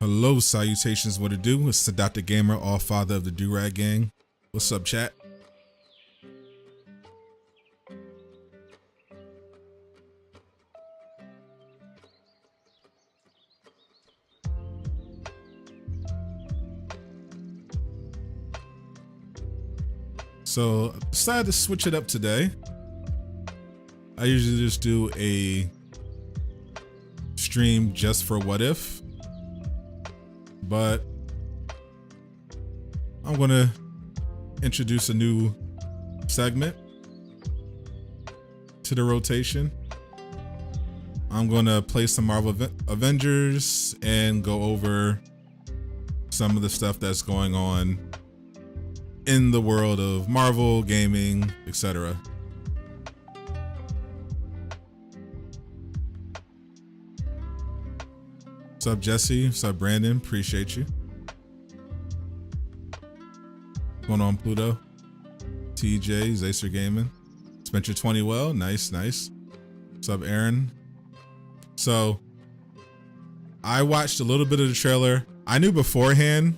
Hello, salutations, what it do? It's the Dr. Gamer, all father of the Do-Rag Gang. What's up, chat? So, I decided to switch it up today. I usually just do a stream just for What If, but I'm gonna introduce a new segment to the rotation. I'm gonna play some Marvel Avengers and go over some of the stuff that's going on in the world of Marvel, gaming, etc. What's up, Jesse? What's up, Brandon? Appreciate you. What's going on, Pluto? TJ, Zacer Gaming. Spent your 20 well. Nice, nice. What's up, Aaron? So, I watched a little bit of the trailer. I knew beforehand,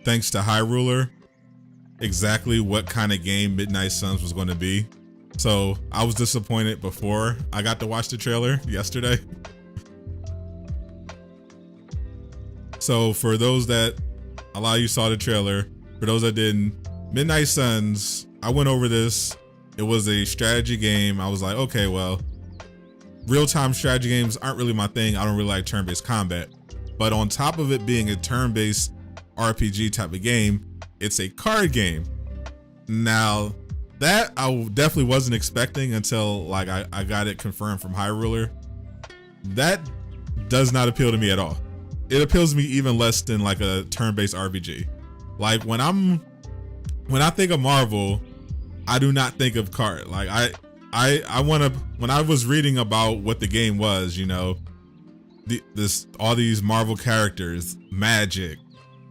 thanks to High Ruler, exactly what kind of game Midnight Suns was going to be. So, I was disappointed before I got to watch the trailer yesterday. So for those that, a lot of you saw the trailer, for those that didn't, Midnight Suns, I went over this. It was a strategy game. I was like, okay, well, real-time strategy games aren't really my thing. I don't really like turn-based combat. But on top of it being a turn-based RPG type of game, it's a card game. Now, that I definitely wasn't expecting until like I got it confirmed from High Ruler. That does not appeal to me at all. It appeals to me even less than like a turn-based RPG. Like when I think of Marvel, I do not think of card. Like I want to, when I was reading about what the game was, you know, all these Marvel characters, magic,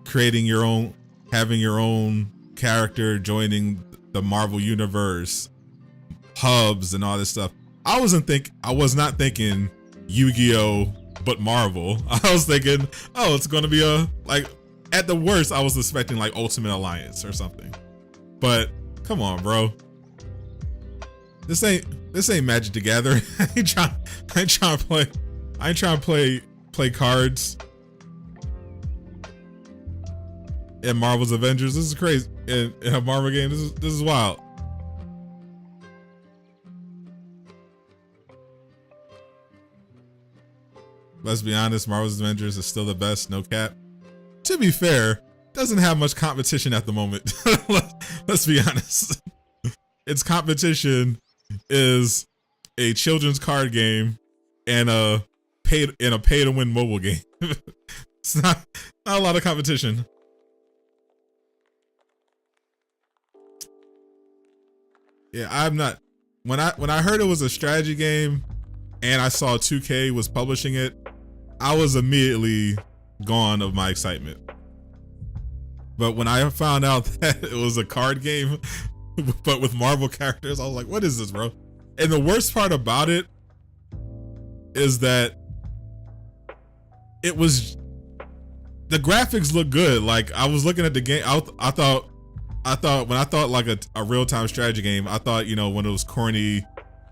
creating your own, having your own character, joining the Marvel universe, hubs and all this stuff. I was not thinking Yu-Gi-Oh! But Marvel. I was thinking, oh, it's gonna be like, at the worst, I was expecting like Ultimate Alliance or something. But come on, bro. This ain't Magic the Gathering. I ain't trying to play cards in Marvel's Avengers. This is crazy. In a Marvel game, this is wild. Let's be honest, Marvel's Avengers is still the best, no cap. To be fair, doesn't have much competition at the moment. Let's be honest. Its competition is a children's card game and a pay to win mobile game. It's not a lot of competition. Yeah, I'm not. When I heard it was a strategy game and I saw 2K was publishing it, I was immediately gone of my excitement. But when I found out that it was a card game, but with Marvel characters, I was like, what is this, bro? And the worst part about it is that the graphics look good. Like I was looking at the game, I thought like a real-time strategy game, I thought, you know, one of those corny,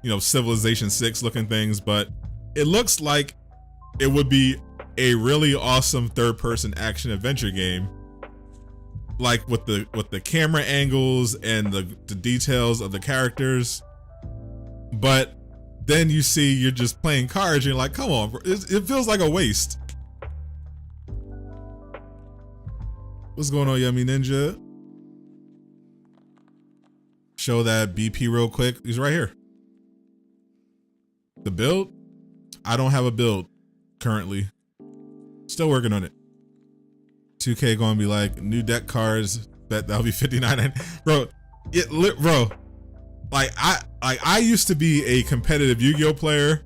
you know, Civilization 6 looking things, but it looks like it would be a really awesome third-person action adventure game, like with the camera angles and the details of the characters. But then you see you're just playing cards, and you're like, come on, bro. It feels like a waste. What's going on, Yummy Ninja? Show that BP real quick. He's right here. The build? I don't have a build currently. Still working on it. 2K gonna be like, new deck cards. Bet that'll be $59. Bro, like I used to be a competitive Yu-Gi-Oh player,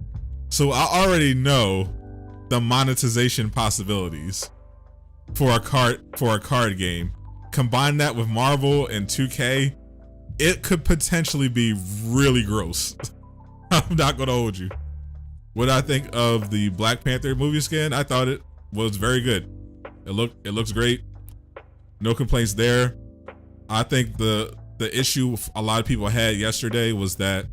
so I already know the monetization possibilities for a card game. Combine that with Marvel and 2K, it could potentially be really gross. I'm not gonna hold you. What I think of the Black Panther movie skin, I thought it was very good. It looks great. No complaints there. I think the issue a lot of people had yesterday was that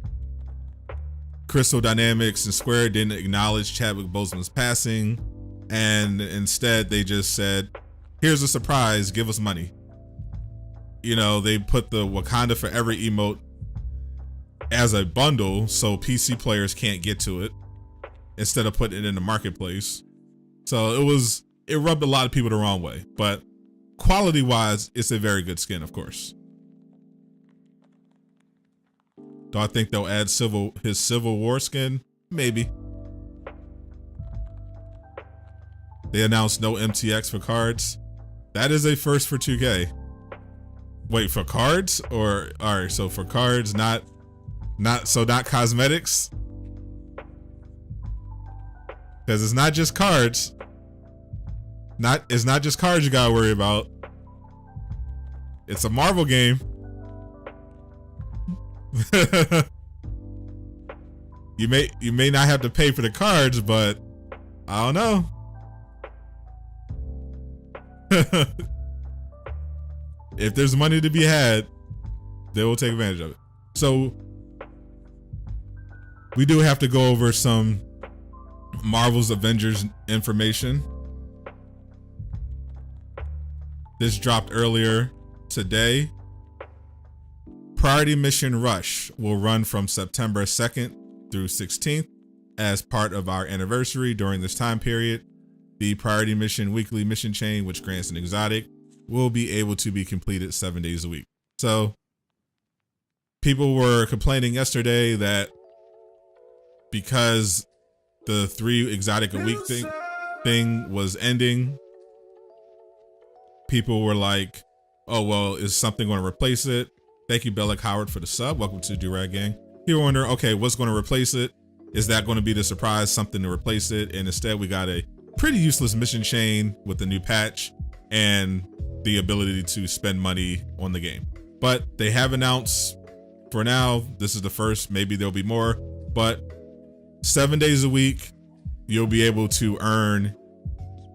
Crystal Dynamics and Square didn't acknowledge Chadwick Boseman's passing, and instead they just said, here's a surprise, give us money. You know, they put the Wakanda Forever emote as a bundle so PC players can't get to it instead of putting it in the marketplace. So it rubbed a lot of people the wrong way, but quality wise, it's a very good skin, of course. Do I think they'll add his Civil War skin? Maybe. They announced no MTX for cards. That is a first for 2K. Wait, for cards? Or, all right, so for cards, not cosmetics? Because it's not just cards. It's not just cards you gotta worry about. It's a Marvel game. You may not have to pay for the cards, but I don't know. If there's money to be had, they will take advantage of it. So we do have to go over some Marvel's Avengers information. This dropped earlier today. Priority Mission Rush will run from September 2nd through 16th as part of our anniversary. During this time period, the Priority Mission weekly mission chain, which grants an exotic, will be able to be completed 7 days a week. So people were complaining yesterday that because the 3 exotic a week thing was ending, people were like, oh, well, is something going to replace it? Thank you, Bellic Howard, for the sub. Welcome to Durag Gang. You wonder, okay, what's going to replace it? Is that going to be the surprise, something to replace it? And instead, we got a pretty useless mission chain with the new patch and the ability to spend money on the game. But they have announced, for now, this is the first, maybe there'll be more, but 7 days a week, you'll be able to earn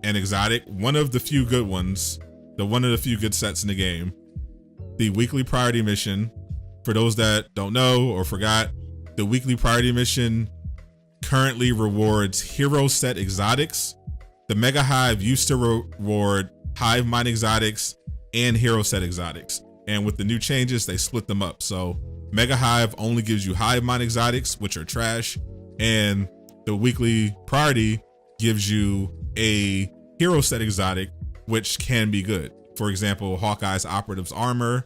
an exotic, one of the few good ones, one of the few good sets in the game. The weekly priority mission, for those that don't know or forgot, the weekly priority mission currently rewards hero set exotics. The Mega Hive used to reward Hive Mind exotics and hero set exotics. And with the new changes, they split them up. So Mega Hive only gives you Hive Mind exotics, which are trash. And the weekly priority gives you a hero set exotic, which can be good. For example, Hawkeye's Operative's Armor,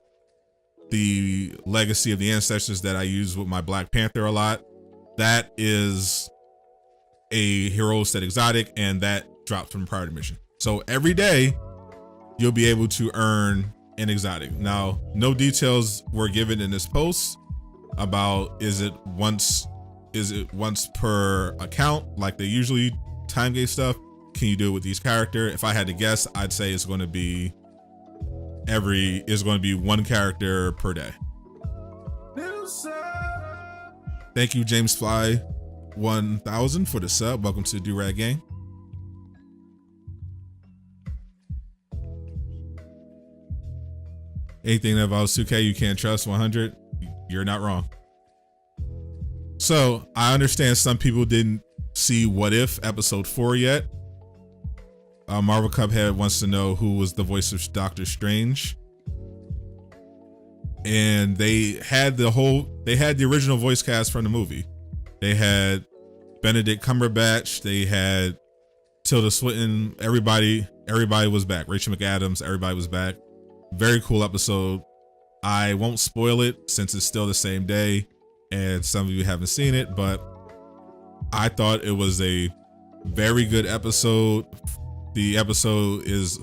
the Legacy of the Ancestors that I use with my Black Panther a lot, that is a hero set exotic, and that drops from priority mission. So every day you'll be able to earn an exotic. Now, no details were given in this post about is it once per account like they usually time gate stuff. Can you do it with each character? If I had to guess, I'd say it's going to be one character per day. Thank you, James Fly 1000 for the sub. Welcome to the Durag Gang. Anything about 2K you can't trust 100, you're not wrong. So I understand some people didn't see What If episode 4 yet. Marvel Cuphead wants to know who was the voice of Doctor Strange. And they had the original voice cast from the movie. They had Benedict Cumberbatch, they had Tilda Swinton, everybody was back. Rachel McAdams, everybody was back. Very cool episode. I won't spoil it since it's still the same day and some of you haven't seen it, but I thought it was a very good episode. The episode is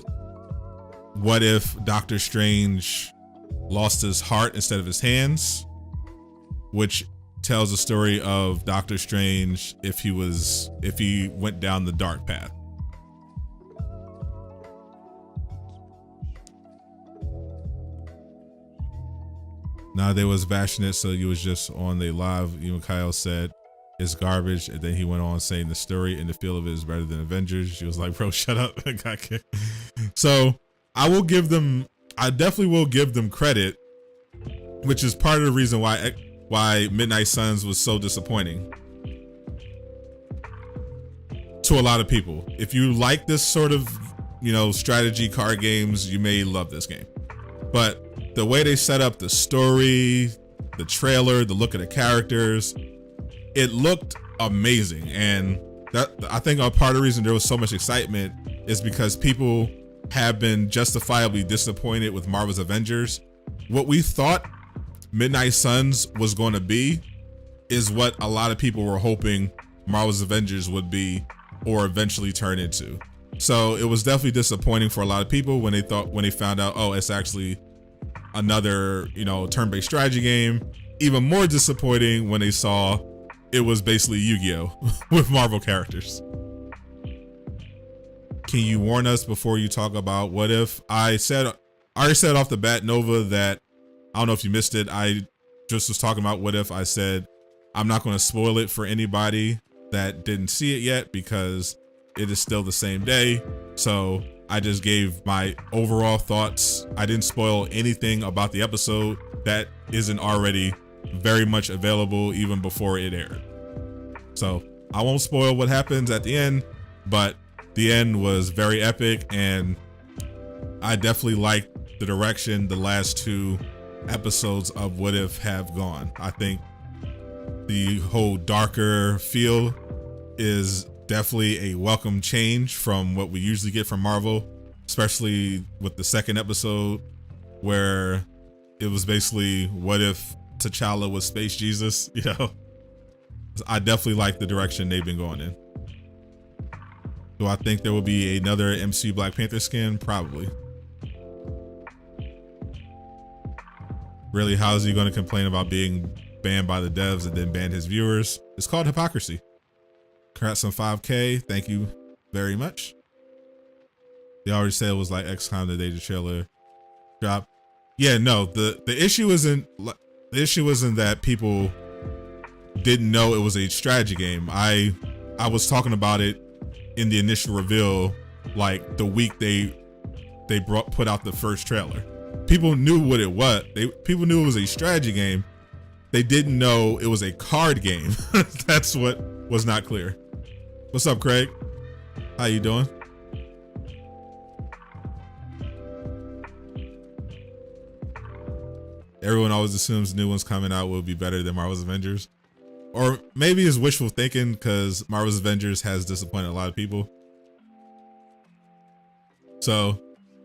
what if Doctor Strange lost his heart instead of his hands, which tells the story of Doctor Strange if he went down the dark path. Now they was bashing it, so you was just on the live. Even Kyle said is garbage. And then he went on saying the story and the feel of it is better than Avengers. She was like, bro, shut up. I got kicked. So I definitely will give them credit, which is part of the reason why Midnight Suns was so disappointing to a lot of people. If you like this sort of, strategy card games, you may love this game. But the way they set up the story, the trailer, the look of the characters, it looked amazing. And that, I think a part of the reason there was so much excitement is because people have been justifiably disappointed with Marvel's Avengers. What we thought Midnight Suns was going to be is what a lot of people were hoping Marvel's Avengers would be or eventually turn into. So it was definitely disappointing for a lot of people when they found out, oh, it's actually another, turn-based strategy game. Even more disappointing when they saw it was basically Yu-Gi-Oh! With Marvel characters. Can you warn us before you talk about what if? I already said off the bat, Nova, that I don't know if you missed it. I just was talking about what if. I said I'm not going to spoil it for anybody that didn't see it yet because it is still the same day. So I just gave my overall thoughts. I didn't spoil anything about the episode that isn't already very much available even before it aired. So I won't spoil what happens at the end, but the end was very epic, and I definitely liked the direction the last 2 episodes of What If have gone. I think the whole darker feel is definitely a welcome change from what we usually get from Marvel, especially with the second episode where it was basically what if T'Challa was Space Jesus, I definitely like the direction they've been going in. Do I think there will be another MCU Black Panther skin? Probably. Really, how is he going to complain about being banned by the devs and then ban his viewers? It's called hypocrisy. Congrats on 5K. Thank you very much. They already said it was like XCOM the day the trailer dropped. Yeah, no, the issue isn't that people didn't know it was a strategy game. I was talking about it in the initial reveal, like the week they put out the first trailer. People knew what it was. People knew it was a strategy game. They didn't know it was a card game. That's what was not clear. What's up, Craig? How you doing? Everyone always assumes new ones coming out will be better than Marvel's Avengers. Or maybe it's wishful thinking because Marvel's Avengers has disappointed a lot of people. So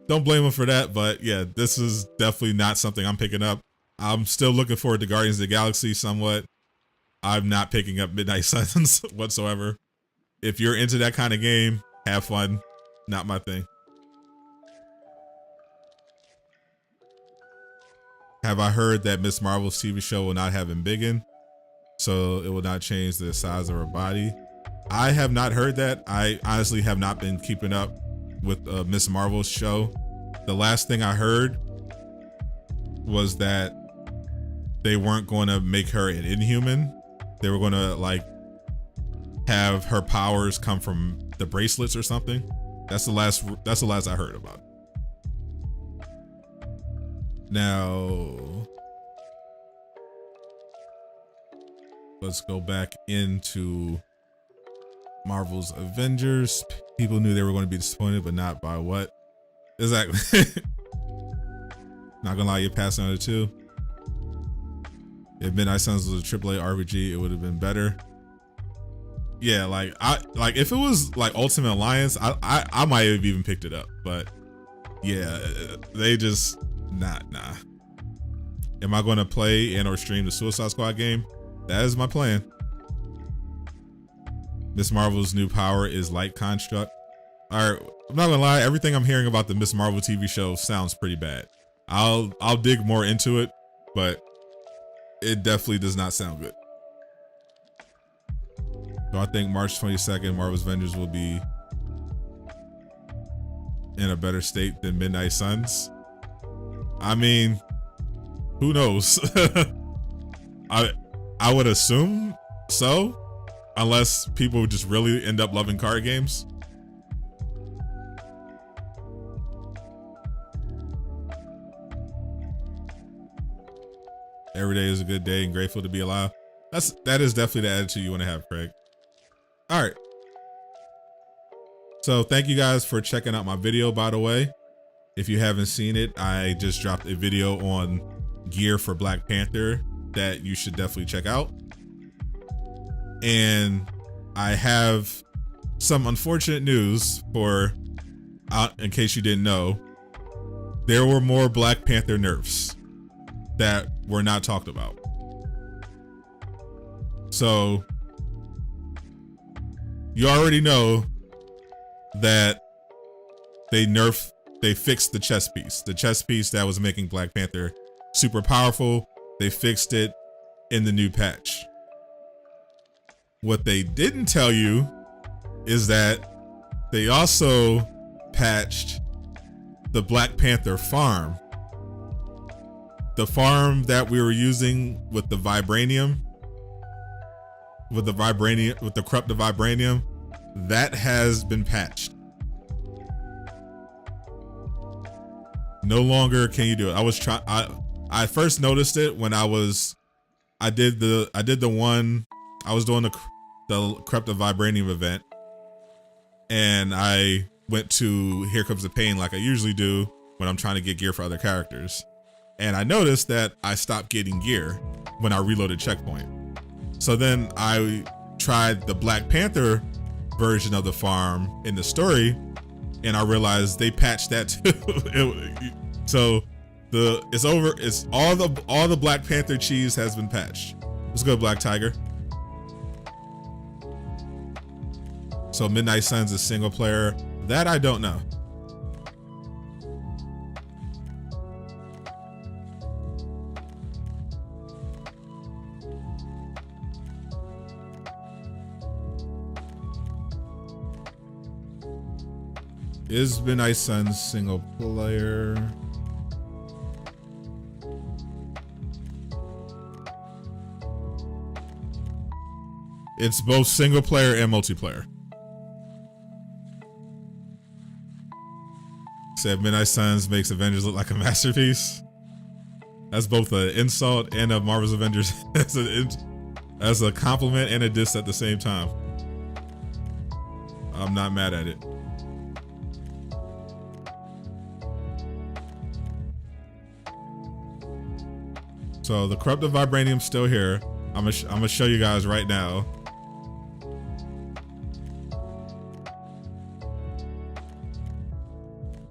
don't blame them for that. But yeah, this is definitely not something I'm picking up. I'm still looking forward to Guardians of the Galaxy somewhat. I'm not picking up Midnight Suns whatsoever. If you're into that kind of game, have fun. Not my thing. Have I heard that Miss Marvel's TV show will not have Embiggen, so it will not change the size of her body? I have not heard that. I honestly have not been keeping up with Miss Marvel's show. The last thing I heard was that they weren't going to make her an Inhuman. They were going to like have her powers come from the bracelets or something. That's the last I heard about it. Now, let's go back into Marvel's Avengers. People knew they were going to be disappointed, but not by what? Exactly. Not gonna lie, you're passing on it too. If Midnight Suns was a AAA RPG, it would have been better. Yeah, like if it was like Ultimate Alliance, I might have even picked it up. But yeah, they just nah. Am I gonna play and or stream the Suicide Squad game? That is my plan. Miss Marvel's new power is light construct. All right, I'm not gonna lie, everything I'm hearing about the Miss Marvel TV show sounds pretty bad. I'll dig more into it, but it definitely does not sound good. So I think March 22nd, Marvel's Avengers will be in a better state than Midnight Suns. I mean, who knows? I would assume so. unless people just really end up loving card games. Every day is a good day and grateful to be alive. That is definitely the attitude you want to have, Craig. All right. So thank you guys for checking out my video, by the way. If you haven't seen it, I just dropped a video on gear for Black Panther that you should definitely check out. And I have some unfortunate news for, in case you didn't know, there were more Black Panther nerfs that were not talked about. So you already know that they fixed the chess piece. The chess piece that was making Black Panther super powerful, they fixed it in the new patch. What they didn't tell you is that they also patched the Black Panther farm. The farm that we were using with the vibranium, with the corrupted vibranium, that has been patched. No longer can you do it. I first noticed it when I was doing the corrupted vibranium event, and I went to Here Comes the Pain like I usually do when I'm trying to get gear for other characters. And I noticed that I stopped getting gear when I reloaded checkpoint. So then I tried the Black Panther version of the farm in the story, and I realized they patched that too. So it's over. It's all the Black Panther cheese has been patched. Let's go, Black Tiger. So Midnight Suns is single player. That I don't know. Is Midnight Suns single player? It's both single player and multiplayer. Said Midnight Suns makes Avengers look like a masterpiece. That's both an insult and a Marvel's Avengers as a compliment and a diss at the same time. I'm not mad at it. So the corrupted vibranium's still here. I'm gonna show you guys right now.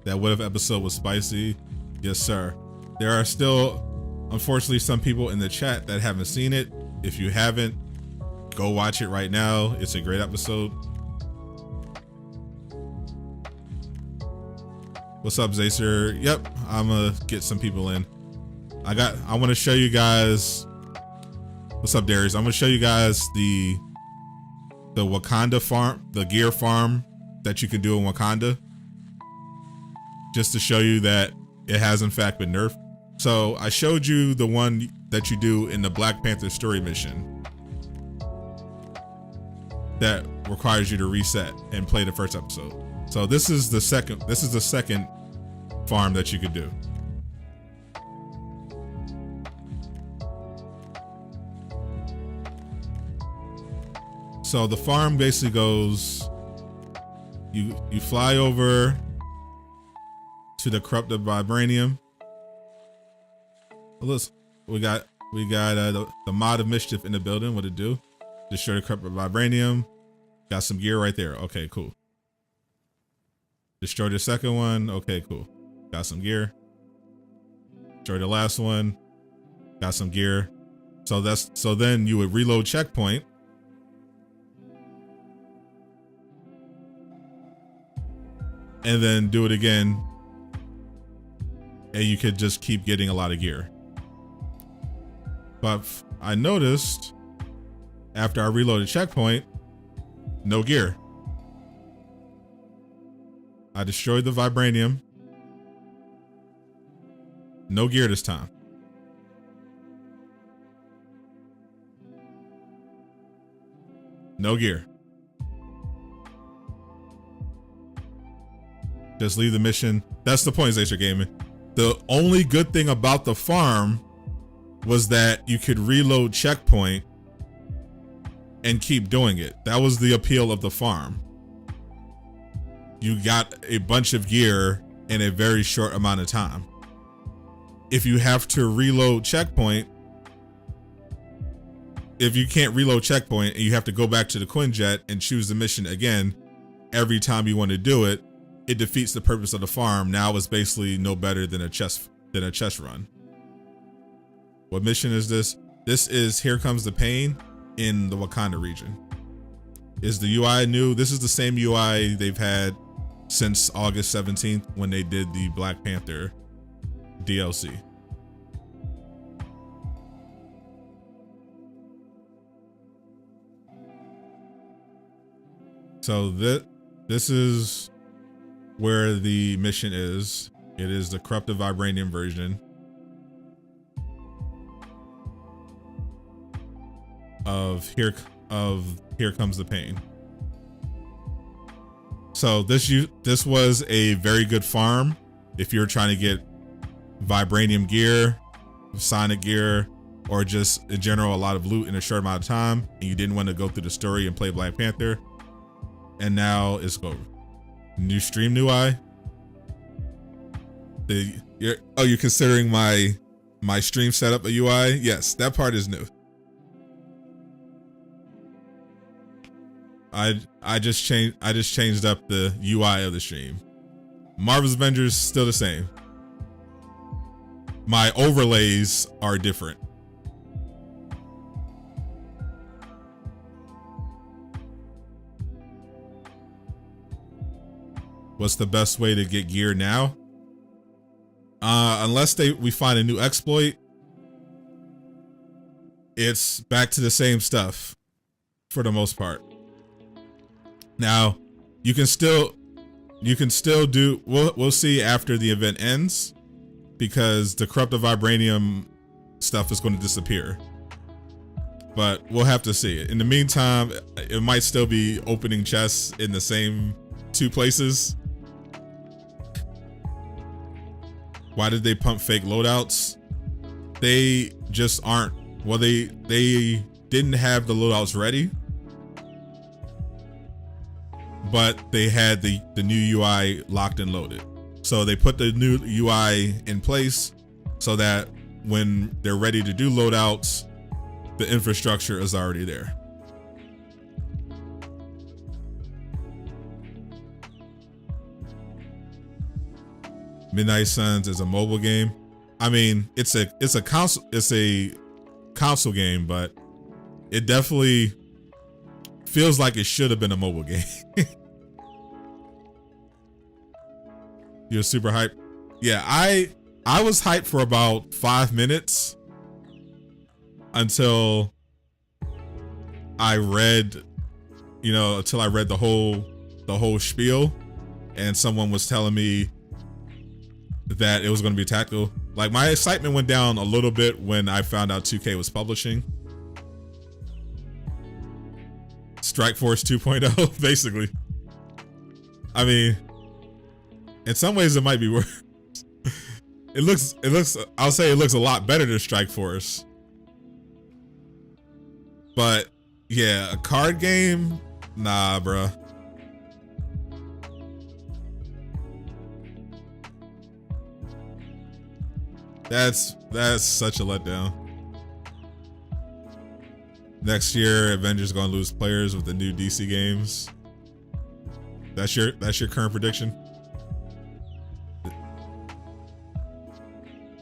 That what if episode was spicy? Yes, sir. There are still, unfortunately, some people in the chat that haven't seen it. If you haven't, go watch it right now. It's a great episode. What's up, Zacer? Yep, I'm gonna get some people in. I want to show you guys. What's up, Darius? I'm gonna show you guys the Wakanda farm, the gear farm that you can do in Wakanda, just to show you that it has in fact been nerfed. So I showed you the one that you do in the Black Panther story mission that requires you to reset and play the first episode. So this is the second farm that you could do. So the farm basically goes, you fly over to the corrupted vibranium. Listen, we got the mod of mischief in the building. What it do? Destroy the corrupted vibranium. Got some gear right there. Okay, cool. Destroy the second one. Okay, cool. Got some gear. Destroy the last one. Got some gear. So then you would reload checkpoint. And then do it again. And you could just keep getting a lot of gear. But I noticed after I reloaded checkpoint, no gear. I destroyed the vibranium. No gear this time. No gear. Just leave the mission. That's the point, Zacer Gaming. The only good thing about the farm was that you could reload checkpoint and keep doing it. That was the appeal of the farm. You got a bunch of gear in a very short amount of time. If you have to reload checkpoint, if you can't reload checkpoint and you have to go back to the Quinjet and choose the mission again every time you want to do it, it defeats the purpose of the farm. Now it's basically no better than a chess run. What mission is this? This is Here Comes the Pain in the Wakanda region. Is the UI new? This is the same UI they've had since August 17th when they did the Black Panther DLC. So this is where the mission is. It is the corrupted vibranium version of Here Comes the Pain. So this was a very good farm if you're trying to get vibranium gear, sonic gear, or just in general a lot of loot in a short amount of time, and you didn't want to go through the story and play Black Panther. And now it's over. New stream, new eye. You're considering my stream setup a UI? Yes, that part is new. I just changed up the UI of the stream. Marvel's Avengers still the same. My overlays are different. What's the best way to get gear now? Unless we find a new exploit, it's back to the same stuff for the most part. Now, you can still do, we'll see after the event ends, because the corrupted vibranium stuff is going to disappear. But we'll have to see. In the meantime, it might still be opening chests in the same two places. Why did they pump fake loadouts? They just aren't, well, they didn't have the loadouts ready, but they had the new UI locked and loaded. So they put the new UI in place so that when they're ready to do loadouts, the infrastructure is already there. Midnight Suns is a mobile game. I mean, it's a console game, but it definitely feels like it should have been a mobile game. You're super hyped? Yeah, I was hyped for about 5 minutes until I read, the whole spiel, and someone was telling me that it was going to be tactical. Like, my excitement went down a little bit when I found out 2K was publishing Strike Force 2.0, basically. I mean, in some ways it might be worse. I'll say it looks a lot better than Strike Force. But yeah, a card game? Nah, bruh. That's such a letdown. Next year, Avengers gonna lose players with the new DC games. That's your current prediction?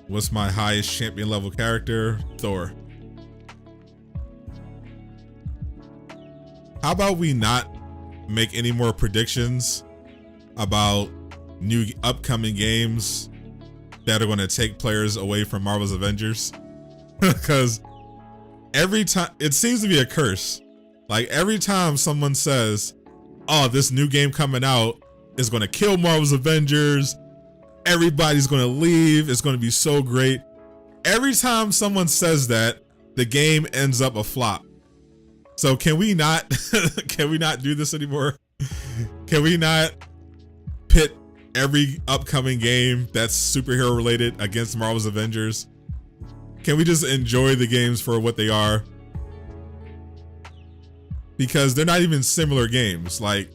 What's my highest champion level character? Thor. How about we not make any more predictions about new upcoming games that are going to take players away from Marvel's Avengers? Because every time, it seems to be a curse. Like, every time someone says, oh, this new game coming out is going to kill Marvel's Avengers, everybody's going to leave, it's going to be so great. Every time someone says that, the game ends up a flop. So can we not can we not do this anymore? Can we not pit every upcoming game that's superhero related against Marvel's Avengers? Can we just enjoy the games for what they are? Because they're not even similar games. Like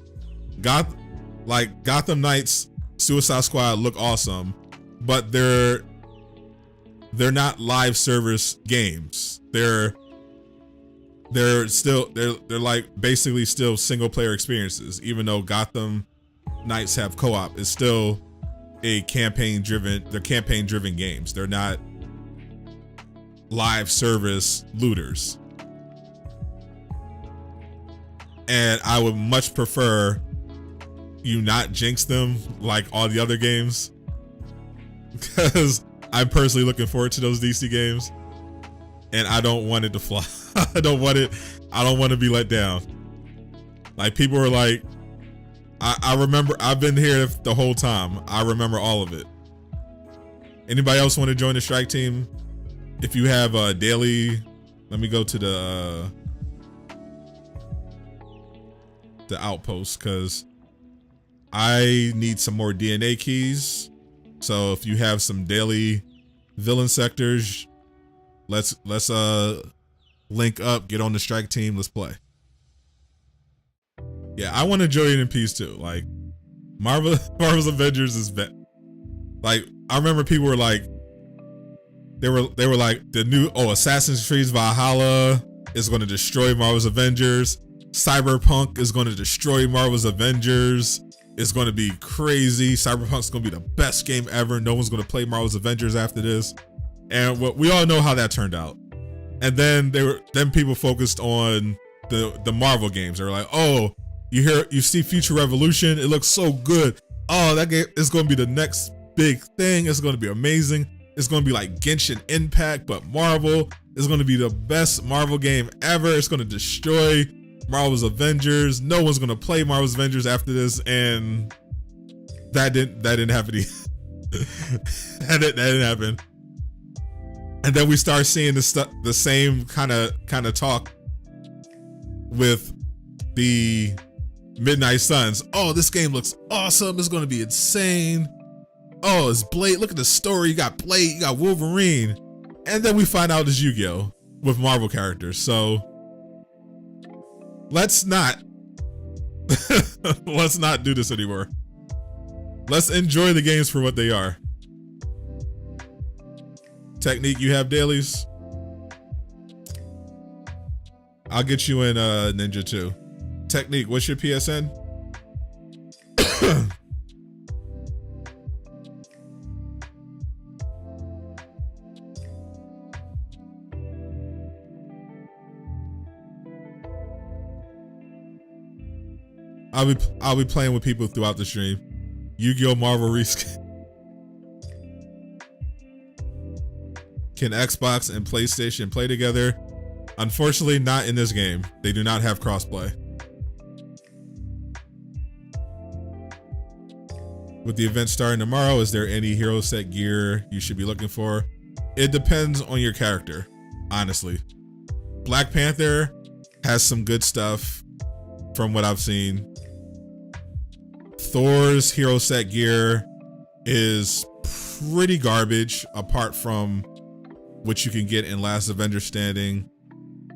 Gotham Knights, Suicide Squad look awesome, but they're not live service games. They're like basically still single player experiences. Even though Gotham Knights have co-op, it's still they're campaign driven games. They're not live service looters. And I would much prefer you not jinx them like all the other games, because I'm personally looking forward to those DC games, and I don't want it to fly. I don't want to be let down. Like, people were like, I remember, I've been here the whole time. I remember all of it. Anybody else want to join the strike team? If you have a daily, let me go to the outpost, because I need some more DNA keys. So if you have some daily villain sectors, let's link up, get on the strike team, let's play. Yeah, I want to join in peace too. Like, Marvel's Avengers is like, I remember people were like, they were like, the new Assassin's Creed Valhalla is going to destroy Marvel's Avengers. Cyberpunk is going to destroy Marvel's Avengers. It's going to be crazy. Cyberpunk's going to be the best game ever. No one's going to play Marvel's Avengers after this. And we all know how that turned out. And then people focused on the Marvel games. They were like, oh, you see Future Revolution, it looks so good. Oh, that game is going to be the next big thing. It's going to be amazing. It's going to be like Genshin Impact, but Marvel. It's going to be the best Marvel game ever. It's going to destroy Marvel's Avengers. No one's going to play Marvel's Avengers after this, and that didn't happen. that didn't happen. And then we start seeing the same kind of talk with the Midnight Suns. Oh, this game looks awesome. It's going to be insane. Oh, it's Blade. Look at the story. You got Blade, you got Wolverine. And then we find out it's Yu-Gi-Oh! With Marvel characters. So let's not do this anymore. Let's enjoy the games for what they are. Technique, you have dailies? I'll get you in Ninja too. Technique, what's your PSN? I'll be playing with people throughout the stream. Yu-Gi-Oh! Marvel Reskin. Can Xbox and PlayStation play together? Unfortunately, not in this game. They do not have crossplay. With the event starting tomorrow, is there any hero set gear you should be looking for? It depends on your character, honestly. Black Panther has some good stuff from what I've seen. Thor's hero set gear is pretty garbage apart from what you can get in Last Avenger Standing.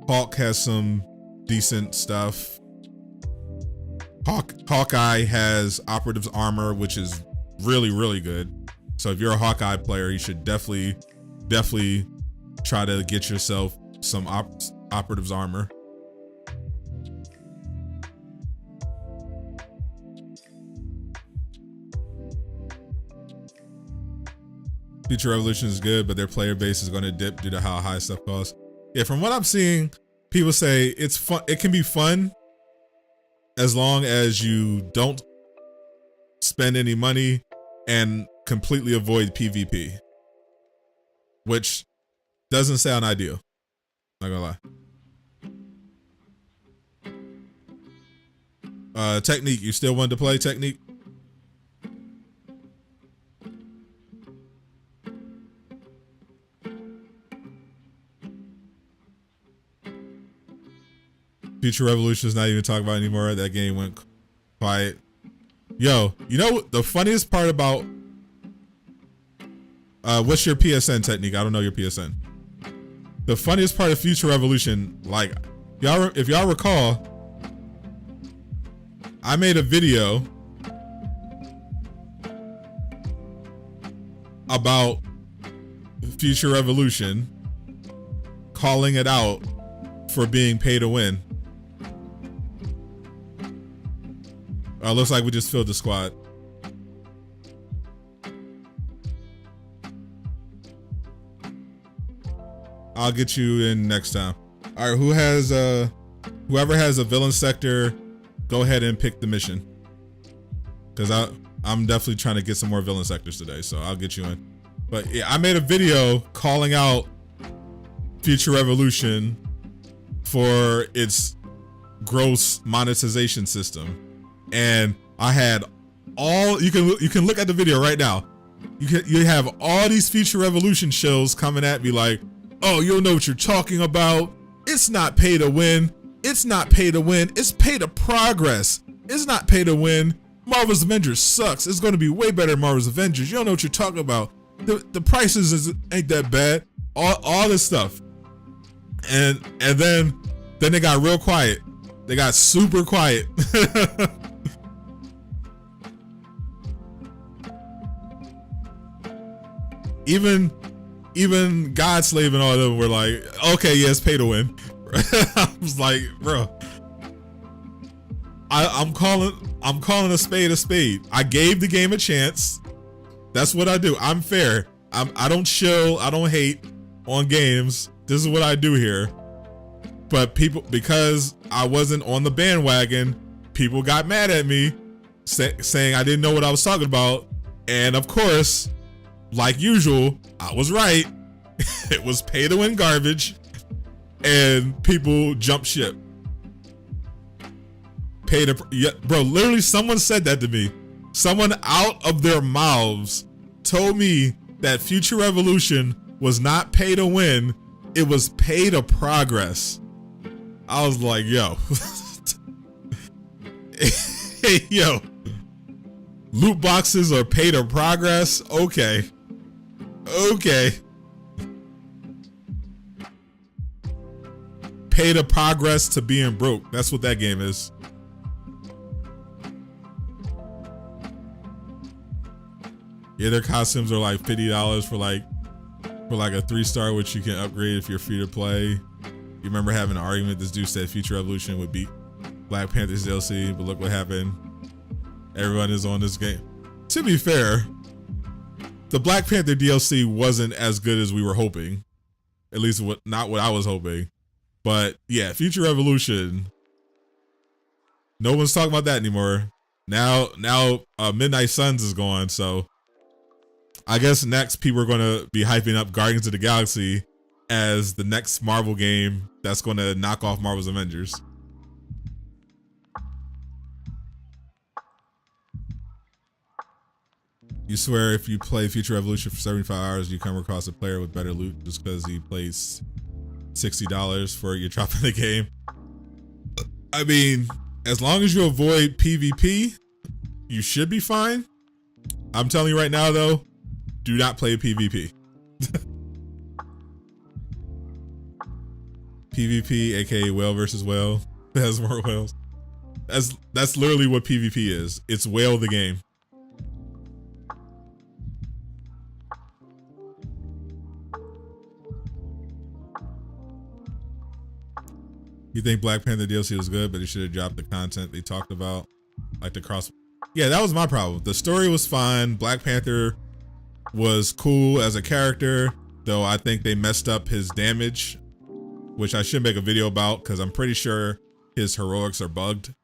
Hulk has some decent stuff. Hawkeye has Operative's armor, which is really, really good. So if you're a Hawkeye player, you should definitely try to get yourself some Operative's armor. Future Revolution is good, but their player base is going to dip due to how high stuff costs. Yeah, from what I'm seeing, people say it's fun. It can be fun as long as you don't spend any money and completely avoid PvP, which doesn't sound ideal. Not gonna lie. Technique, you still want to play Technique? Future Revolution is not even talked about anymore. That game went quiet. Yo, you know the funniest part about what's your PSN technique? I don't know your PSN. The funniest part of Future Revolution, like if y'all recall, I made a video about Future Revolution, calling it out for being pay to win. Looks like we just filled the squad. I'll get you in next time. All right, whoever has a villain sector, go ahead and pick the mission. Cause I'm definitely trying to get some more villain sectors today, so I'll get you in. But yeah, I made a video calling out Future Revolution for its gross monetization system. And I had all, you can look at the video right now. You have all these Future Revolution shows coming at me like, oh, you don't know what you're talking about. It's not pay to win. It's not pay to win. It's pay to progress. It's not pay to win. Marvel's Avengers sucks. It's going to be way better than Marvel's Avengers. You don't know what you're talking about. The prices ain't that bad. All this stuff. And then they got real quiet. They got super quiet. Even Godslave and all of them were like, okay, yes, pay to win. I was like, bro, I'm calling a spade a spade. I gave the game a chance. That's what I do. I'm fair. I don't chill. I don't hate on games. This is what I do here. But people, because I wasn't on the bandwagon, people got mad at me saying I didn't know what I was talking about. And of course, like usual, I was right. It was pay to win garbage, and people jump ship. Bro, literally someone said that to me. Someone out of their mouths told me that Future Revolution was not pay to win, it was pay to progress. I was like, yo. Hey, yo. Loot boxes are pay to progress? Okay. Pay to progress to being broke. That's what that game is. Yeah, their costumes are like $50 for like a 3-star, which you can upgrade if you're free to play. You remember having an argument? This dude said Future Revolution would beat Black Panther's DLC, but look what happened. Everyone is on this game. To be fair, the Black Panther DLC wasn't as good as we were hoping. At least not what I was hoping. But yeah, Future Revolution, no one's talking about that anymore. Now Midnight Suns is gone, so I guess next people are going to be hyping up Guardians of the Galaxy as the next Marvel game that's going to knock off Marvel's Avengers. You swear if you play Future Revolution for 75 hours, you come across a player with better loot just because he plays $60 for you dropping the game. I mean, as long as you avoid PvP, you should be fine. I'm telling you right now though, do not play PvP. PvP, aka whale versus whale, has more whales. That's literally what PvP is. It's whale the game. You think Black Panther DLC was good, but it should have dropped the content they talked about, like the cross. Yeah, that was my problem. The story was fine. Black Panther was cool as a character, though I think they messed up his damage, which I should make a video about because I'm pretty sure his heroics are bugged.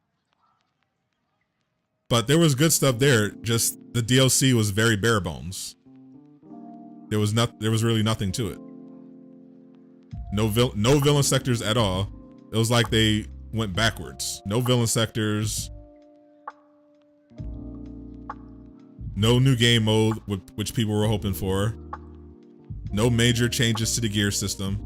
But there was good stuff there. Just the DLC was very bare bones. There was really nothing to it. No villain sectors at all. It was like they went backwards. No villain sectors. No new game mode, which people were hoping for. No major changes to the gear system.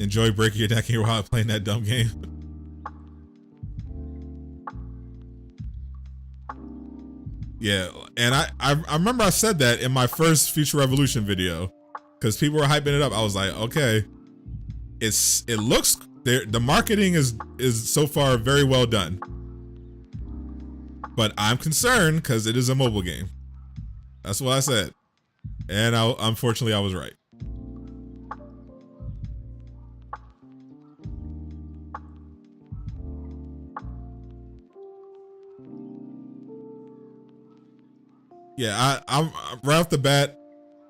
Enjoy breaking your neck while playing that dumb game. Yeah, and I remember I said that in my first Future Revolution video, because people were hyping it up. I was like, okay, it looks the marketing is so far very well done, but I'm concerned because it is a mobile game. That's what I said, and unfortunately I was right. Yeah, I'm right off the bat.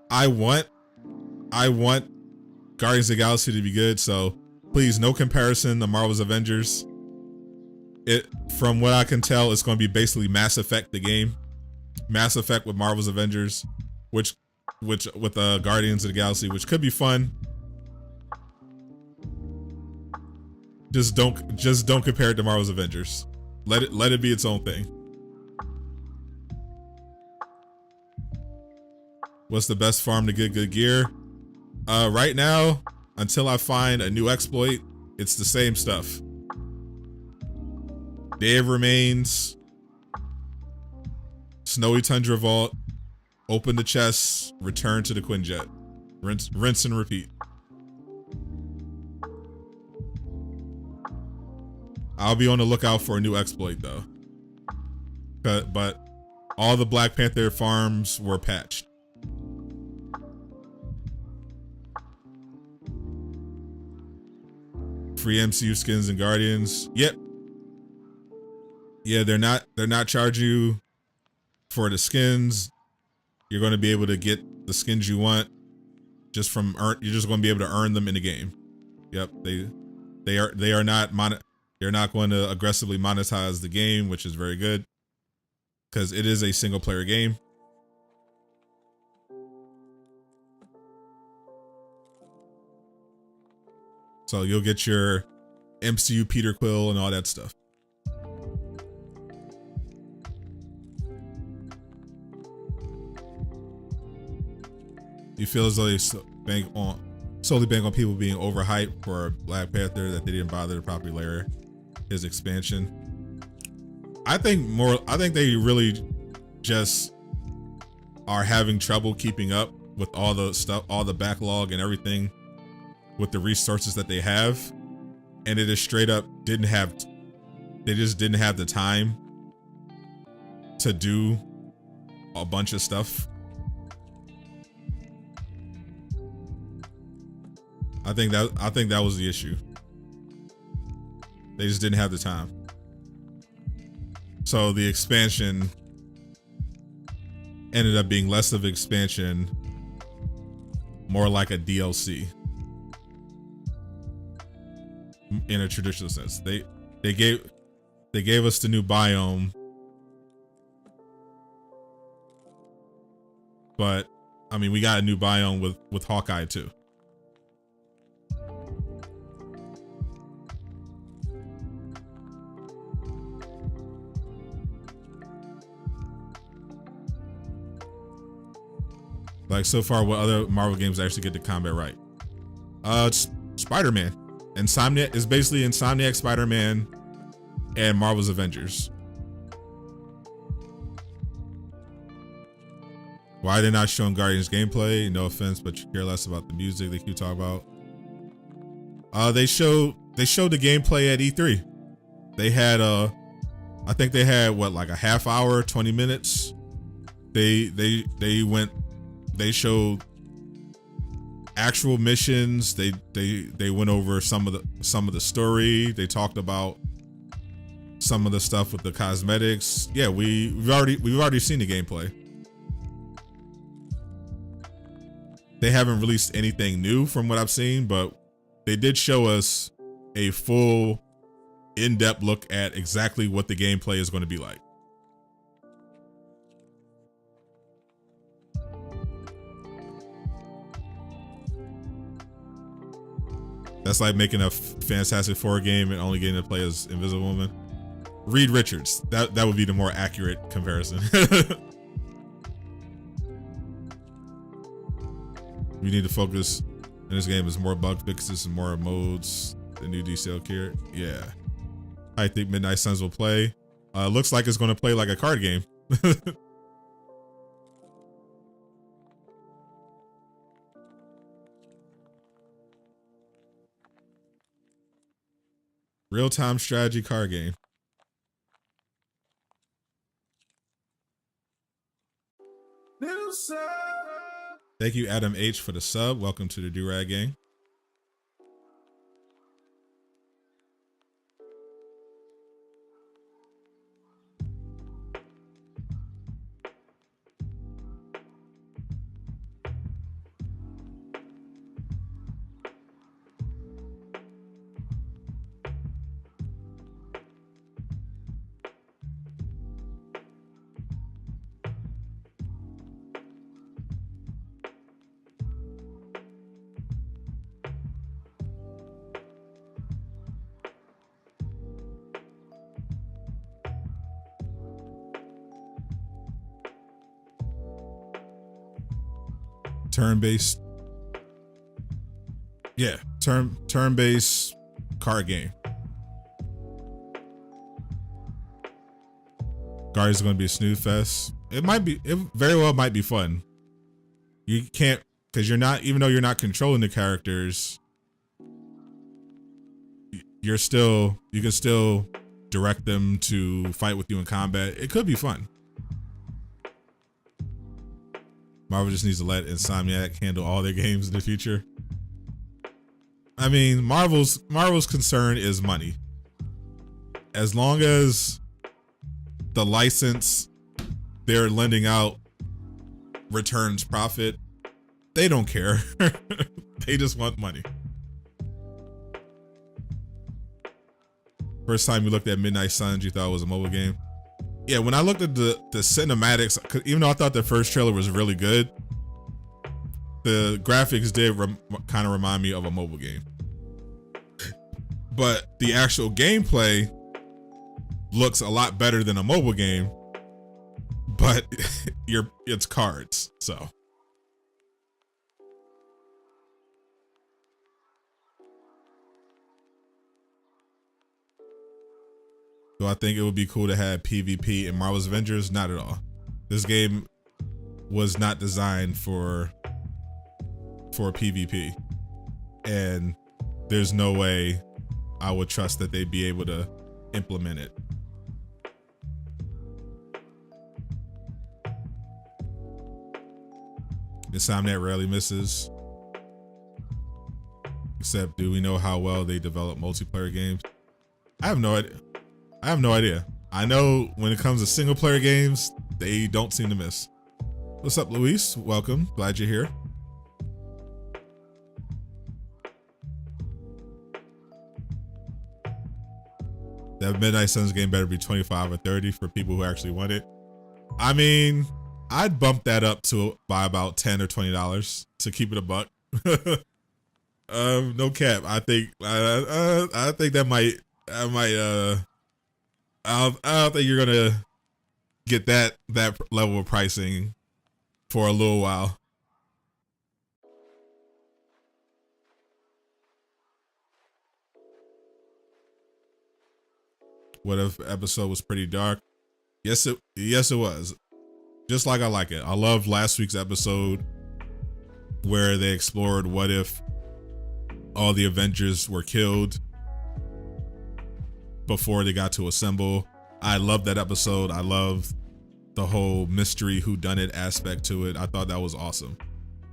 I want Guardians of the Galaxy to be good. So please, no comparison to Marvel's Avengers. From what I can tell, it's going to be basically Mass Effect, the game, Mass Effect with Marvel's Avengers, which with Guardians of the Galaxy, which could be fun. Just don't compare it to Marvel's Avengers. Let it be its own thing. What's the best farm to get good gear? Right now, until I find a new exploit, it's the same stuff. Day of Remains, Snowy Tundra Vault, open the chests, return to the Quinjet. Rinse and repeat. I'll be on the lookout for a new exploit though. But all the Black Panther farms were patched. Free MCU skins and Guardians. Yep. Yeah, they're not charging you for the skins. You're going to be able to get the skins you want just from you're just going to be able to earn them in the game. Yep, they are not they're not going to aggressively monetize the game, which is very good because it is a single player game. So you'll get your MCU Peter Quill and all that stuff. You feel as though they solely bank on people being overhyped for Black Panther, that they didn't bother to properly layer his expansion. I think they really just are having trouble keeping up with all the stuff, all the backlog and everything with the resources that they have, and it is straight up they just didn't have the time to do a bunch of stuff. I think that was the issue. They just didn't have the time. So the expansion ended up being less of an expansion, more like a DLC. In a traditional sense, they gave us the new biome, but I mean, we got a new biome with Hawkeye too. Like so far, what other Marvel games actually get the combat right? It's Spider-Man. Insomniac is basically Insomniac, Spider-Man, and Marvel's Avengers. Why are they not showing Guardians gameplay? No offense, but you care less about the music they keep talking about. They showed the gameplay at E3. They had I think they had what, like a half hour, 20 minutes. They showed actual missions. They went over some of the story. They talked about some of the stuff with the cosmetics. Yeah, we've already seen the gameplay. They haven't released anything new from what I've seen, but they did show us a full in-depth look at exactly what the gameplay is going to be like. That's like making a Fantastic Four game and only getting to play as Invisible Woman. Reed Richards. That would be the more accurate comparison. We need to focus And this game is more bug fixes and more modes. The new DCL gear. Yeah. I think Midnight Suns will play. Looks like it's going to play like a card game. Real-time strategy card game. Thank you, Adam H, for the sub. Welcome to the Do-Rag Gang. Turn-based, yeah, turn-based card game. Guardians is going to be a snooze fest. It very well might be fun. You can't, because you're not, even though you're not controlling the characters, you can still direct them to fight with you in combat. It could be fun. Marvel just needs to let Insomniac handle all their games in the future. I mean, Marvel's concern is money. As long as the license they're lending out returns profit, they don't care. They just want money. First time you looked at Midnight Suns, you thought it was a mobile game. Yeah, when I looked at the cinematics, even though I thought the first trailer was really good, the graphics did kind of remind me of a mobile game. But the actual gameplay looks a lot better than a mobile game, but it's cards, so. Do I think it would be cool to have PvP in Marvel's Avengers? Not at all. This game was not designed for PvP. And there's no way I would trust that they'd be able to implement it. Insomniac rarely misses. Except, do we know how well they develop multiplayer games? I have no idea. I know when it comes to single player games, they don't seem to miss. What's up, Luis? Welcome. Glad you're here. That Midnight Suns game better be 25 or 30 for people who actually want it. I mean, I'd bump that up by about $10 or $20 to keep it a buck. No cap. I think that might. I don't think you're gonna get that level of pricing for a little while. What if episode was pretty dark? Yes, it was. Just like I like it. I love last week's episode where they explored what if all the Avengers were killed before they got to assemble. I love that episode. I love the whole mystery whodunit aspect to it. I thought that was awesome.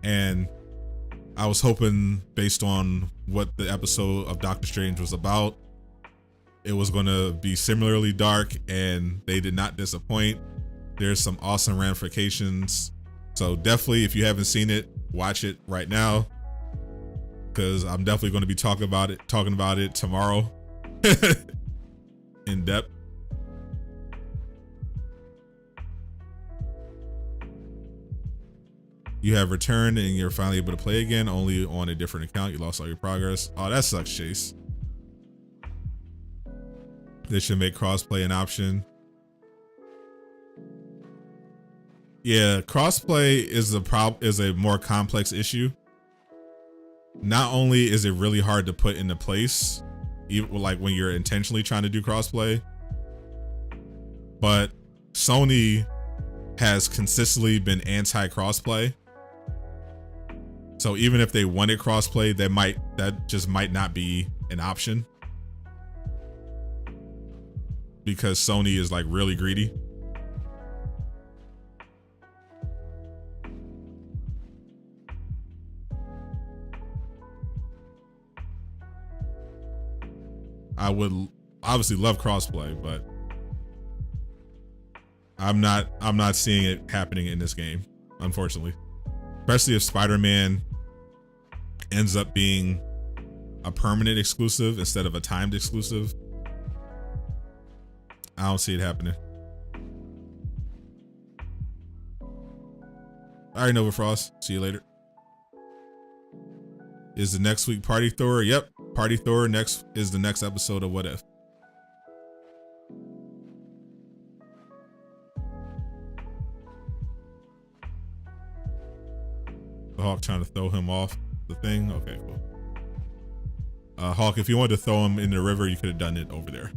And I was hoping, based on what the episode of Doctor Strange was about, it was going to be similarly dark, and they did not disappoint. There's some awesome ramifications. So definitely, if you haven't seen it, watch it right now, because I'm definitely going to be talking about it tomorrow in depth. You have returned and you're finally able to play again, only on a different account. You lost all your progress. Oh, that sucks, Chase. They should make crossplay an option. Yeah, crossplay is a more complex issue. not only is it really hard to put into place, even like when you're intentionally trying to do crossplay, but Sony has consistently been anti-crossplay. So even if they wanted crossplay, that just might not be an option, because Sony is like really greedy. I would obviously love crossplay, but I'm not seeing it happening in this game, unfortunately. Especially if Spider-Man ends up being a permanent exclusive instead of a timed exclusive. I don't see it happening. All right, Nova Frost. See you later. Is the next week Party Thor? Yep. Party Thor next is the next episode of What If. The Hawk trying to throw him off the thing. Okay, cool. Hawk, if you wanted to throw him in the river, you could have done it over there.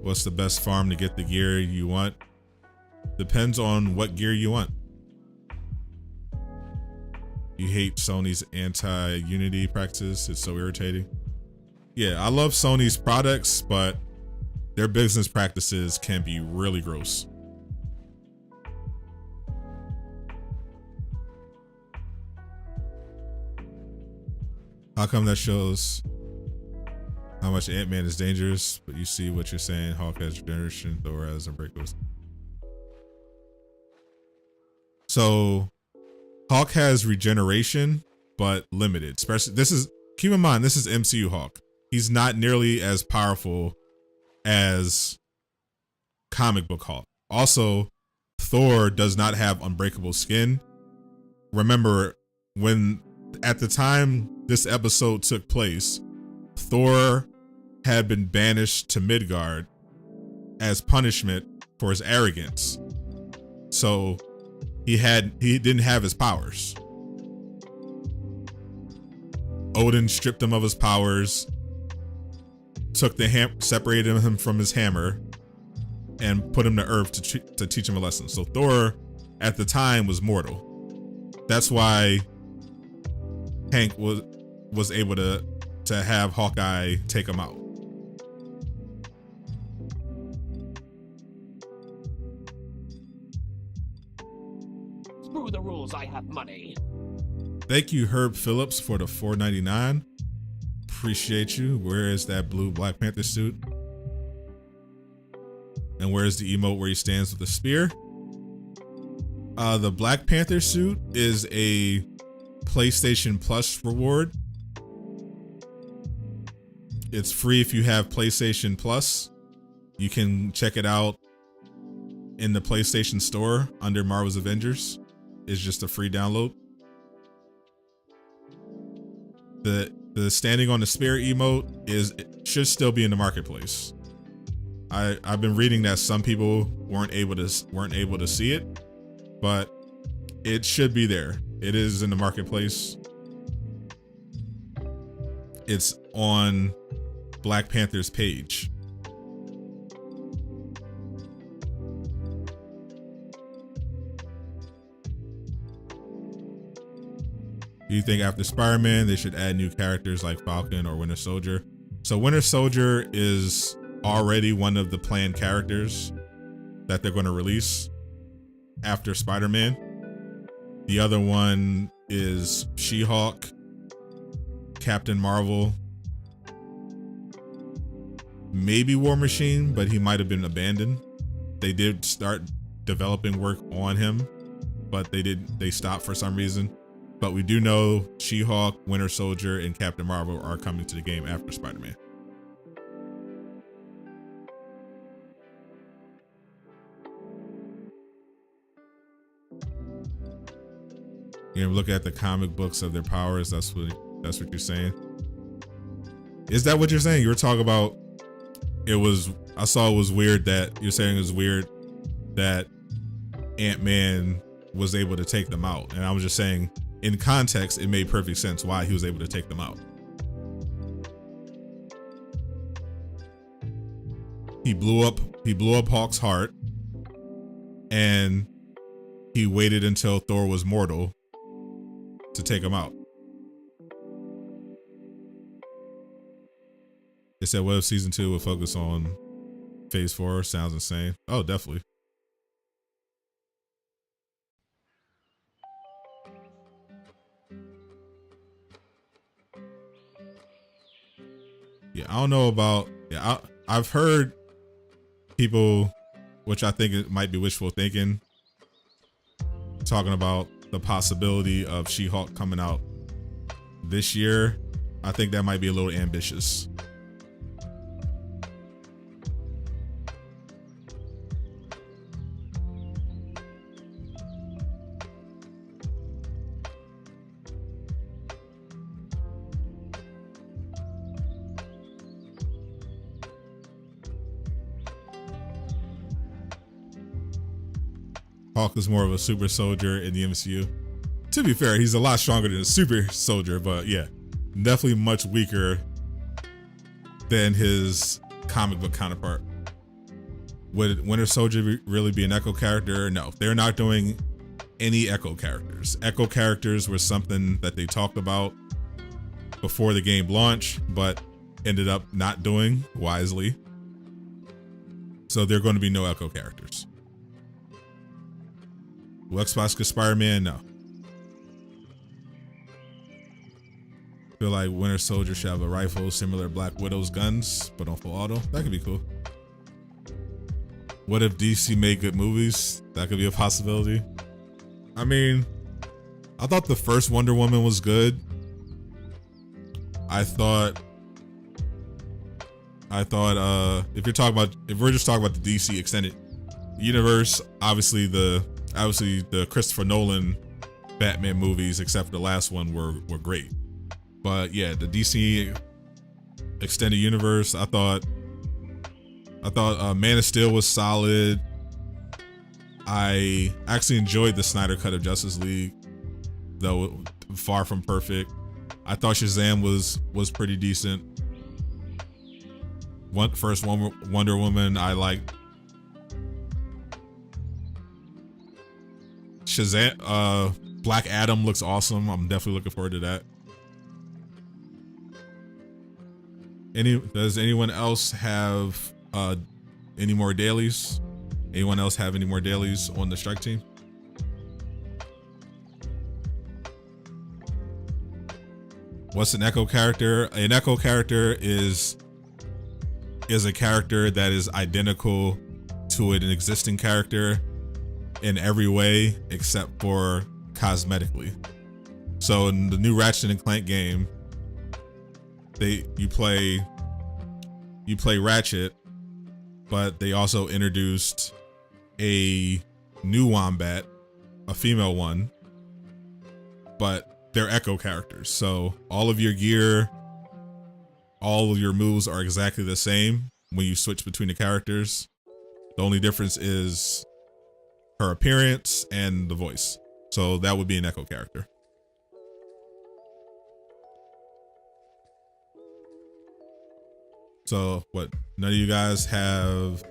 What's the best farm to get the gear you want? Depends on what gear you want. You hate Sony's anti-unity practices. It's so irritating. Yeah, I love Sony's products, but their business practices can be really gross. How come that shows how much Ant-Man is dangerous, but you see what you're saying? Hawk has regeneration, Thor has unbreakables. So Hawk has regeneration, but limited. Especially keep in mind, this is MCU Hawk. He's not nearly as powerful as comic book Hawk. Also, Thor does not have unbreakable skin. Remember, when at the time this episode took place, Thor had been banished to Midgard as punishment for his arrogance. So he didn't have his powers. Odin stripped him of his powers, took separated him from his hammer, and put him to Earth to teach him a lesson. So Thor, at the time, was mortal. That's why Hank was able to have Hawkeye take him out. Screw the rules, I have money. Thank you, Herb Phillips, for the $4.99. Appreciate you. Where is that blue Black Panther suit? And where's the emote where he stands with the spear? The Black Panther suit is a PlayStation Plus reward. It's free if you have PlayStation Plus. You can check it out in the PlayStation Store under Marvel's Avengers. It's just a free download. The standing on the spear emote should still be in the marketplace. I've been reading that some people weren't able to see it, but it should be there. It is in the marketplace. It's on Black Panther's page. Do you think after Spider-Man they should add new characters like Falcon or Winter Soldier? So Winter Soldier is already one of the planned characters that they're going to release after Spider-Man. The other one is She-Hulk, Captain Marvel, maybe War Machine, but he might have been abandoned. They did start developing work on him, but they stopped for some reason. But we do know She-Hulk, Winter Soldier, and Captain Marvel are coming to the game after Spider-Man. You know, look at the comic books of their powers. That's what you're saying. Is that what you're saying? You were talking about I saw it was weird that you're saying it was weird that Ant-Man was able to take them out. And I was just saying, in context, it made perfect sense why he was able to take them out. He blew up Hawk's heart, and he waited until Thor was mortal to take him out. They said, what if season 2 would focus on phase 4? Sounds insane. Oh, definitely. Yeah, I don't know about, I've heard people, which I think it might be wishful thinking, talking about the possibility of She-Hulk coming out this year. I think that might be a little ambitious. Hulk is more of a super soldier in the MCU. To be fair, he's a lot stronger than a super soldier, but yeah, definitely much weaker than his comic book counterpart. Would Winter Soldier really be an Echo character? No, they're not doing any Echo characters. Echo characters were something that they talked about before the game launched, but ended up not doing wisely. So there are going to be no Echo characters. Will Xbox get Spider-Man? No. Feel like Winter Soldier should have a rifle similar to Black Widow's guns, but on full auto. That could be cool. What if DC made good movies? That could be a possibility. I mean, I thought the first Wonder Woman was good. I thought if we're just talking about the DC extended universe, obviously the Christopher Nolan Batman movies, except for the last one, were great. But yeah, the DC extended universe, I thought Man of Steel was solid. I actually enjoyed the Snyder cut of Justice League, though far from perfect. I thought Shazam was pretty decent. First Wonder Woman I liked. Shazam, Black Adam looks awesome. I'm definitely looking forward to that. Does anyone else have any more dailies? Anyone else have any more dailies on the strike team? What's an Echo character? An Echo character is a character that is identical to an existing character in every way except for cosmetically. So in the new Ratchet and Clank game, you play Ratchet, but they also introduced a new Wombat, a female one, but they're Echo characters. So all of your gear, all of your moves are exactly the same when you switch between the characters. The only difference is her appearance and the voice. So that would be an Echo character. So what? None of you guys have.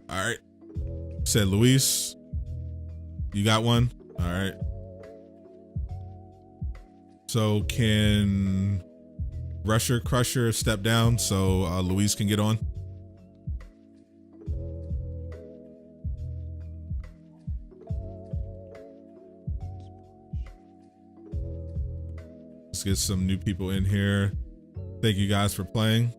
All right. Said Luis. You got one? All right. So can Rusher Crusher step down so Luis can get on? Let's get some new people in here. Thank you guys for playing.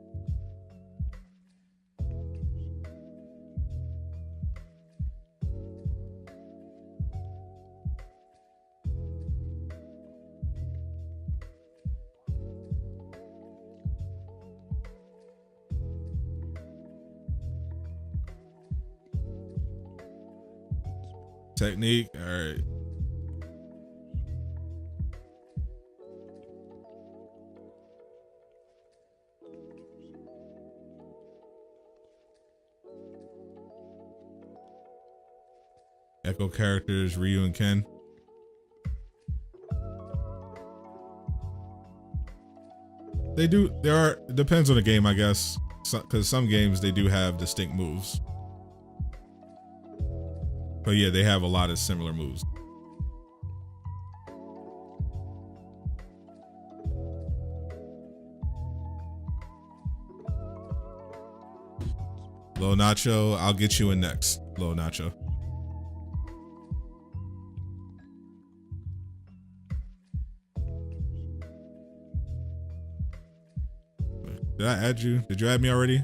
Technique, all right. Echo characters, Ryu and Ken. They do, it depends on the game, I guess. Because some games, they do have distinct moves. But yeah, they have a lot of similar moves. Lil Nacho, I'll get you in next, Lil Nacho. Did I add you? Did you add me already?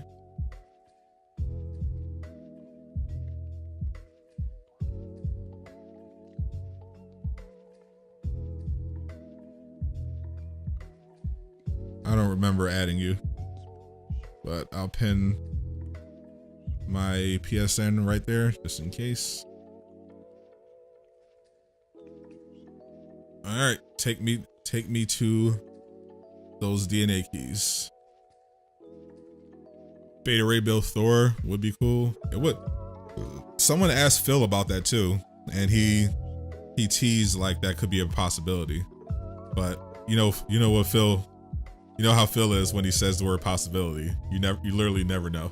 I don't remember adding you, but I'll pin my PSN right there just in case. All right, take me to those DNA keys. Beta Ray Bill Thor would be cool. It would. Someone asked Phil about that too, and he teased like that could be a possibility. But you know what Phil, you know how Phil is when he says the word possibility. You literally never know.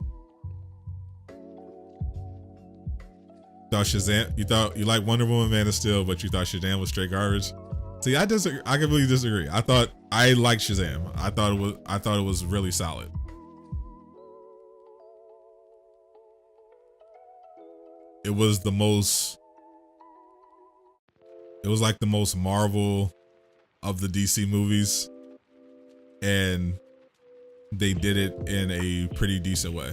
Thought Shazam, you like Wonder Woman, Man of Steel, but you thought Shazam was straight garbage. See, I disagree. I completely disagree. I liked Shazam. I thought it was really solid. It was like the most Marvel of the DC movies, and they did it in a pretty decent way.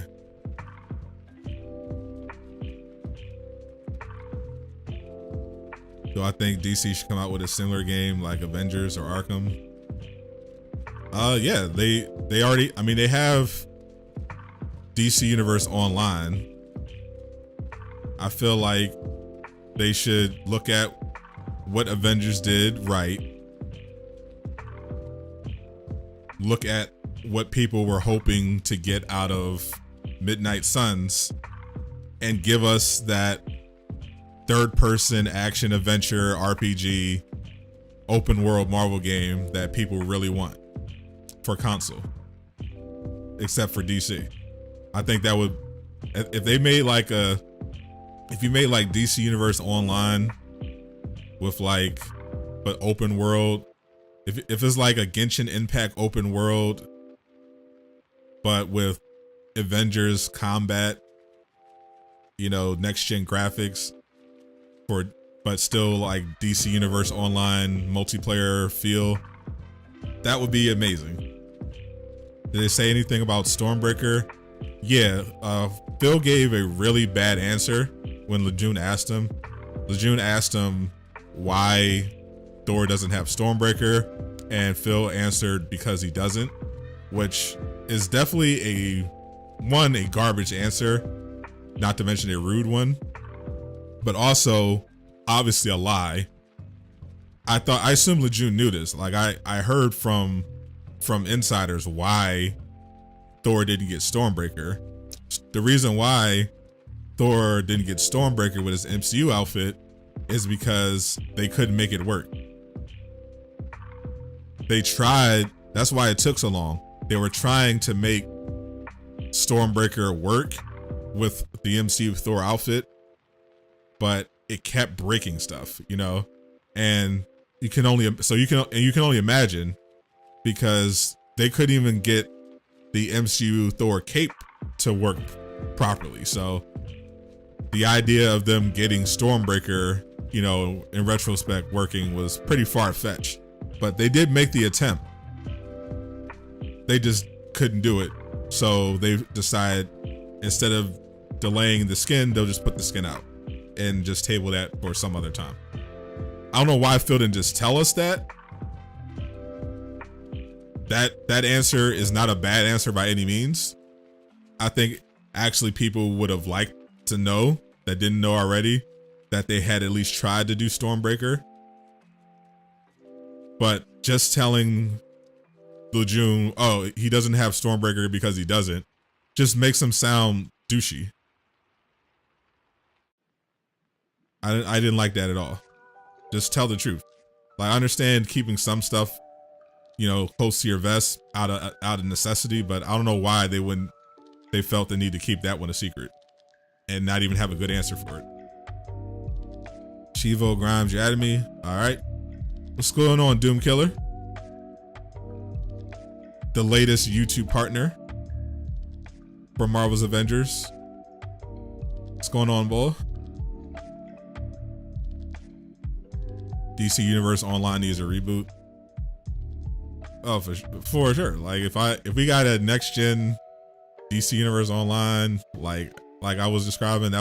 Do I think DC should come out with a similar game like Avengers or Arkham? Yeah, they already, I mean, they have DC Universe Online. I feel like they should look at what Avengers did right. Look at what people were hoping to get out of Midnight Suns and give us that third-person action adventure RPG open world Marvel game that people really want for console, except for DC. I think that would, if they made like if you made like DC Universe Online with like, but open world, if it's like a Genshin Impact open world, but with Avengers combat, next gen graphics, but still like DC Universe Online multiplayer feel, that would be amazing. Did they say anything about Stormbreaker? Yeah, Phil gave a really bad answer when Lejeune asked him. Lejeune asked him why Thor doesn't have Stormbreaker, and Phil answered because he doesn't, which is definitely a garbage answer, not to mention a rude one, but also obviously a lie. I assume Lejeune knew this. Like I heard from insiders why Thor didn't get Stormbreaker. The reason why Thor didn't get Stormbreaker with his MCU outfit is because they couldn't make it work. They tried, that's why it took so long. They were trying to make Stormbreaker work with the MCU Thor outfit, but it kept breaking stuff, and you can only imagine, because they couldn't even get the MCU Thor cape to work properly. So the idea of them getting Stormbreaker, in retrospect working was pretty far-fetched, but they did make the attempt. They just couldn't do it. So they decided, instead of delaying the skin, they'll just put the skin out and just table that for some other time. I don't know why Phil didn't just tell us that. That answer is not a bad answer by any means. I think actually people would have liked to know, that didn't know already, that they had at least tried to do Stormbreaker. But just telling Lejeune, oh, he doesn't have Stormbreaker because he doesn't, just makes him sound douchey. I didn't like that at all. Just tell the truth. Like, I understand keeping some stuff, you know, close to your vest out of necessity, but I don't know why they felt the need to keep that one a secret and not even have a good answer for it. Chivo Grimes, you added me. All right. What's going on, Doom Killer? The latest YouTube partner for Marvel's Avengers. What's going on, boy? DC Universe Online needs a reboot. Oh, for sure. Like if we got a next gen DC Universe Online, like I was describing,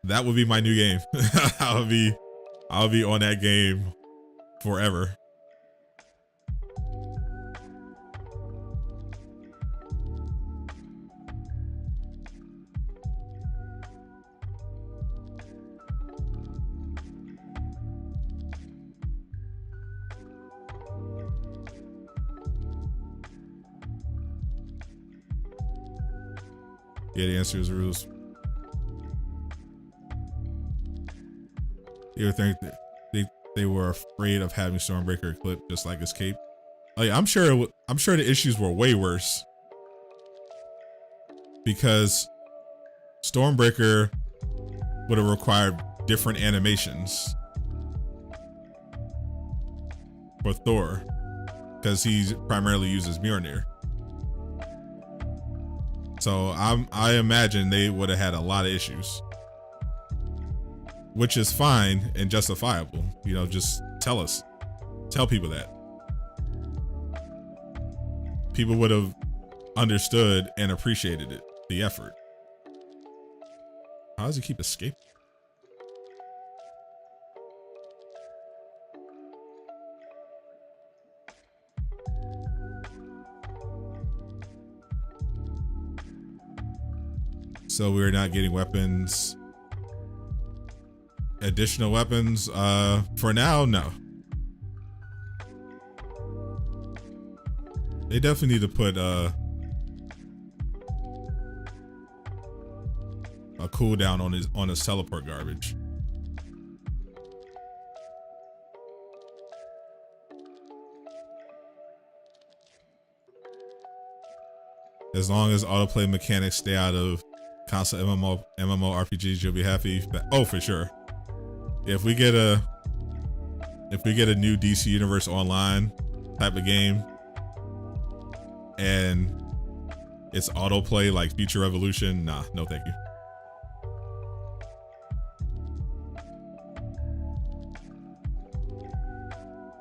that would be my new game. I'll be on that game forever. Yeah, the answer is rules. You ever think that they were afraid of having Stormbreaker equipped just like his cape? Oh yeah, I'm sure the issues were way worse because Stormbreaker would have required different animations for Thor because he primarily uses Mjolnir. So I imagine they would have had a lot of issues, which is fine and justifiable. You know, just tell people that. People would have understood and appreciated it, the effort. How does he keep escaping? So we're not getting weapons. Additional weapons? For now, no. They definitely need to put a cooldown on his teleport garbage. As long as autoplay mechanics stay out of console MMORPGs, you'll be happy. Oh, for sure. If we get a new DC Universe Online type of game and it's autoplay like Future Revolution, nah, no thank you.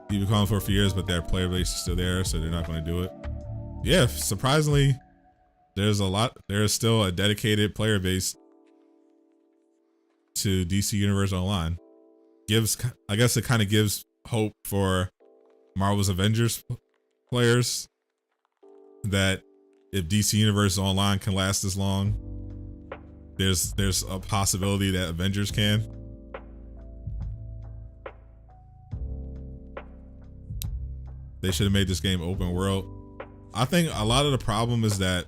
You've been calling for a few years, but their player base is still there, so they're not going to do it. Yeah, surprisingly, there's still a dedicated player base to DC Universe Online. I guess it kind of gives hope for Marvel's Avengers players that if DC Universe Online can last as long, there's a possibility that Avengers can. They should have made this game open world. I think a lot of the problem is that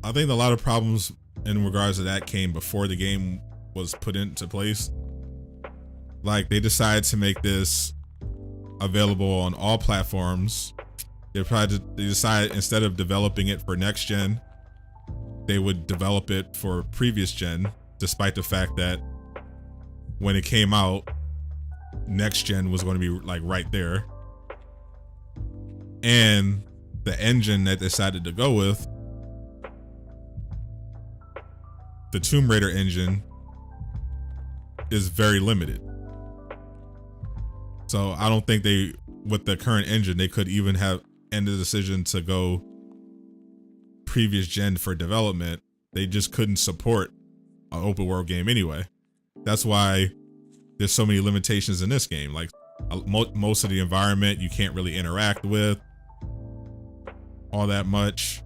I think a lot of problems in regards to that came before the game was put into place. Like, they decided to make this available on all platforms. They decided instead of developing it for next gen, they would develop it for previous gen, despite the fact that when it came out, next gen was going to be like right there. And the engine that they decided to go with, the Tomb Raider engine, is very limited. So I don't think with the current engine, they could even have ended the decision to go previous gen for development. They just couldn't support an open world game anyway. That's why there's so many limitations in this game. Like most of the environment you can't really interact with all that much.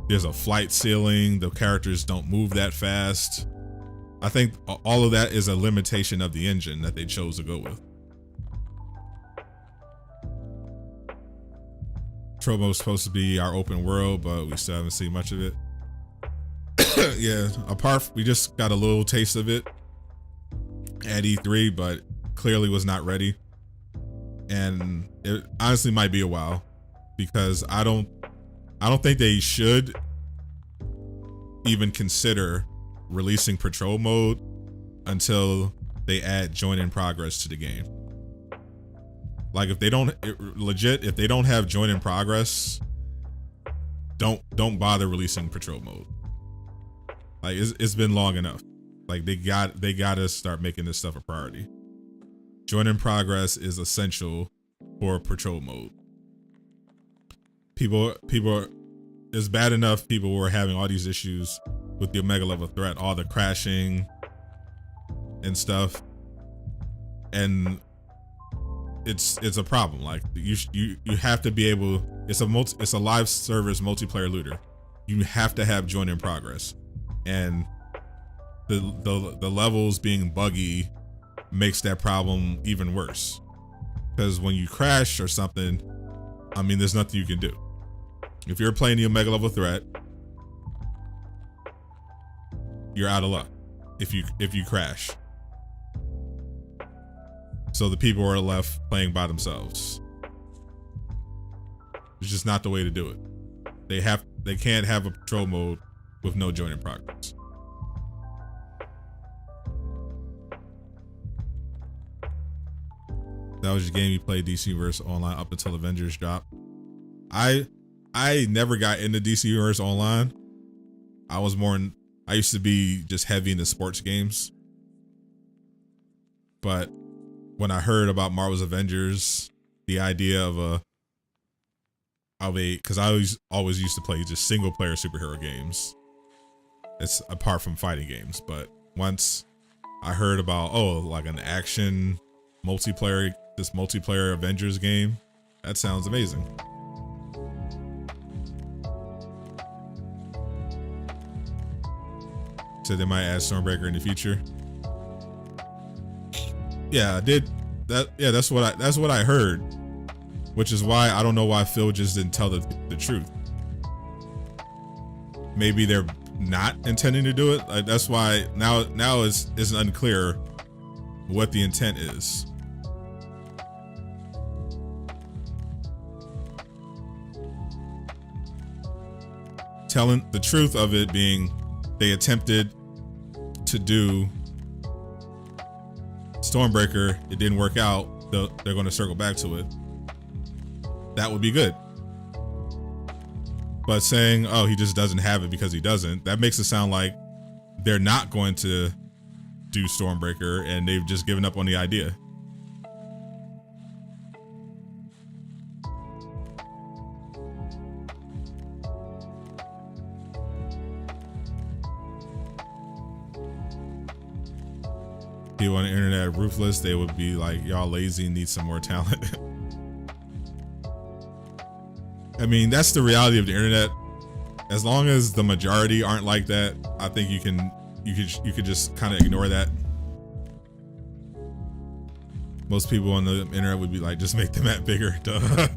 There's a flight ceiling. The characters don't move that fast. I think all of that is a limitation of the engine that they chose to go with. Trovo is supposed to be our open world, but we still haven't seen much of it. Yeah, we just got a little taste of it at E3, but clearly was not ready. And it honestly might be a while, because I don't think they should even consider releasing patrol mode until they add join in progress to the game. Like if they don't if they don't have join in progress, don't bother releasing patrol mode. Like it's been long enough. Like they got to start making this stuff a priority. Join in progress is essential for patrol mode. People it's bad enough people were having all these issues with the Omega level threat, all the crashing and stuff, and it's a problem. Like you have to be able. It's a live service multiplayer looter. You have to have join in progress, and the levels being buggy makes that problem even worse. Because when you crash or something, I mean, there's nothing you can do. If you're playing the Omega level threat, you're out of luck if you crash. So the people are left playing by themselves. It's just not the way to do it. They can't have a patrol mode with no join in progress. That was your game you played DC Universe Online up until Avengers dropped. I never got into DC Universe Online. I used to be just heavy into sports games. But when I heard about Marvel's Avengers, the idea of because I always used to play just single player superhero games. It's apart from fighting games. But once I heard about like an action multiplayer Avengers game, that sounds amazing. So they might add Stormbreaker in the future. Yeah, I did that. Yeah, that's what I heard, which is why I don't know why Phil just didn't tell the truth. Maybe they're not intending to do it. Like, that's why now it's unclear what the intent is. Telling the truth of it being they attempted to do Stormbreaker, it didn't work out, they're going to circle back to it. That would be good. But saying, oh, he just doesn't have it because he doesn't, that makes it sound like they're not going to do Stormbreaker and they've just given up on the idea. People on the internet are ruthless. They would be like, y'all lazy, need some more talent. I mean, that's the reality of the internet. As long as the majority aren't like that, I think you could just kind of ignore that. Most people on the internet would be like, just make the map bigger. Duh.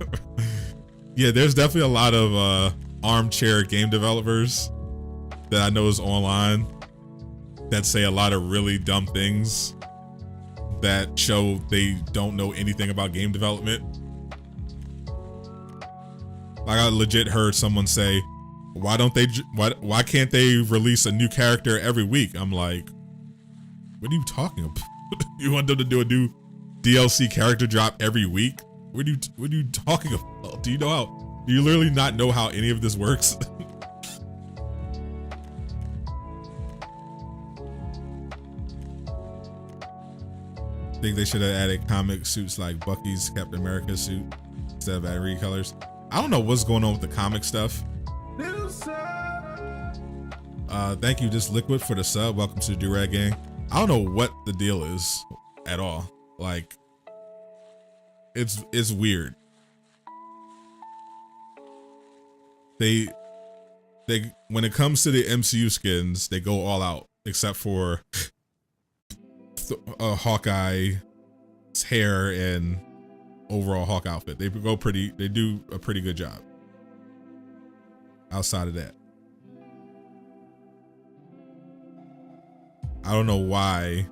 Yeah, there's definitely a lot of armchair game developers that I know is online that say a lot of really dumb things that show they don't know anything about game development. Like I legit heard someone say, why can't they release a new character every week? I'm like, what are you talking about? You want them to do a new DLC character drop every week? What are you talking about? Do you literally not know how any of this works? I think they should have added comic suits like Bucky's Captain America suit instead of adding recolors. I don't know what's going on with the comic stuff. Thank you, Just Liquid, for the sub. Welcome to the Durag Gang. I don't know what the deal is at all. Like, it's weird. They when it comes to the MCU skins, they go all out, except for Hawkeye's hair and overall Hawk outfit. They do a pretty good job outside of that. I don't know why,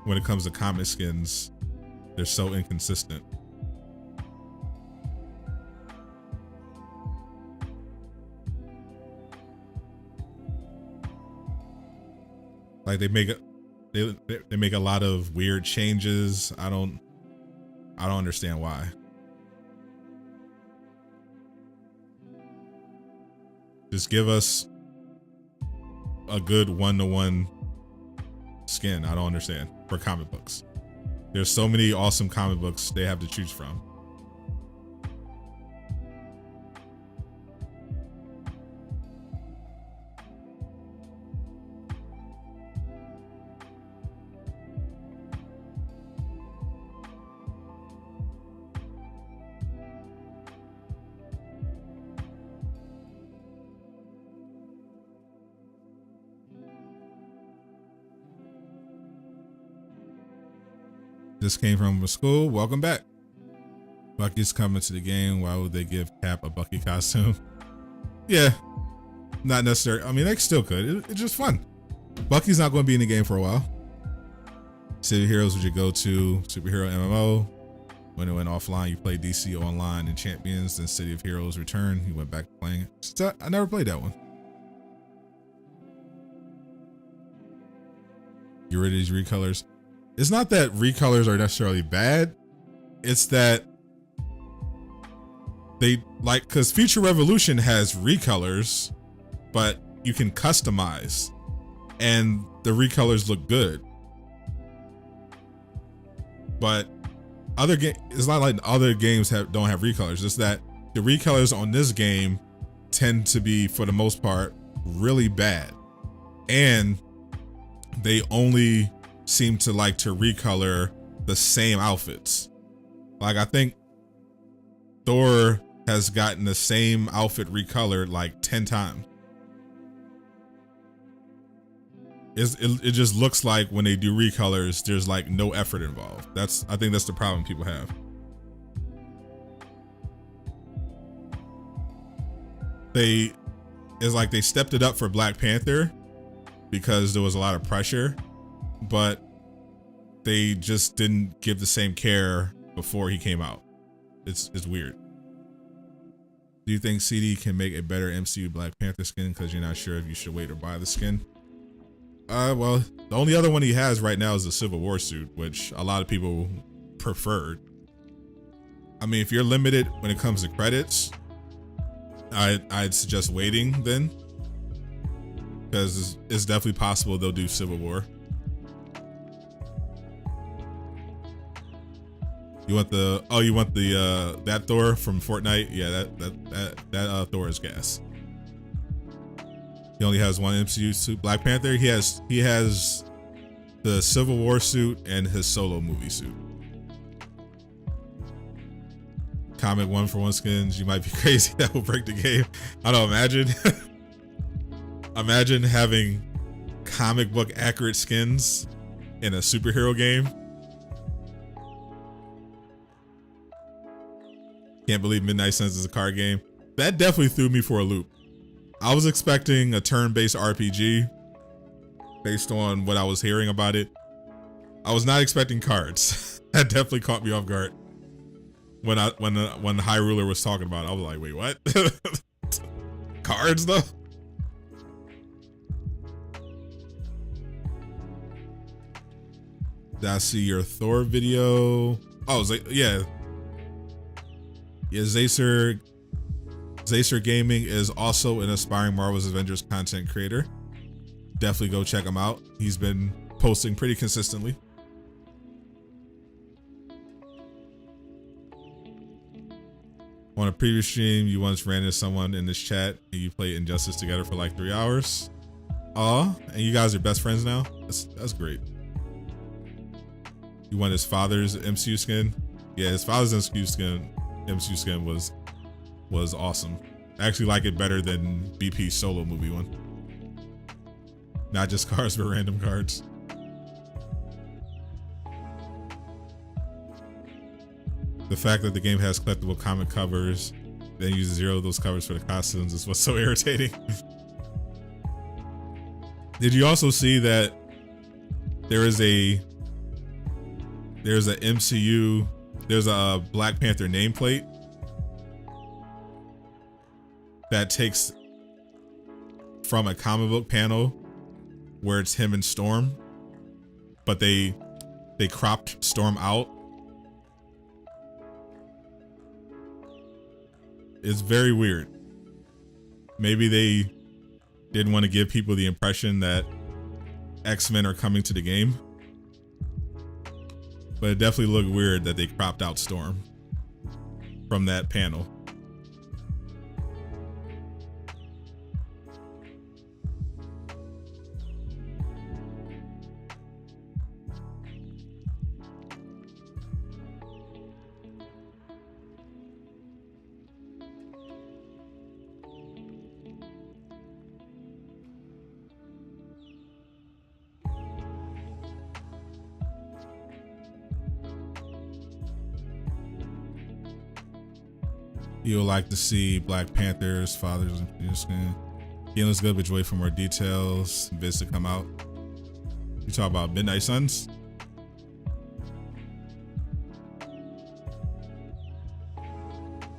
when it comes to comic skins, they're so inconsistent. Like they make a lot of weird changes. I don't understand why. Just give us a good one-to-one skin. I don't understand for comic books. There's so many awesome comic books they have to choose from. This came from school. Welcome back. Bucky's coming to the game. Why would they give Cap a Bucky costume? Yeah, not necessary. I mean, they still could. It's just fun. Bucky's not going to be in the game for a while. City of Heroes was your go-to superhero MMO. When it went offline, you played DC Online and Champions. Then City of Heroes returned. You went back to playing it. I never played that one. Get rid of these recolors. It's not that recolors are necessarily bad. It's that they like, because Future Revolution has recolors, but you can customize and the recolors look good. But other game, it's not like other games don't have recolors. It's that the recolors on this game tend to be, for the most part, really bad. And they only seem to like to recolor the same outfits. Like, I think Thor has gotten the same outfit recolored like 10 times. It just looks like when they do recolors, there's like no effort involved. I think that's the problem people have. It's like they stepped it up for Black Panther because there was a lot of pressure, but they just didn't give the same care before he came out. It's weird. Do you think CD can make a better MCU Black Panther skin because you're not sure if you should wait or buy the skin? Well, the only other one he has right now is the Civil War suit, which a lot of people preferred. I mean, if you're limited when it comes to credits, I'd suggest waiting then, because it's definitely possible they'll do Civil War. You want the that Thor from Fortnite? Yeah, that Thor is gas. He only has one MCU suit. Black Panther, he has the Civil War suit and his solo movie suit. Comic 1-for-1 skins, you might be crazy. That will break the game. I don't imagine. Imagine having comic book accurate skins in a superhero game. Can't believe Midnight Suns is a card game. That definitely threw me for a loop. I was expecting a turn-based RPG based on what I was hearing about it. I was not expecting cards. That definitely caught me off guard. When the High Ruler was talking about it, I was like, wait, what? Cards though? Did I see your Thor video? Oh, yeah. Yeah, Zacer Gaming is also an aspiring Marvel's Avengers content creator. Definitely go check him out. He's been posting pretty consistently. On a previous stream, you once ran into someone in this chat and you played Injustice together for like 3 hours. Aw, and you guys are best friends now? That's great. You want his father's MCU skin? Yeah, his father's MCU skin was awesome. I actually like it better than BP's solo movie one. Not just cards, but random cards. The fact that the game has collectible comic covers, then uses 0 of those covers for the costumes is what's so irritating. Did you also see that there's a MCU, there's a Black Panther nameplate that takes from a comic book panel where it's him and Storm, but they cropped Storm out. It's very weird. Maybe they didn't want to give people the impression that X-Men are coming to the game. But it definitely looked weird that they cropped out Storm from that panel. You'll like to see Black Panther's father's skin. Game looks good, but you wait for more details. Vids to come out. You talk about Midnight Suns?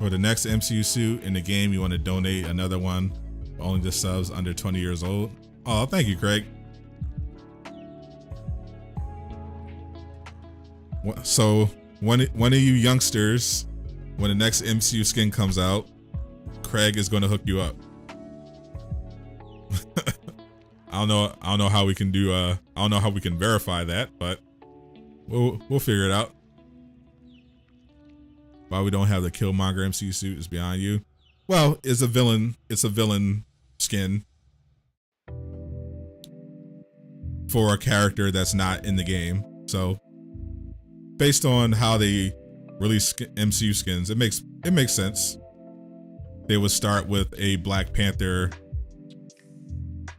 For the next MCU suit in the game, you want to donate another one. Only the subs under 20 years old. Oh, thank you, Craig. So one of you youngsters, when the next MCU skin comes out, Craig is going to hook you up. I don't know how we can do. I don't know how we can verify that, but we'll figure it out. Why we don't have the Killmonger MCU suit is beyond you. Well, it's a villain. It's a villain skin for a character that's not in the game. So, based on how they release MCU skins, it makes sense. They would start with a Black Panther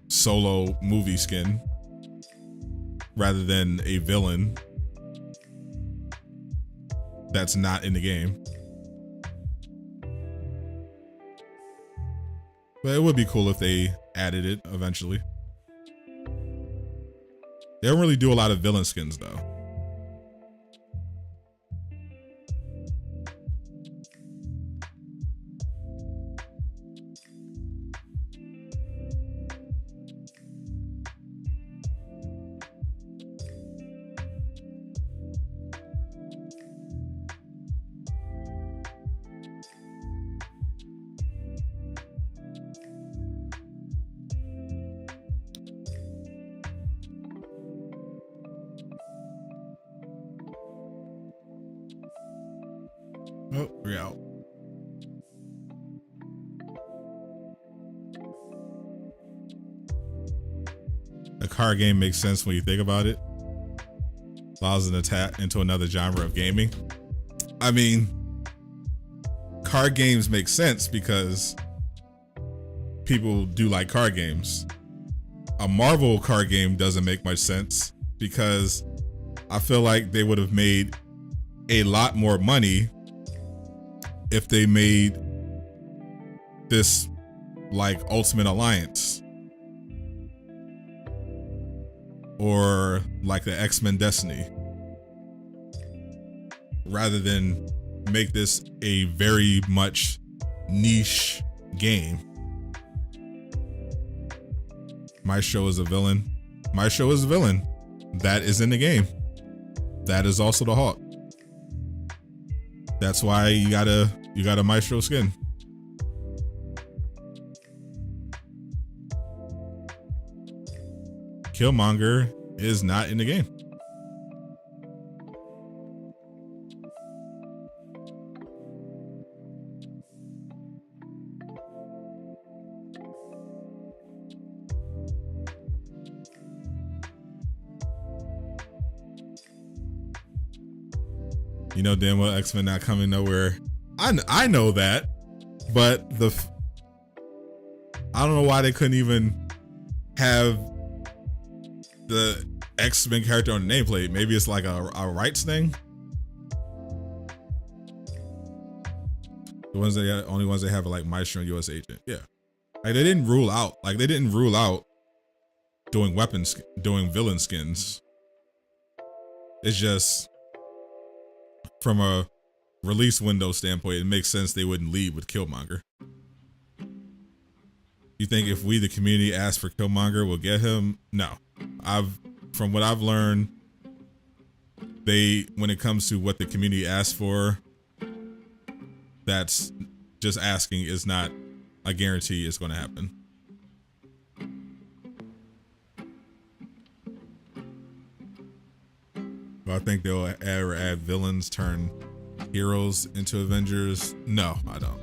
solo movie skin rather than a villain that's not in the game. But it would be cool if they added it eventually. They don't really do a lot of villain skins though. Oh, we're out. A card game makes sense when you think about it. Allows an attack into another genre of gaming. I mean, card games make sense because people do like card games. A Marvel card game doesn't make much sense because I feel like they would have made a lot more money if they made this like Ultimate Alliance or like the X-Men Destiny, rather than make this a very much niche game. My show is a villain. My show is a villain. That is in the game. That is also the Hawk. That's why you got a Maestro skin. Killmonger is not in the game. You know damn well X-Men not coming nowhere. I know that, but I don't know why they couldn't even have the X-Men character on the nameplate. Maybe it's like a rights thing. The ones that only ones they have are like Maestro and US Agent. Yeah, like they didn't rule out doing villain skins. It's just from a release window standpoint, it makes sense they wouldn't lead with Killmonger. You think if we, the community, ask for Killmonger, we'll get him? No. From what I've learned, when it comes to what the community asks for, that's just asking is not a guarantee it's going to happen. Do I think they'll ever add villains turn heroes into Avengers? No, I don't.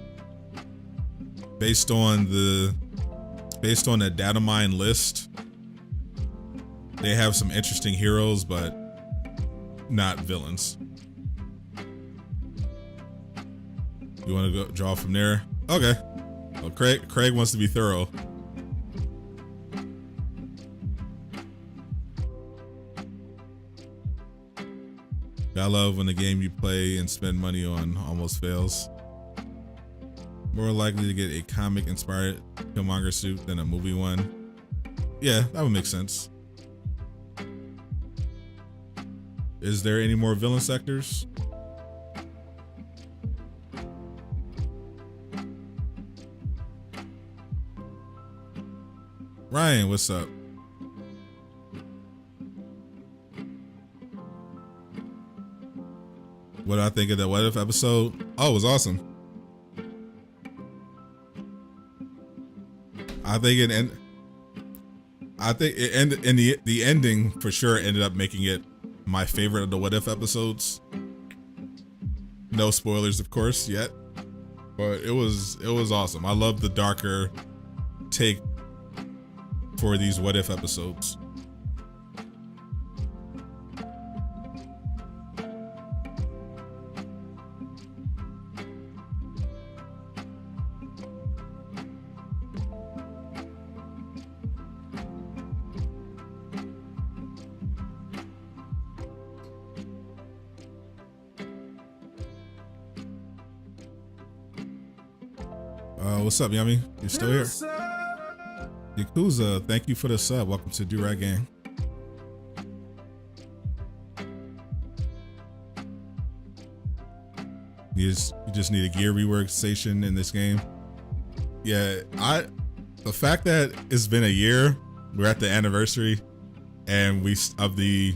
Based on the data mine list, they have some interesting heroes, but not villains. You want to go draw from there? Okay. Well, Craig wants to be thorough. I love when the game you play and spend money on almost fails. More likely to get a comic inspired Killmonger suit than a movie one. Yeah, that would make sense. Is there any more villain sectors? Ryan, what's up? What do I think of the What If episode? Oh, it was awesome. I think it ended in the ending for sure ended up making it my favorite of the What If episodes. No spoilers, of course, yet. But it was awesome. I love the darker take for these What If episodes. What's up, Yummy? You still here? Yakuza, thank you for the sub. Welcome to Do-Rag Gang. You just need a gear rework station in this game. Yeah, the fact that it's been a year, we're at the anniversary, and of the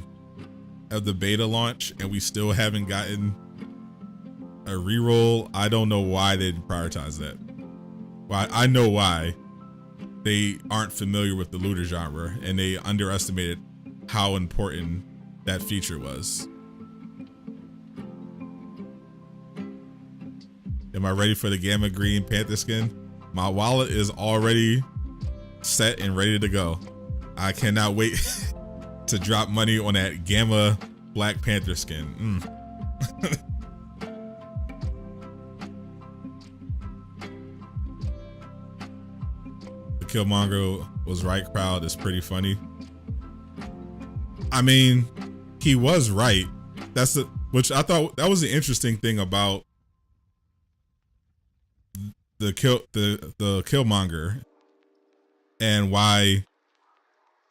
beta launch, and we still haven't gotten a reroll. I don't know why they didn't prioritize that. Well, I know why. They aren't familiar with the looter genre, and they underestimated how important that feature was. Am I ready for the Gamma Green Panther skin? My wallet is already set and ready to go. I cannot wait to drop money on that Gamma Black Panther skin. Killmonger was right crowd is pretty funny. I mean, he was right. Which I thought that was the interesting thing about the Killmonger and why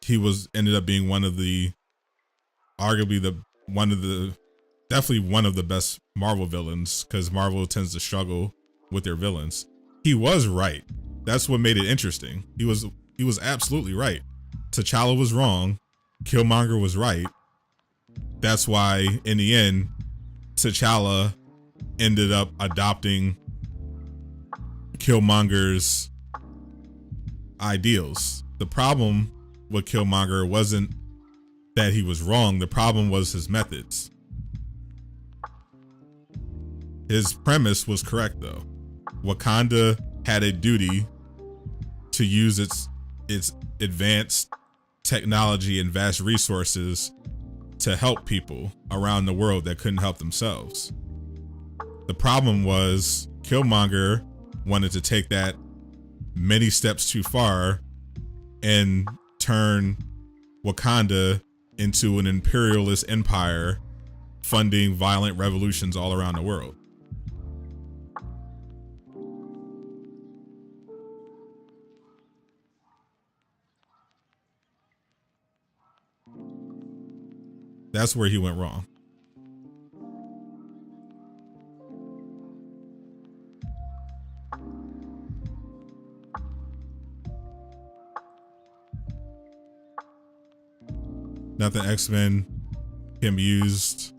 he ended up being definitely one of the best Marvel villains, because Marvel tends to struggle with their villains. He was right. That's what made it interesting. He was absolutely right. T'Challa was wrong. Killmonger was right. That's why, in the end, T'Challa ended up adopting Killmonger's ideals. The problem with Killmonger wasn't that he was wrong. The problem was his methods. His premise was correct, though. Wakanda had a duty to use its advanced technology and vast resources to help people around the world that couldn't help themselves. The problem was Killmonger wanted to take that many steps too far and turn Wakanda into an imperialist empire funding violent revolutions all around the world. That's where he went wrong. Nothing X-Men can be used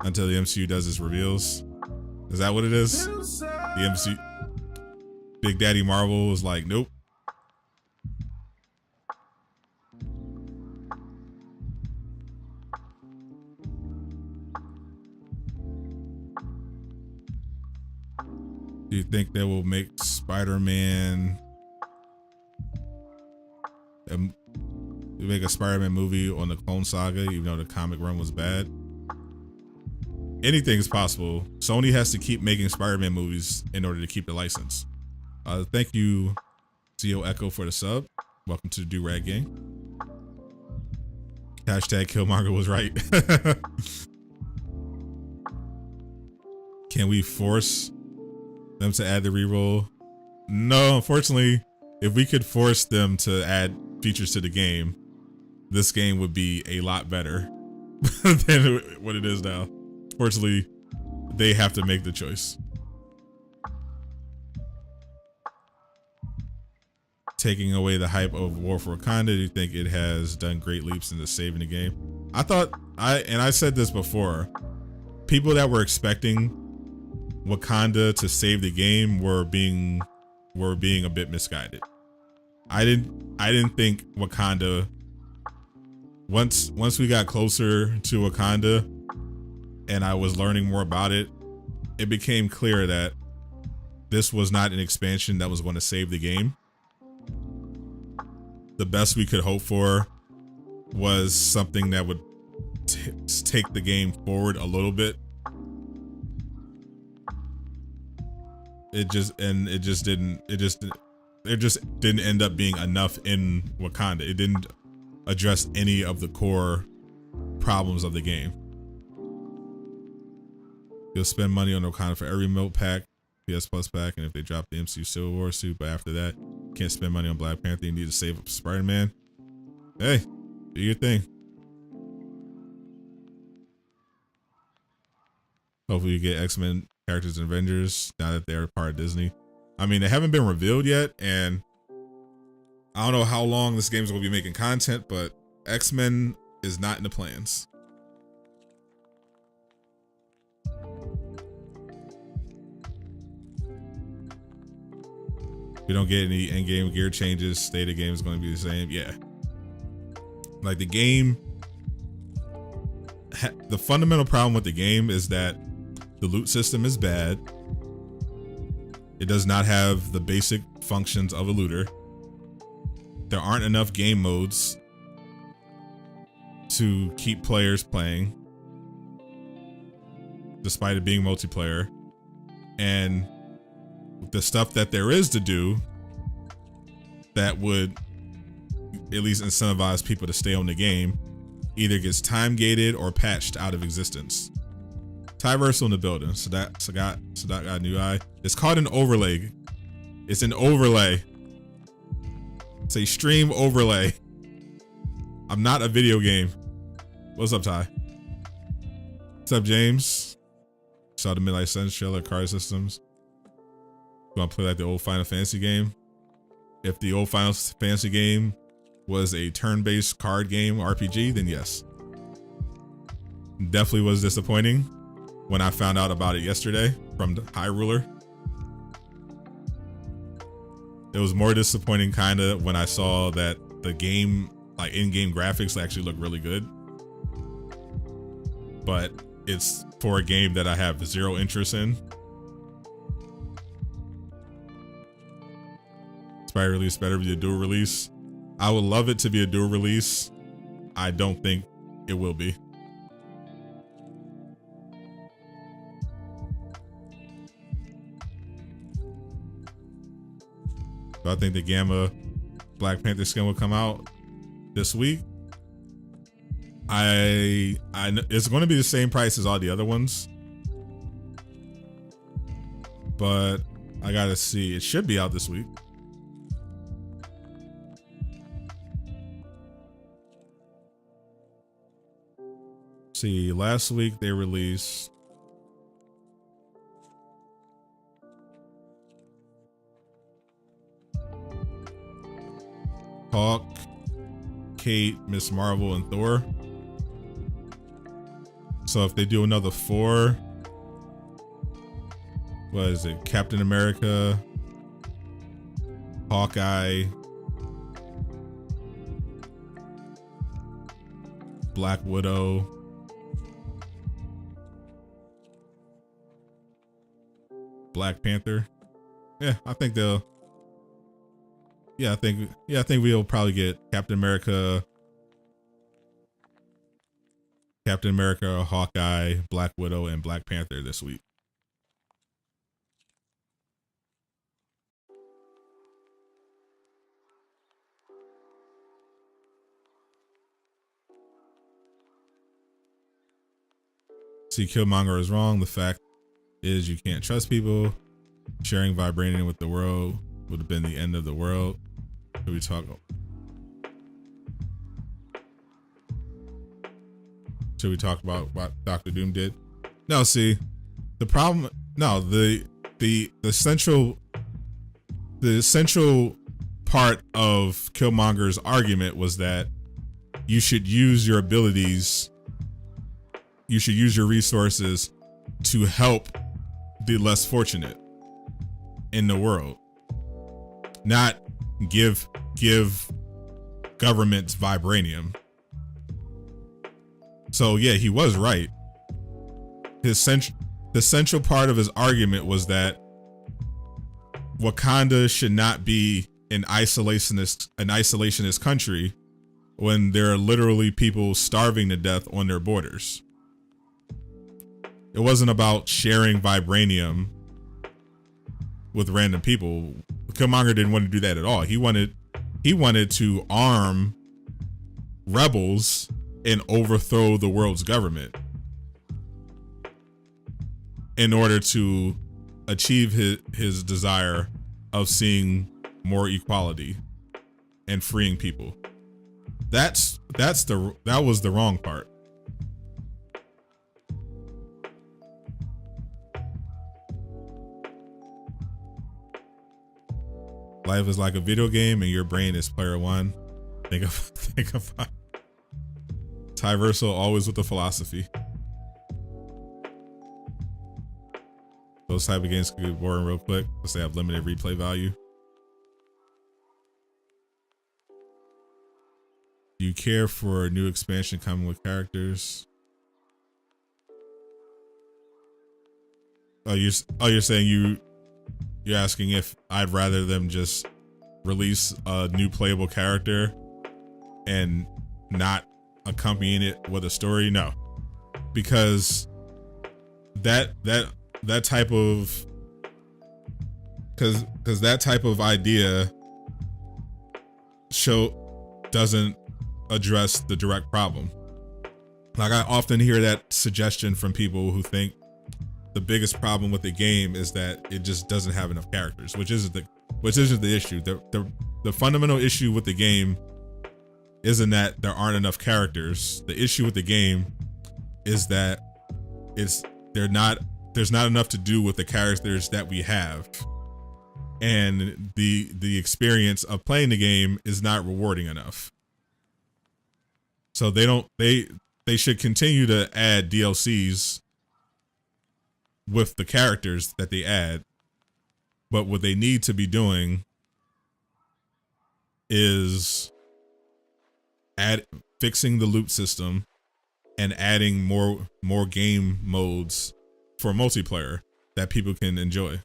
until the MCU does its reveals. Is that what it is? The MCU, Big Daddy Marvel was like, nope. Do you think they will make Spider-Man make a Spider-Man movie on the Clone Saga, even though the comic run was bad? Anything is possible. Sony has to keep making Spider-Man movies in order to keep the license. Thank you, Zio Echo, for the sub. Welcome to the Do-Rag Gang. Hashtag Killmonger was right. Can we force them to add the reroll? No, unfortunately, if we could force them to add features to the game, this game would be a lot better than what it is now. Fortunately, they have to make the choice. Taking away the hype of War for Wakanda, do you think it has done great leaps into saving the game? I said this before, people that were expecting Wakanda to save the game were being a bit misguided. I didn't think Wakanda, once we got closer to Wakanda and I was learning more about it, it became clear that this was not an expansion that was going to save the game. The best we could hope for was something that would take the game forward a little bit. It just didn't end up being enough in Wakanda. It didn't address any of the core problems of the game. You'll spend money on Wakanda for every milk pack, PS Plus pack, and if they drop the MCU Civil War suit, but after that, you can't spend money on Black Panther. You need to save up Spider-Man. Hey, do your thing. Hopefully you get X-Men characters in Avengers now that they're part of Disney. I mean, they haven't been revealed yet, and I don't know how long this game's gonna be making content, but X-Men is not in the plans. We don't get any in-game gear changes. State of the game is going to be the same. Yeah. Like the game, the fundamental problem with the game is that the loot system is bad. It does not have the basic functions of a looter. There aren't enough game modes to keep players playing, despite it being multiplayer. And the stuff that there is to do that would at least incentivize people to stay on the game either gets time gated or patched out of existence. Tyversal in the building. Sadat got a new eye. It's called an overlay. It's an overlay. It's a stream overlay. I'm not a video game. What's up, Ty? What's up, James? Saw the Midnight Suns trailer, Card Systems. You want to play like the old Final Fantasy game? If the old Final Fantasy game was a turn-based card game RPG, then yes. Definitely was disappointing when I found out about it yesterday from the High Ruler. It was more disappointing kind of when I saw that the game, like in-game graphics actually look really good. But it's for a game that I have zero interest in. Spider release better be a dual release. I would love it to be a dual release. I don't think it will be. So I think the Gamma Black Panther skin will come out this week. It's going to be the same price as all the other ones, but I gotta see. It should be out this week. See, last week they released Hawk, Kate, Miss Marvel, and Thor. So if they do another 4, what is it? Captain America, Hawkeye, Black Widow, Black Panther. Yeah, I think they'll. Yeah, I think we'll probably get Captain America, Hawkeye, Black Widow, and Black Panther this week. See, Killmonger is wrong. The fact is you can't trust people. Sharing vibranium with the world would have been the end of the world. Should we talk? Should we talk about what Dr. Doom did? No, see, the problem. No, the central part of Killmonger's argument was that you should use your abilities. You should use your resources to help the less fortunate in the world, not give governments vibranium. So yeah, he was right. The central part of his argument was that Wakanda should not be an isolationist country when there are literally people starving to death on their borders. It wasn't about sharing vibranium with random people. Killmonger didn't want to do that at all. He wanted to arm rebels and overthrow the world's government in order to achieve his desire of seeing more equality and freeing people. That was the wrong part. Life is like a video game and your brain is player one. Think of Ty Versal, always with the philosophy. Those type of games can get boring real quick because they have limited replay value. Do you care for a new expansion coming with characters? You're saying you're asking if I'd rather them just release a new playable character and not accompanying it with a story? No, because that type of because that type of idea doesn't address the direct problem. Like, I often hear that suggestion from people who think the biggest problem with the game is that it just doesn't have enough characters, which isn't the issue. The fundamental issue with the game isn't that there aren't enough characters. The issue with the game is that there's not enough to do with the characters that we have, and the experience of playing the game is not rewarding enough. So they should continue to add DLCs with the characters that they add, but what they need to be doing is fixing the loot system and adding more game modes for multiplayer that people can enjoy.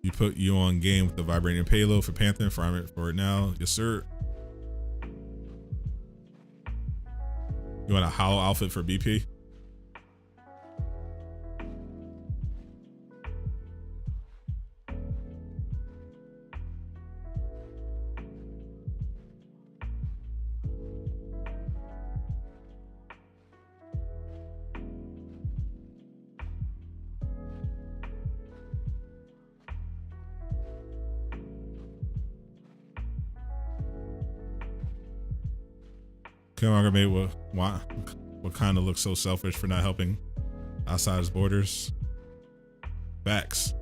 You put you on game with the vibranium payload for Panther, farm it for it now. Yes, sir. You want a hollow outfit for BP? Killmonger made what kind of looks so selfish for not helping outside his borders. Facts.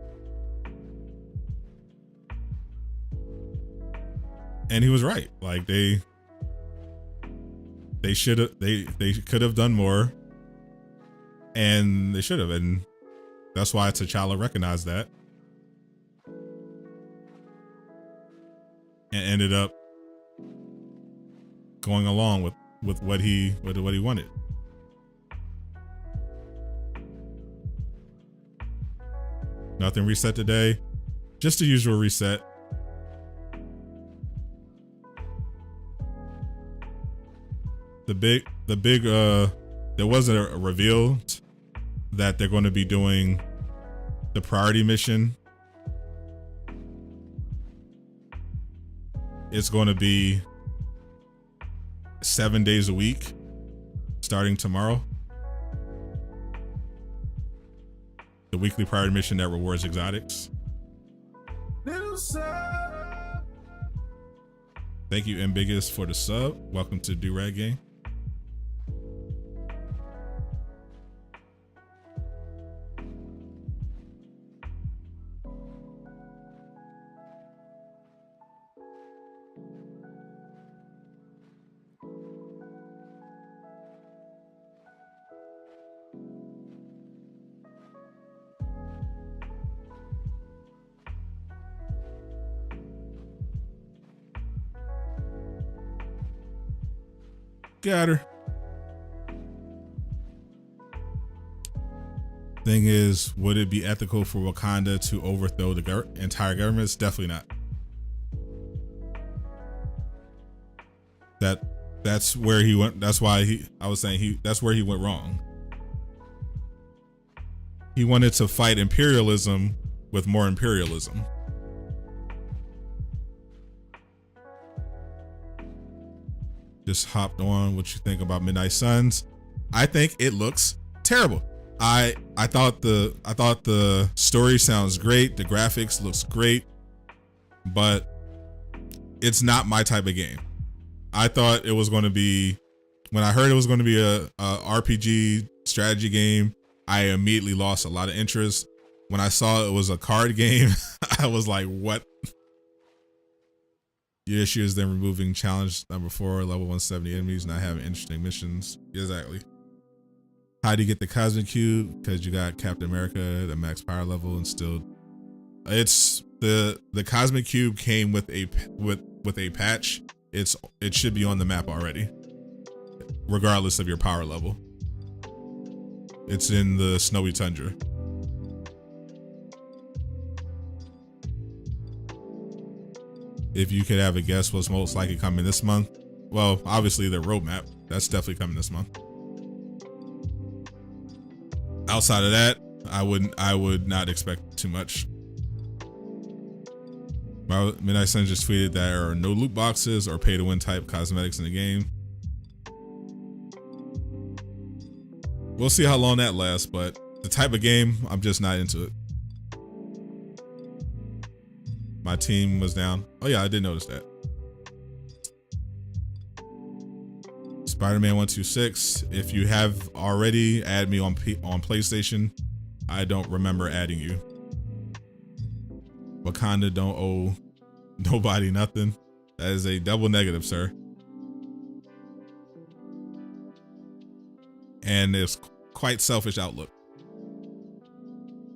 And he was right. Like they could have done more, and they should have, and that's why T'Challa recognized that and ended up going along with what he wanted. Nothing reset today, just the usual reset. The big there wasn't a reveal that they're going to be doing the priority mission. It's going to be 7 days a week starting tomorrow. The weekly priority mission that rewards exotics. Thank you, Ambiguous, for the sub. Welcome to Do-Rag Game. Got her. Thing is, would it be ethical for Wakanda to overthrow the entire government? It's definitely not. That's where he went. That's why I was saying that's where he went wrong. He wanted to fight imperialism with more imperialism. Just hopped on. What you think about Midnight Suns? I think it looks terrible. I thought the story sounds great. The graphics looks great, but it's not my type of game. I thought it was going to be, when I heard it was going to be a RPG strategy game, I immediately lost a lot of interest. When I saw it was a card game, I was like, what? Your issue is then removing challenge number 4, level 170 enemies, not having interesting missions. Exactly. How do you get the Cosmic Cube? Because you got Captain America at the max power level, and still, it's the Cosmic Cube came with a patch. It should be on the map already, regardless of your power level. It's in the snowy tundra. If you could have a guess what's most likely coming this month, well, obviously the roadmap, that's definitely coming this month. Outside of that, I would not expect too much. Midnight Sun just tweeted that there are no loot boxes or pay to win type cosmetics in the game. We'll see how long that lasts, but the type of game, I'm just not into it. My team was down. Oh yeah, I did notice that. Spider-Man 126. If you have already, add me on PlayStation. I don't remember adding you. Wakanda don't owe nobody nothing. That is a double negative, sir. And it's quite selfish outlook.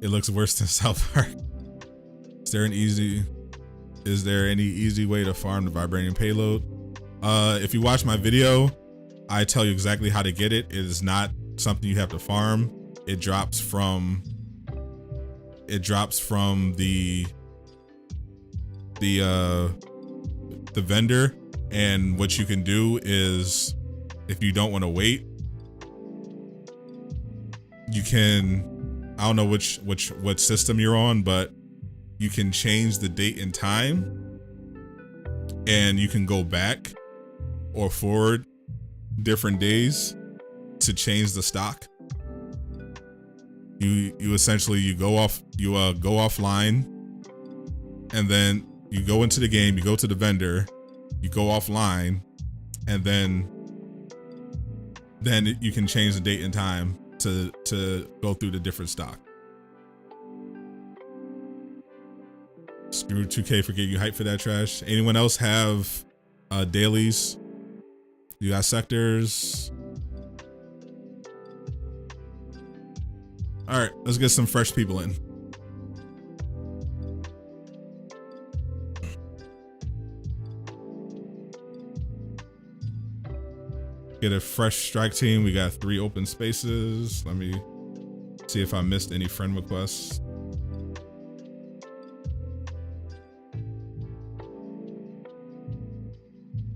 It looks worse than South Park. Is there any easy way to farm the vibranium payload? If you watch my video, I tell you exactly how to get it. It is not something you have to farm. It drops from the vendor, and what you can do is, if you don't want to wait, you can, I don't know what system you're on, but you can change the date and time, and you can go back or forward different days to change the stock. You essentially go offline, and then you go into the game, you go to the vendor, you go offline, and then then you can change the date and time to go through the different stock. Screw 2K for getting you hyped for that trash. Anyone else have dailies? You got sectors? All right, let's get some fresh people in. Get a fresh strike team. We got 3 open spaces. Let me see if I missed any friend requests.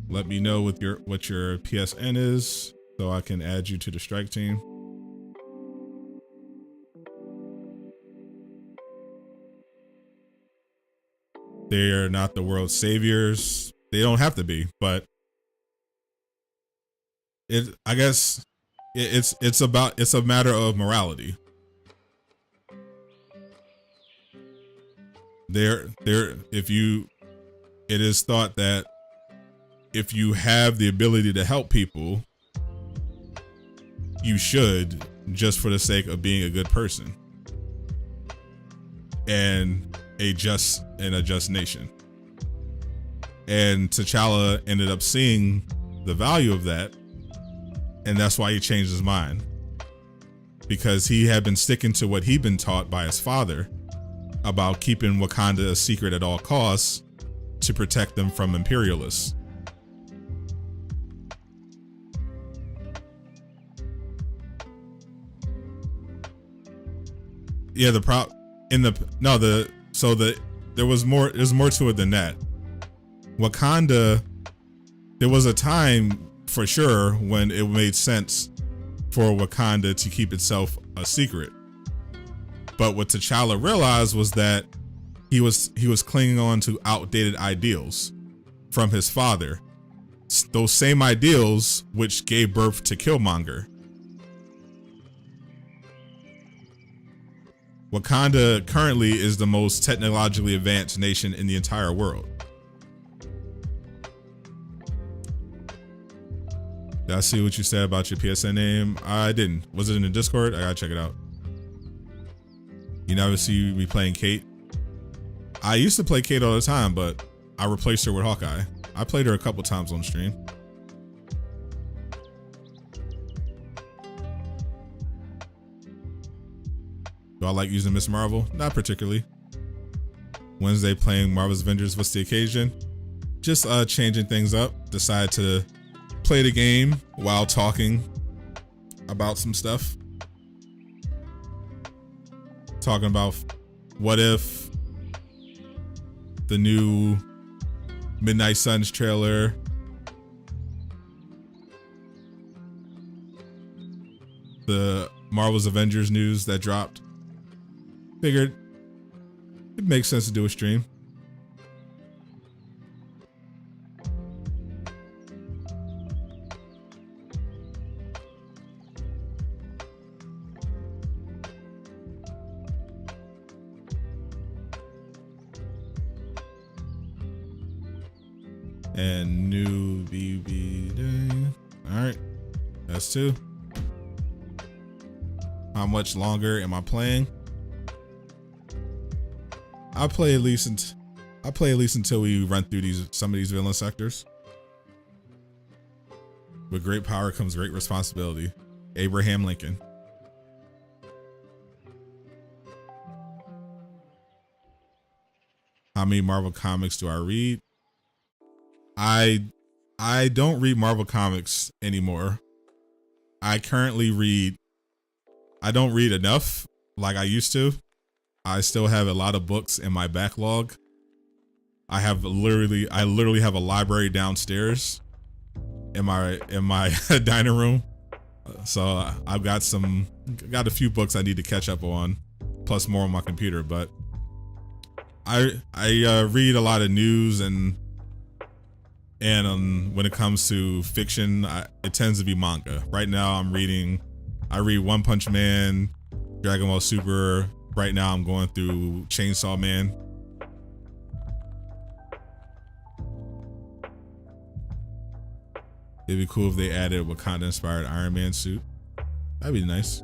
Let me know what your PSN is so I can add you to the strike team. They are not the world's saviors. They don't have to be, but I guess it's a matter of morality. It is thought that if you have the ability to help people, you should, just for the sake of being a good person and a just nation. And T'Challa ended up seeing the value of that, and that's why he changed his mind, because he had been sticking to what he'd been taught by his father about keeping Wakanda a secret at all costs to protect them from imperialists. Yeah, there was more to it than that. Wakanda, there was a time for sure when it made sense for Wakanda to keep itself a secret. But what T'Challa realized was that he was clinging on to outdated ideals from his father. Those same ideals which gave birth to Killmonger. Wakanda currently is the most technologically advanced nation in the entire world. Did I see what you said about your PSN name? I didn't. Was it in the Discord? I gotta check it out. You never see me playing Kate? I used to play Kate all the time, but I replaced her with Hawkeye. I played her a couple times on stream. Do I like using Miss Marvel? Not particularly. Wednesday playing Marvel's Avengers. What's the occasion? Just changing things up. Decided to play the game while talking about some stuff. Talking about what if the new Midnight Suns trailer, the Marvel's Avengers news that dropped. Figured it makes sense to do a stream. And new BB day. All right, that's 2. How much longer am I playing? I'll play at least until we run through some of these villain sectors. With great power comes great responsibility. Abraham Lincoln. How many Marvel comics do I read? I don't read Marvel comics anymore. I don't read enough like I used to. I still have a lot of books in my backlog. I literally have a library downstairs in my dining room. So I've got a few books I need to catch up on, plus more on my computer. But I read a lot of news and when it comes to fiction, it tends to be manga. Right now I read One Punch Man, Dragon Ball Super. Right now I'm going through Chainsaw Man. It'd be cool if they added a Wakanda-inspired Iron Man suit. That'd be nice.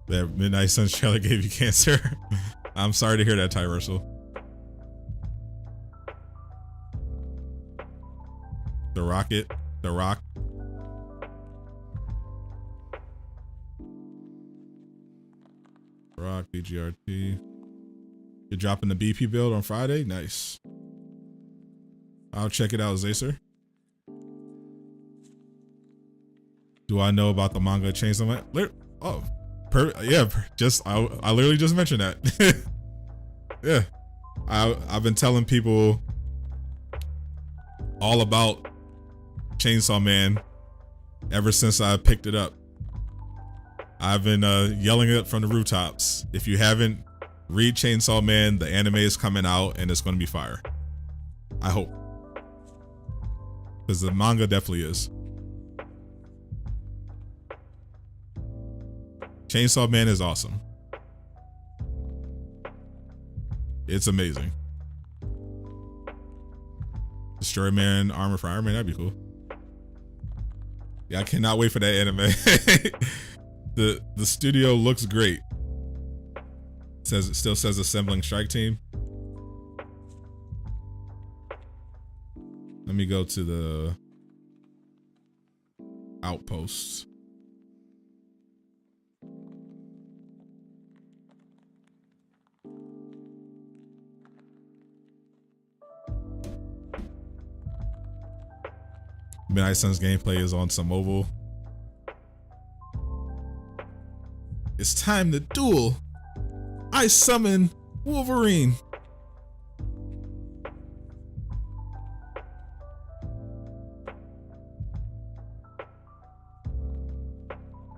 That Midnight Suns trailer gave you cancer. I'm sorry to hear that, Ty Russell. The Rock, BGRT. You're dropping the BP build on Friday? Nice. I'll check it out, Zacer. Do I know about the manga Chainsaw Man? Oh, yeah. I literally just mentioned that. Yeah, I've been telling people all about Chainsaw Man ever since I picked it up. I've been yelling it from the rooftops. If you haven't, read Chainsaw Man. The anime is coming out and it's going to be fire. I hope. Because the manga definitely is. Chainsaw Man is awesome. It's amazing. Destroy Man, armor for Iron Man, that'd be cool. Yeah, I cannot wait for that anime. The studio looks great. It still says assembling strike team. Let me go to the outposts. Midnight Suns gameplay is on some mobile. It's time to duel. I summon Wolverine.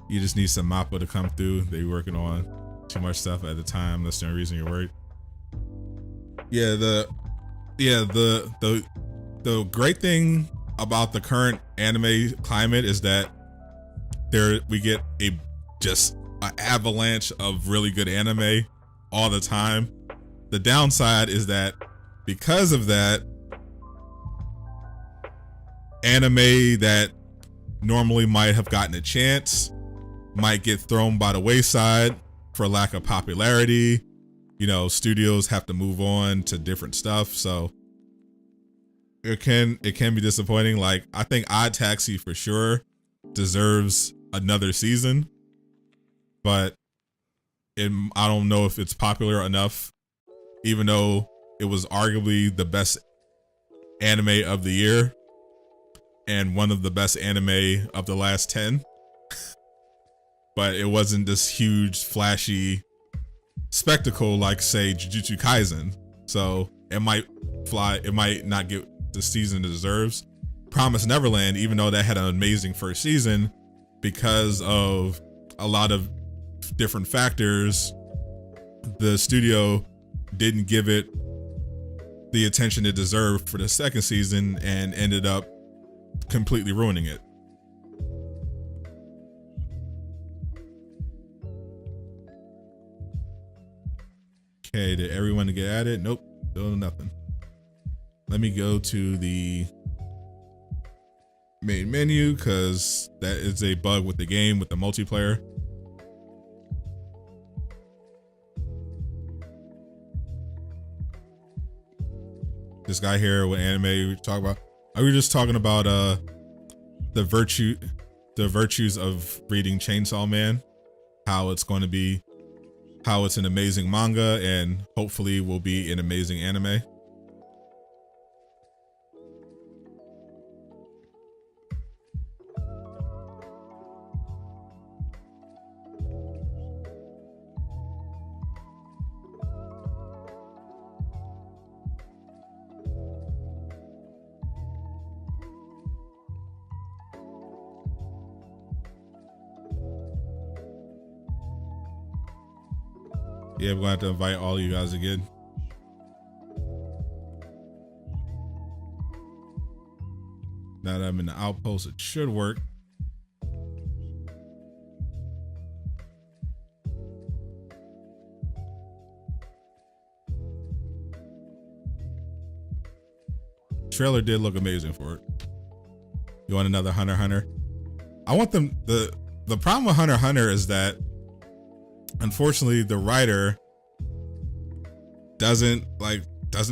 You just need some Mappa to come through. They working on too much stuff at the time. That's the only reason you're worried. Yeah, the great thing about the current anime climate is that we get just an avalanche of really good anime all the time. The downside is that because of that, anime that normally might have gotten a chance might get thrown by the wayside for lack of popularity. You know, studios have to move on to different stuff, so it can be disappointing. Like, I think Odd Taxi for sure deserves another season, but I don't know if it's popular enough, even though it was arguably the best anime of the year and one of the best anime of the last 10. But it wasn't this huge, flashy spectacle like, say, Jujutsu Kaisen. So it might not get the season it deserves. Promised Neverland, even though that had an amazing first season, because of a lot of different factors, the studio didn't give it the attention it deserved for the second season and ended up completely ruining it. Okay, did everyone get at it? Nope, still nothing. Let me go to the main menu because that is a bug with the game with the multiplayer. This guy here, what anime we talk about? Are we just talking about the virtues of reading Chainsaw Man? How it's an amazing manga and hopefully will be an amazing anime. Yeah, we're gonna have to invite all you guys again. Now that I'm in the outpost, it should work. trailer did look amazing for it. You want another Hunter x Hunter? I want them. The problem with Hunter x Hunter is that, unfortunately, the writer doesn't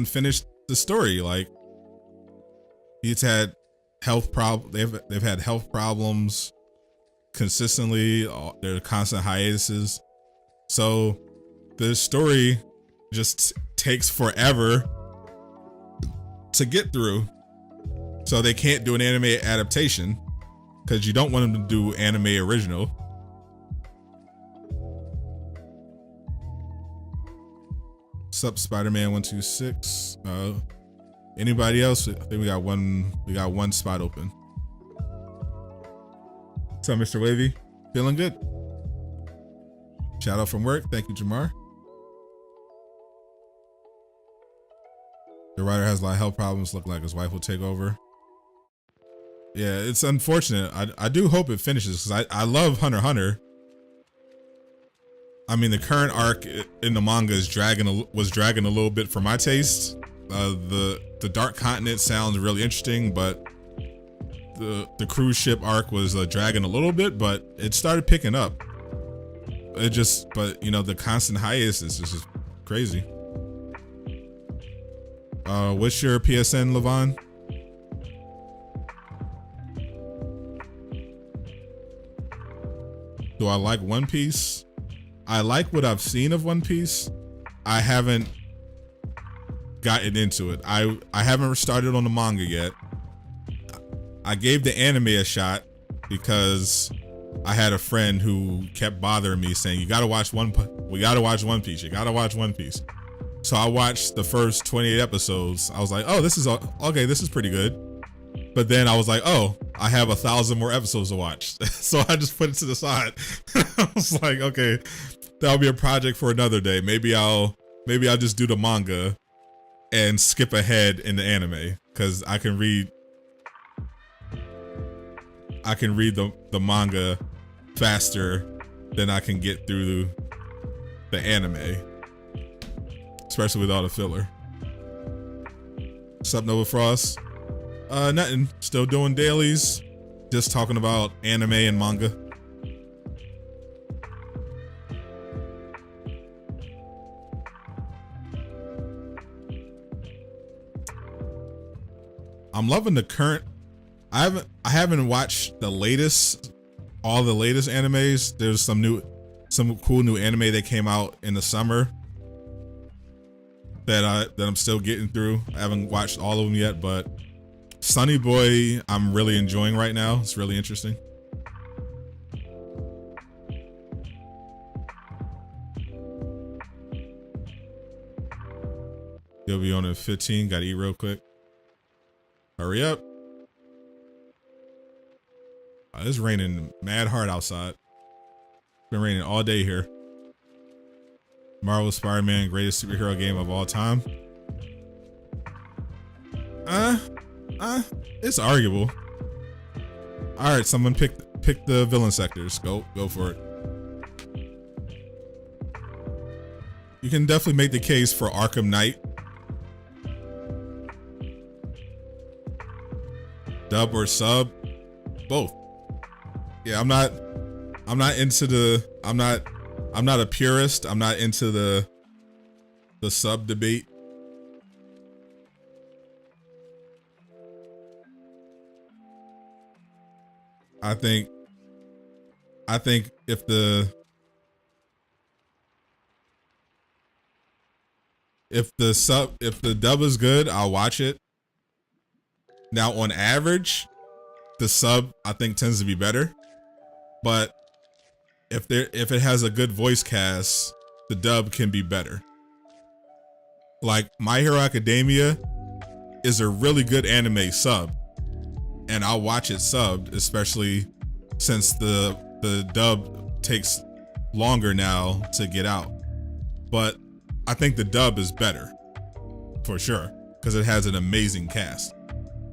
finish the story. Like, he's had health they've had health problems consistently. There are constant hiatuses, so the story just takes forever to get through. So they can't do an anime adaptation because you don't want them to do anime original. Sup, Spider-Man 126. Anybody else? I think we got one spot open. What's up, Mr. Wavy? Feeling good? Shout out from work. Thank you, Jamar. The writer has a lot of health problems. Looking like his wife will take over. Yeah, it's unfortunate. I do hope it finishes because I love Hunter x Hunter. I mean, the current arc in the manga was dragging a little bit for my taste. The Dark Continent sounds really interesting, but the cruise ship arc was dragging a little bit, but it started picking up. But you know, the constant hiatus is just crazy. What's your PSN, Levon? Do I like One Piece? I like what I've seen of One Piece. I haven't gotten into it. I haven't started on the manga yet. I gave the anime a shot because I had a friend who kept bothering me saying, we gotta watch One Piece. You gotta watch One Piece. So I watched the first 28 episodes. I was like, oh, this is okay. This is pretty good. But then I was like, oh, I have 1,000 more episodes to watch. So I just put it to the side. I was like, okay, that'll be a project for another day. Maybe I'll just do the manga and skip ahead in the anime because I can read the manga faster than I can get through the anime, especially with all the filler. What's up, Nova Frost? Nothing. Still doing dailies. Just talking about anime and manga. I'm loving the current. I haven't watched all the latest animes. There's some cool new anime that came out in the summer that I'm still getting through. I haven't watched all of them yet, but Sunny Boy, I'm really enjoying right now. It's really interesting. You'll be on at 15. Gotta eat real quick. Hurry up. It's raining mad hard outside. It's been raining all day here. Marvel Spider-Man, greatest superhero game of all time. It's arguable. All right, someone pick the villain sectors. Go for it. You can definitely make the case for Arkham Knight. Dub or sub, both. Yeah, I'm not a purist. I'm not into the sub debate. I think if the dub is good, I'll watch it. Now, on average, the sub I think tends to be better, but if it has a good voice cast, the dub can be better. Like My Hero Academia is a really good anime sub, and I'll watch it subbed, especially since the dub takes longer now to get out. But I think the dub is better for sure because it has an amazing cast.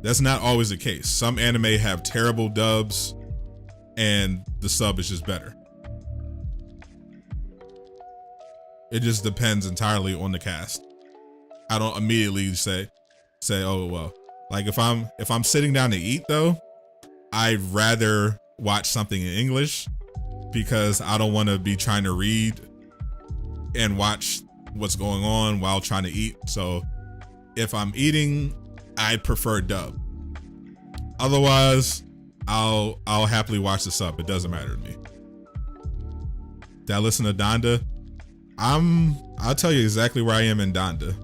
That's not always the case. Some anime have terrible dubs and the sub is just better. It just depends entirely on the cast. I don't immediately say, oh, well, Like if I'm sitting down to eat though, I'd rather watch something in English because I don't want to be trying to read and watch what's going on while trying to eat. So if I'm eating, I prefer dub. Otherwise, I'll happily watch the sub. It doesn't matter to me. Did I listen to Donda? I'll tell you exactly where I am in Donda.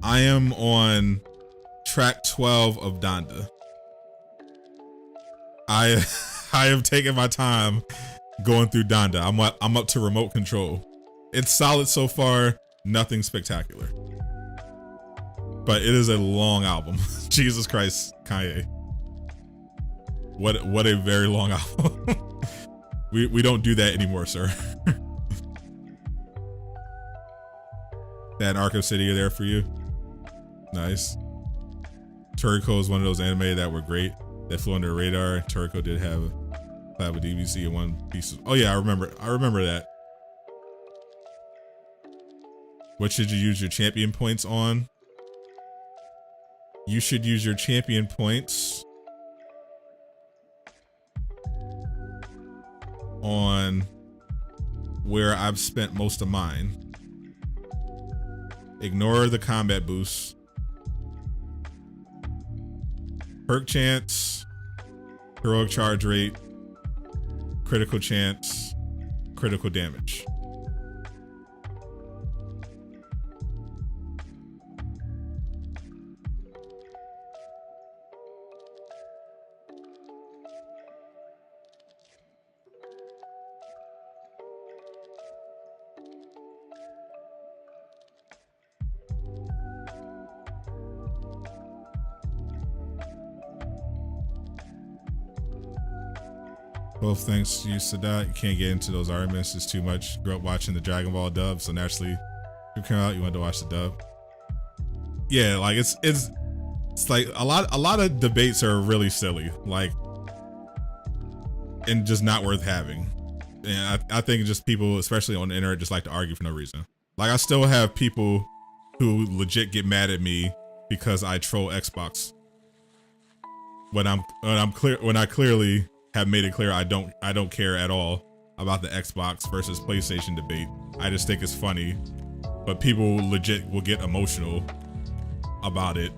I am on track 12 of Donda. I have taken my time going through Donda. I'm up to remote control. It's solid so far, nothing spectacular. But it is a long album. Jesus Christ, Kanye. What a very long album. We don't do that anymore, sir. That Arkham City are there for you. Nice. Turco is one of those anime that were great that flew under the radar. Turco did have a DVC in one piece. Oh yeah, I remember that. What should you use your champion points on? You should use your champion points on where I've spent most of mine. Ignore the combat boosts. Perk chance, heroic charge rate, critical chance, critical damage. Both thanks to you, Sadat. You can't get into those arguments. It's too much. Grew up watching the Dragon Ball dub, so naturally, you came out, you wanted to watch the dub. Yeah, like it's like a lot of debates are really silly, like, and just not worth having. And I think just people, especially on the internet, just like to argue for no reason. Like I still have people who legit get mad at me because I troll Xbox when I clearly have made it clear I don't care at all about the Xbox versus PlayStation debate. I just think it's funny, but people legit will get emotional about it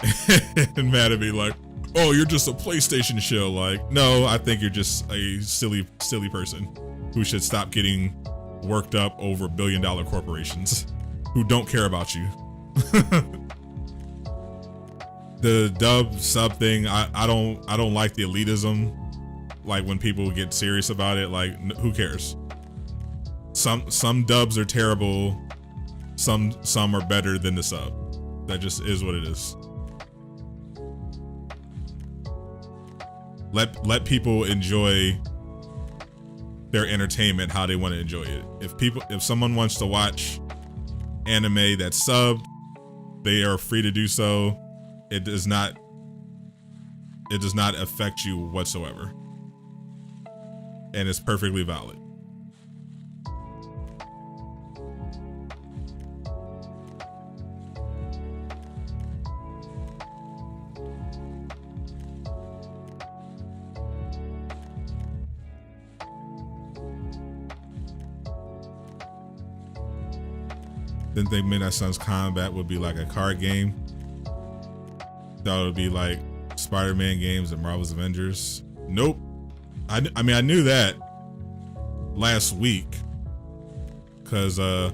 and mad at me like, oh, you're just a PlayStation shill. Like, no, I think you're just a silly person who should stop getting worked up over $1 billion corporations who don't care about you. The dub sub thing, I don't like the elitism. Like when people get serious about it, like who cares? Some dubs are terrible, some are better than the sub. That just is what it is. Let people enjoy their entertainment how they want to enjoy it. If someone wants to watch anime that's subbed, they are free to do so. It does not affect you whatsoever. And it's perfectly valid. Didn't think Midnight Suns Combat would be like a card game. Thought it would be like Spider-Man games and Marvel's Avengers. Nope. I mean, I knew that last week because it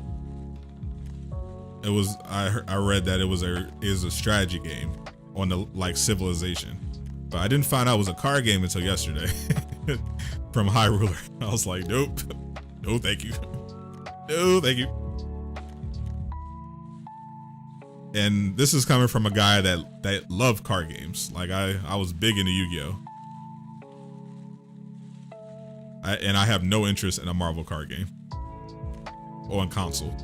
was I read that it is a strategy game on the like Civilization, but I didn't find out it was a card game until yesterday from High Ruler. I was like, nope, no, thank you, no, thank you. And this is coming from a guy that loved card games. Like I was big into Yu-Gi-Oh. And I have no interest in a Marvel card game on console.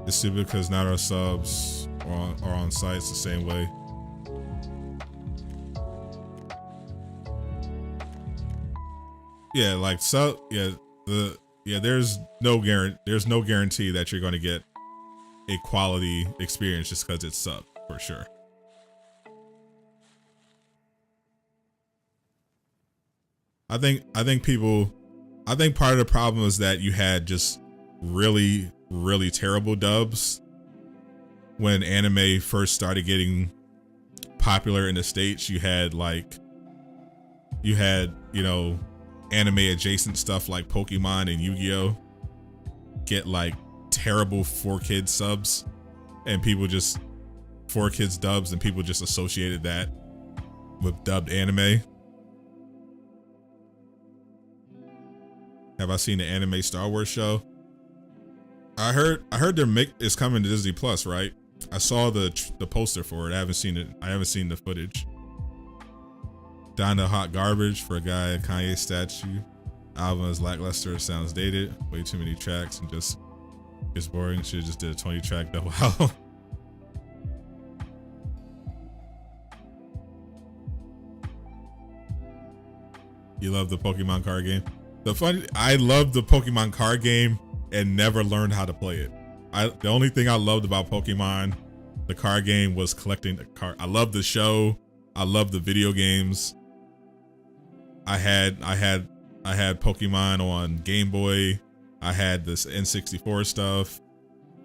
It's stupid because not our subs are on sites the same way. Yeah, like so. Yeah, there's no guarantee that you're going to get a quality experience just because it's sub for sure. I think part of the problem is that you had just really terrible dubs when anime first started getting popular in the States. You had anime adjacent stuff like Pokemon and Yu-Gi-Oh get like terrible 4Kids subs, and people just 4Kids dubs, and people just associated that with dubbed anime. Have I seen the anime Star Wars show? I heard it's coming to Disney Plus, right? I saw the poster for it. I haven't seen it. I haven't seen the footage. Donda hot garbage for a guy. Kanye statue. Album is lackluster. Sounds dated. Way too many tracks and just it's boring. Should've just did a 20-track double album. You love the Pokemon card game. I loved the Pokemon card game and never learned how to play it. The only thing I loved about Pokemon, the card game, was collecting the card. I loved the show. I loved the video games. I had Pokemon on Game Boy. I had this N64 stuff.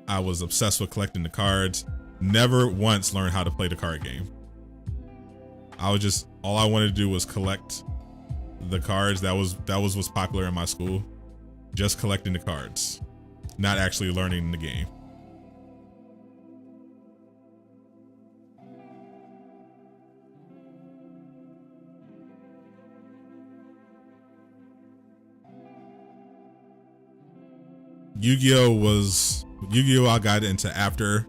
I was obsessed with collecting the cards. Never once learned how to play the card game. All I wanted to do was collect the cards. That was what's popular in my school. Just collecting the cards, not actually learning the game. Yu-Gi-Oh I got into after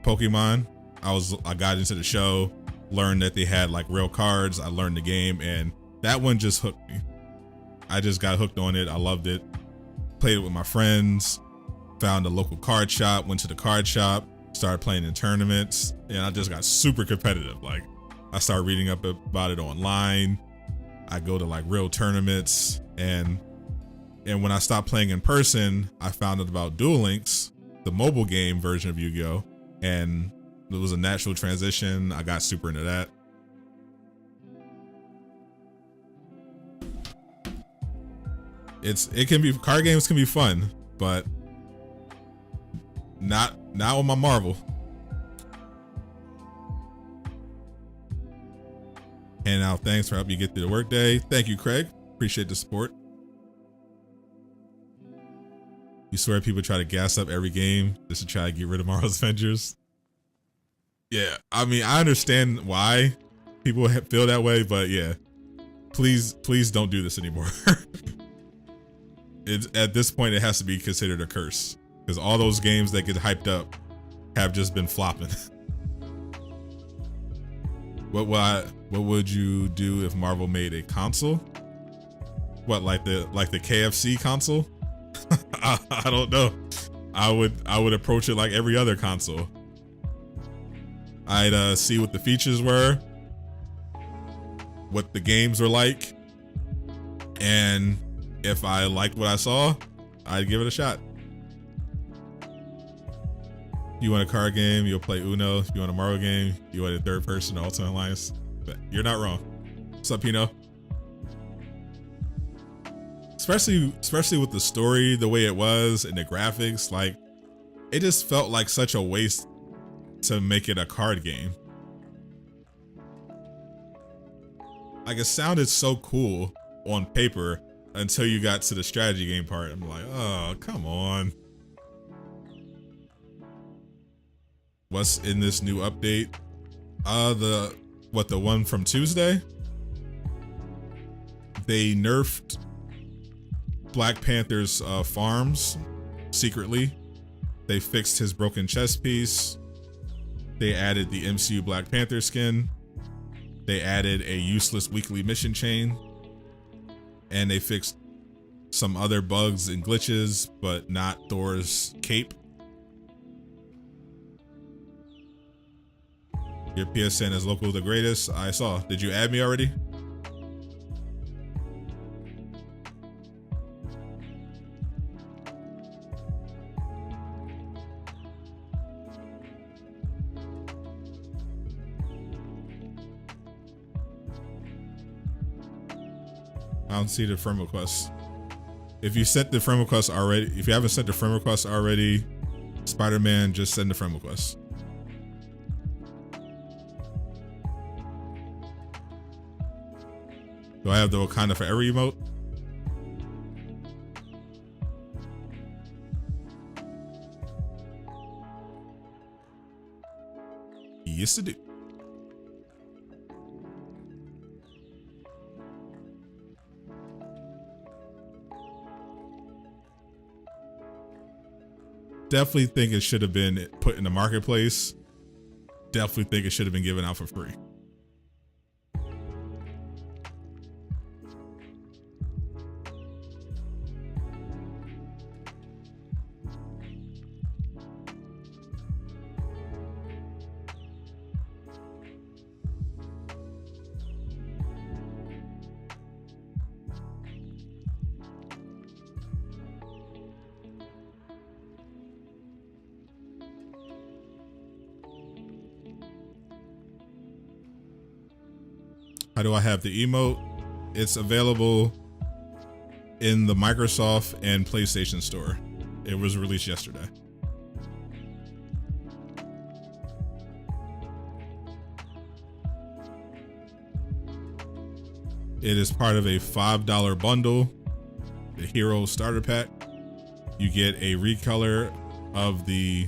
Pokemon. I got into the show, learned that they had like real cards. I learned the game, and that one just hooked me. I just got hooked on it. I loved it. Played it with my friends, found a local card shop, went to the card shop, started playing in tournaments, and I just got super competitive. Like, I started reading up about it online. I go to like real tournaments, and when I stopped playing in person, I found out about Duel Links, the mobile game version of Yu-Gi-Oh, and it was a natural transition. I got super into that. Card games can be fun, but not with my Marvel. And now, thanks for helping you get through the workday. Thank you, Craig. Appreciate the support. You swear people try to gas up every game just to try to get rid of Marvel's Avengers? Yeah, I mean, I understand why people feel that way, but yeah, please don't do this anymore. At this point, it has to be considered a curse, because all those games that get hyped up have just been flopping. What would you do if Marvel made a console? What, like the KFC console? I don't know. I would approach it like every other console. I'd see what the features were, what the games were like, and if I liked what I saw, I'd give it a shot. You want a card game, you'll play Uno. If you want a Marvel game, you want a third person Ultimate Alliance. But you're not wrong. What's up, Pino? Especially with the story, the way it was, and the graphics, like, it just felt like such a waste to make it a card game. Like, it sounded so cool on paper until you got to the strategy game part. I'm like, oh, come on. What's in this new update? The one from Tuesday? They nerfed Black Panther's farms secretly. They fixed his broken chest piece. They added the MCU Black Panther skin. They added a useless weekly mission chain. And they fixed some other bugs and glitches, but not Thor's cape. Your PSN is local the greatest. I saw. Did you add me already? I don't see the friend request. If you sent the friend request already, if you haven't sent the friend request already, Spider-Man, just send the friend request. Do I have the Wakanda Forever emote? Yes, I do. Definitely think it should have been put in the marketplace. Definitely think it should have been given out for free. How do I have the emote? It's available in the Microsoft and PlayStation store. It was released yesterday. It is part of a $5 bundle, the Hero Starter Pack. You get a recolor of the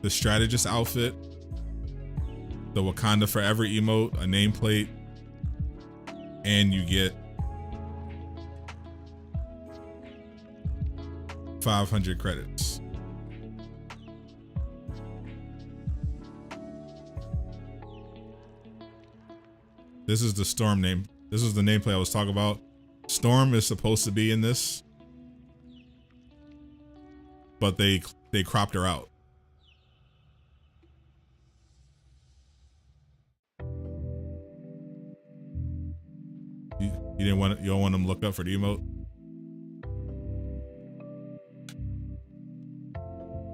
Strategist outfit, the Wakanda Forever emote, a nameplate, and you get 500 credits. This is the Storm name. This is the nameplate I was talking about. Storm is supposed to be in this, but they cropped her out. You don't want them to look up for the emote?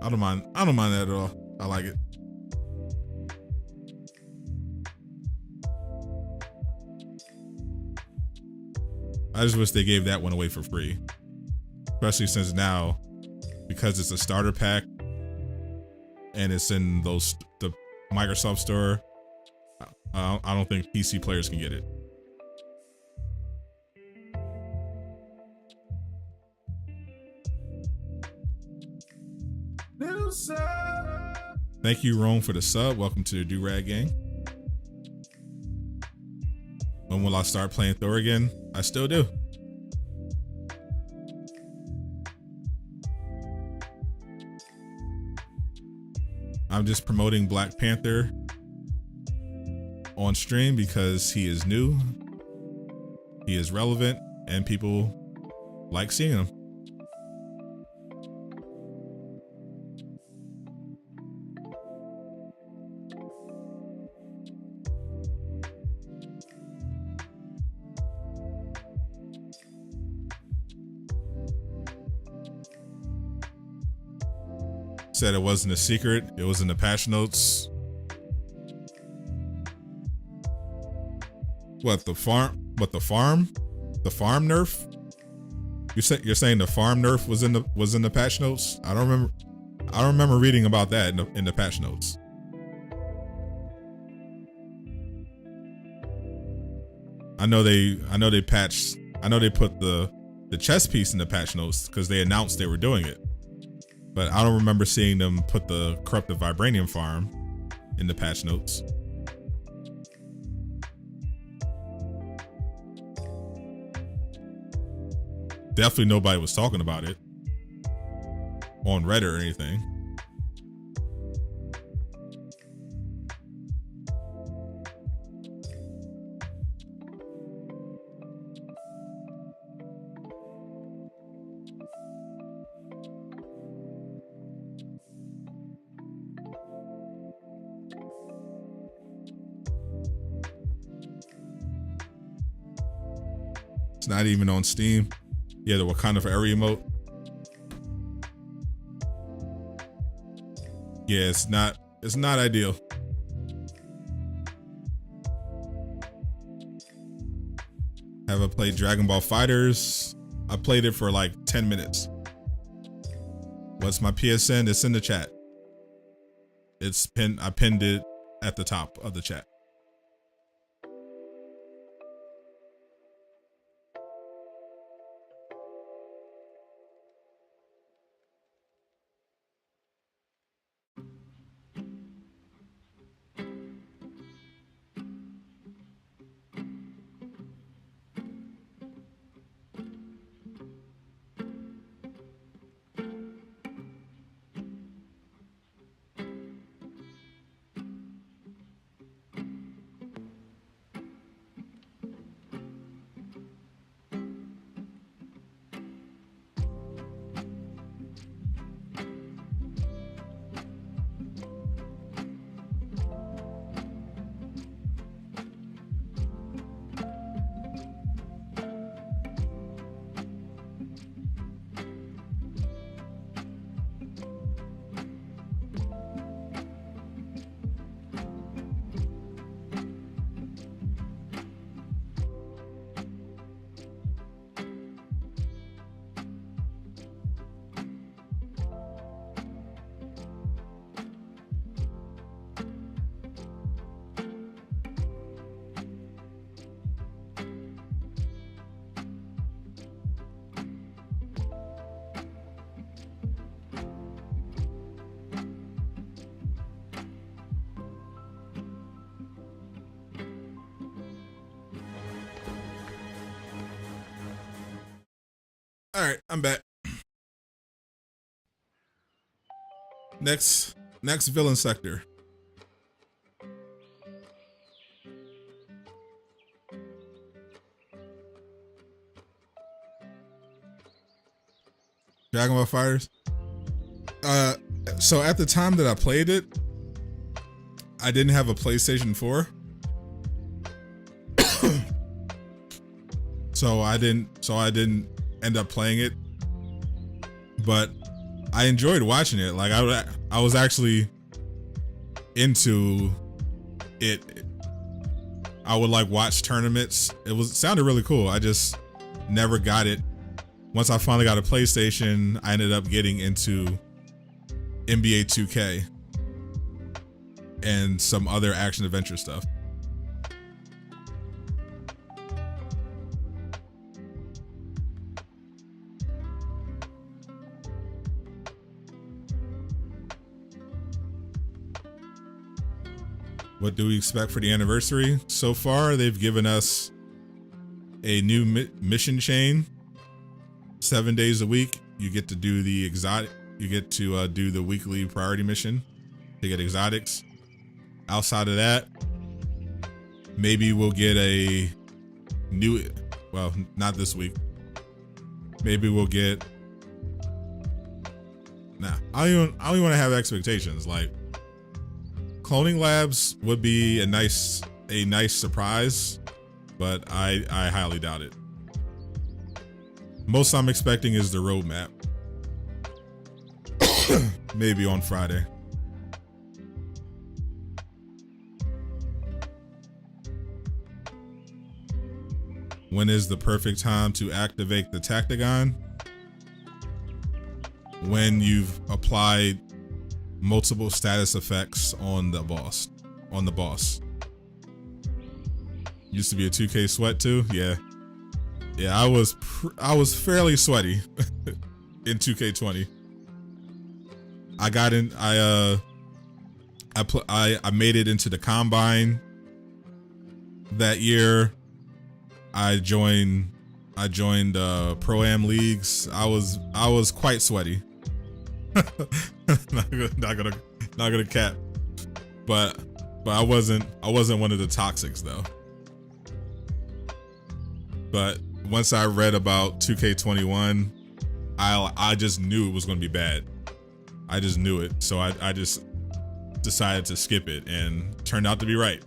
I don't mind that at all. I like it. I just wish they gave that one away for free. Especially since now, because it's a starter pack and it's in the Microsoft store, I don't think PC players can get it. Thank you, Rome, for the sub. Welcome to the Do-Rag Gang. When will I start playing Thor again? I still do. I'm just promoting Black Panther on stream because he is new, he is relevant, and people like seeing him. Said it wasn't a secret. It was in the patch notes. What, the farm? What, the farm? The farm nerf? You're saying the farm nerf was in the patch notes? I don't remember reading about that in the patch notes. I know they put the chess piece in the patch notes because they announced they were doing it. But I don't remember seeing them put the corrupted vibranium farm in the patch notes. Definitely nobody was talking about it on Reddit or anything. Not even on Steam. Yeah, the Wakanda Forever emote. Yeah, it's not ideal. Have I played Dragon Ball Fighters? I played it for like 10 minutes. What's my PSN? It's in the chat. It's pinned. I pinned it at the top of the chat. All right, I'm back. Next villain sector. Dragon Ball Fighters. So at the time that I played it, I didn't have a PlayStation 4. So I didn't end up playing it. But I enjoyed watching it. Like I was actually into it. I would like watch tournaments. It sounded really cool. I just never got it. Once I finally got a PlayStation, I ended up getting into NBA 2K and some other action adventure stuff. What do we expect for the anniversary? So far, they've given us a new mission chain. 7 days a week, you get to do the exotic. You get to do the weekly priority mission to get exotics. Outside of that, maybe we'll get a new. Well, not this week. Maybe we'll get. Nah, I don't even want to have expectations. Like, cloning labs would be a nice surprise, but I highly doubt it. Most I'm expecting is the roadmap. Maybe on Friday. When is the perfect time to activate the Tactagon? When you've applied multiple status effects on the boss. Used to be a 2K sweat too. Yeah, I was fairly sweaty in 2K20. I got in. I made it into the combine that year. I joined pro-am leagues. I was quite sweaty. not gonna cap, but I wasn't one of the toxics though. But once I read about 2K21, I just knew it was gonna be bad. I just knew it, so I just decided to skip it, and turned out to be right.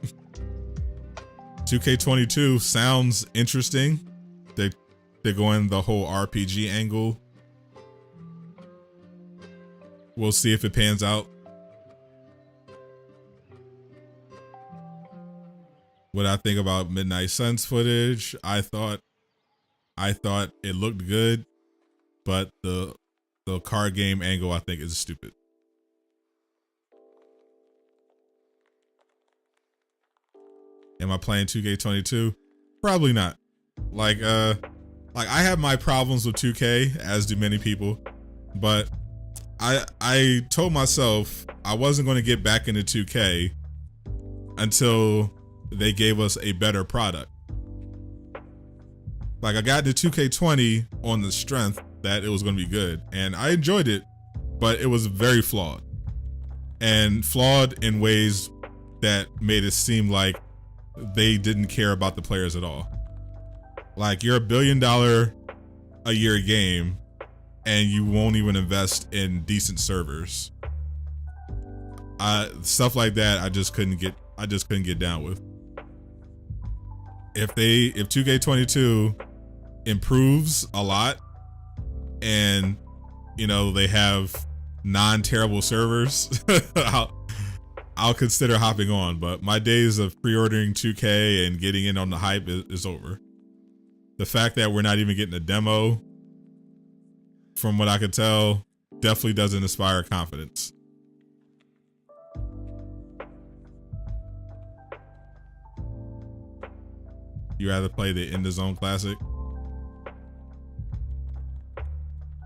2K22 sounds interesting. They're going the whole RPG angle. We'll see if it pans out. What I think about Midnight Suns footage, I thought I thought it looked good, but the card game angle I think is stupid. Am I playing 2K22? Probably not. Like I have my problems with 2K, as do many people, but I told myself I wasn't going to get back into 2K until they gave us a better product. Like I got to 2K20 on the strength that it was going to be good, and I enjoyed it, but it was very flawed. And flawed in ways that made it seem like they didn't care about the players at all. Like you're $1 billion a year game and you won't even invest in decent servers. Stuff like that I just couldn't get down with. If 2K22 improves a lot and you know they have non-terrible servers, I'll consider hopping on, but my days of pre-ordering 2K and getting in on the hype is over. The fact that we're not even getting a demo, from what I could tell, definitely doesn't inspire confidence. You rather play the In the Zone Classic?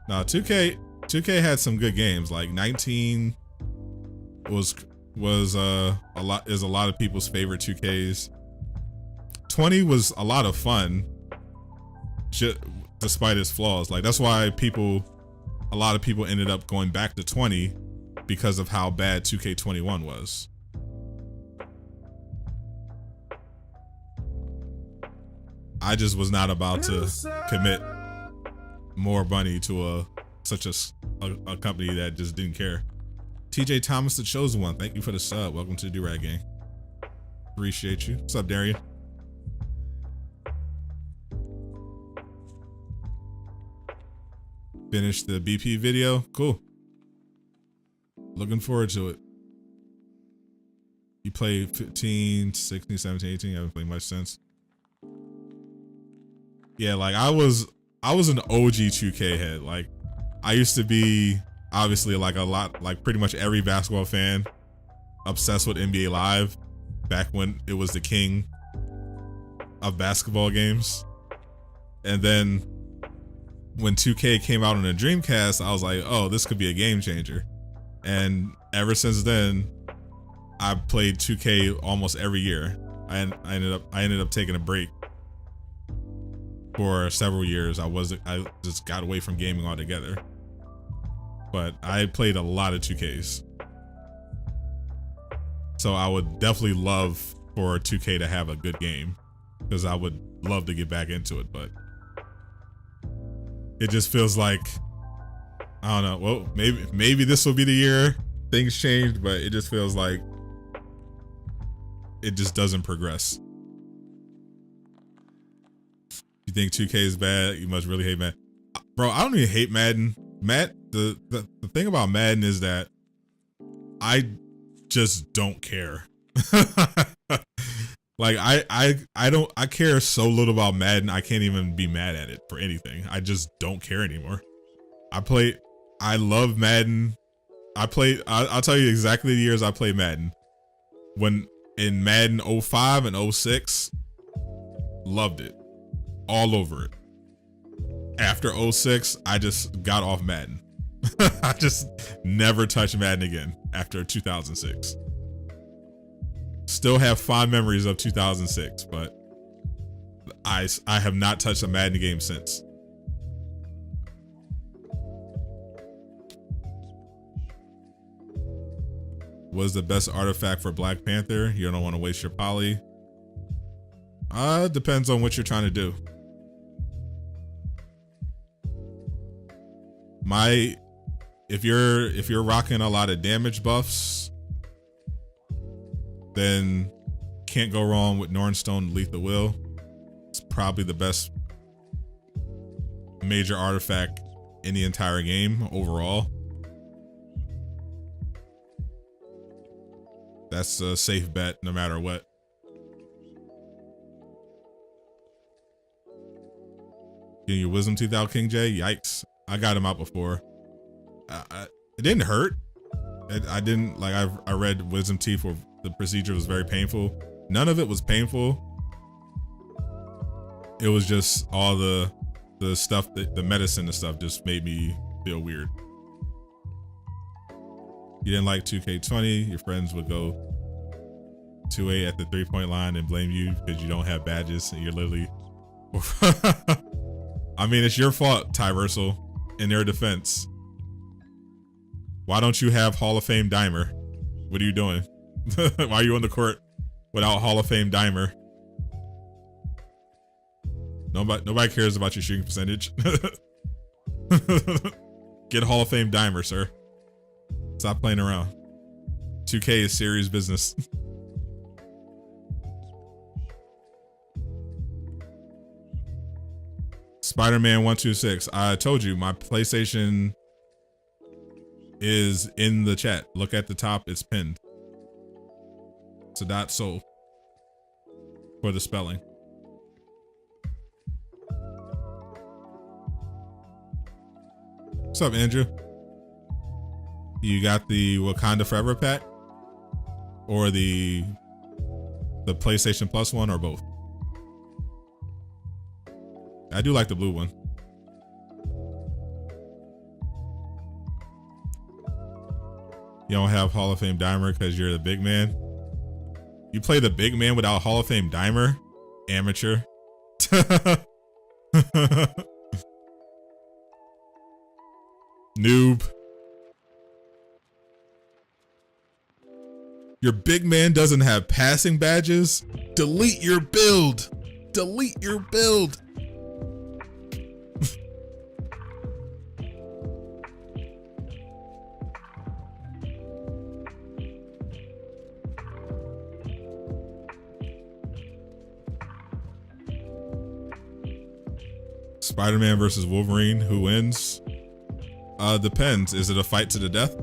No, 2K had some good games. Like 19 was a lot of people's favorite 2Ks. 20 was a lot of fun, despite its flaws. Like that's why a lot of people ended up going back to 20 because of how bad 2K21 was. I just was not about to commit more money to such a company that just didn't care. TJ Thomas, the chosen one, thank you for the sub. Welcome to the Do-Rag Gang. Appreciate you. What's up, Darian? Finished the BP video. Cool. Looking forward to it. You played 15, 16, 17, 18. I haven't played much since. Yeah, like I was an OG 2K head. Like I used to be obviously like pretty much every basketball fan, obsessed with NBA Live back when it was the king of basketball games. And then when 2K came out on the Dreamcast, I was like, oh, this could be a game changer. And ever since then, I played 2K almost every year. I ended up taking a break for several years. I just got away from gaming altogether. But I played a lot of 2Ks. So I would definitely love for 2K to have a good game, because I would love to get back into it, but it just feels like, I don't know, well, maybe this will be the year things change, but it just feels like it just doesn't progress. You think 2K is bad? You must really hate Madden. Bro, I don't even hate Madden. The thing about Madden is that I just don't care. Like I care so little about Madden, I can't even be mad at it for anything. I just don't care anymore. I love Madden. I'll tell you exactly the years I played Madden. When in Madden 05 and 06, loved it. All over it. After 06, I just got off Madden. I just never touched Madden again after 2006. Still have fond memories of 2006, but I have not touched a Madden game since. What is the best artifact for Black Panther? You don't want to waste your poly. Depends on what you're trying to do. If you're rocking a lot of damage buffs, then can't go wrong with Nornstone Lethal Will. It's probably the best major artifact in the entire game overall. That's a safe bet no matter what. Getting your wisdom teeth out, King J. Yikes! I got him out before. It didn't hurt. I didn't like. I read wisdom teeth where the procedure was very painful. None of it was painful. It was just all the stuff that the medicine and stuff just made me feel weird. You didn't like 2K20. Your friends would go 2A at the 3-point line and blame you because you don't have badges and you're literally. I mean, it's your fault, Tyversal. In their defense, why don't you have Hall of Fame Dimer? What are you doing? Why are you on the court without Hall of Fame Dimer? Nobody cares about your shooting percentage. Get Hall of Fame Dimer, sir. Stop playing around. 2K is serious business. Spider-Man 126. I told you my PlayStation is in the chat. Look at the top, it's pinned. It's a .sol for the spelling. What's up, Andrew? You got the Wakanda Forever pack? Or the PlayStation Plus one, or both? I do like the blue one. You don't have Hall of Fame Dimer because you're the big man? You play the big man without Hall of Fame Dimer? Amateur. Noob. Your big man doesn't have passing badges? Delete your build. Delete your build. Spider-Man versus Wolverine, who wins? Depends. Is it a fight to the death?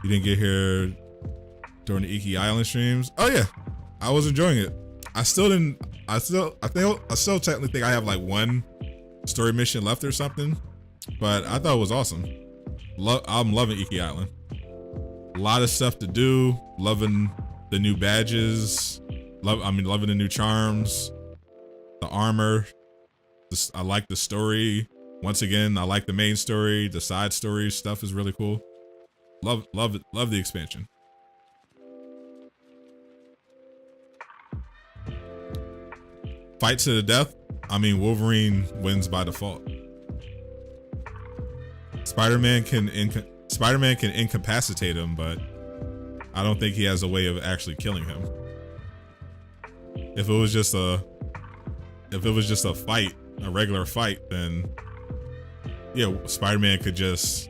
You didn't get here during the Iki Island streams? Oh yeah, I was enjoying it. I still technically think I have like one story mission left or something, but I thought it was awesome. I'm loving Iki Island. A lot of stuff to do. Loving the new badges. Loving the new charms. The armor. I like the story. Once again, I like the main story. The side story stuff is really cool. Love it. Love the expansion. Fight to the death. I mean, Wolverine wins by default. Spider-Man can incapacitate him, but I don't think he has a way of actually killing him. If it was just a fight, a regular fight, then yeah, Spider-Man could just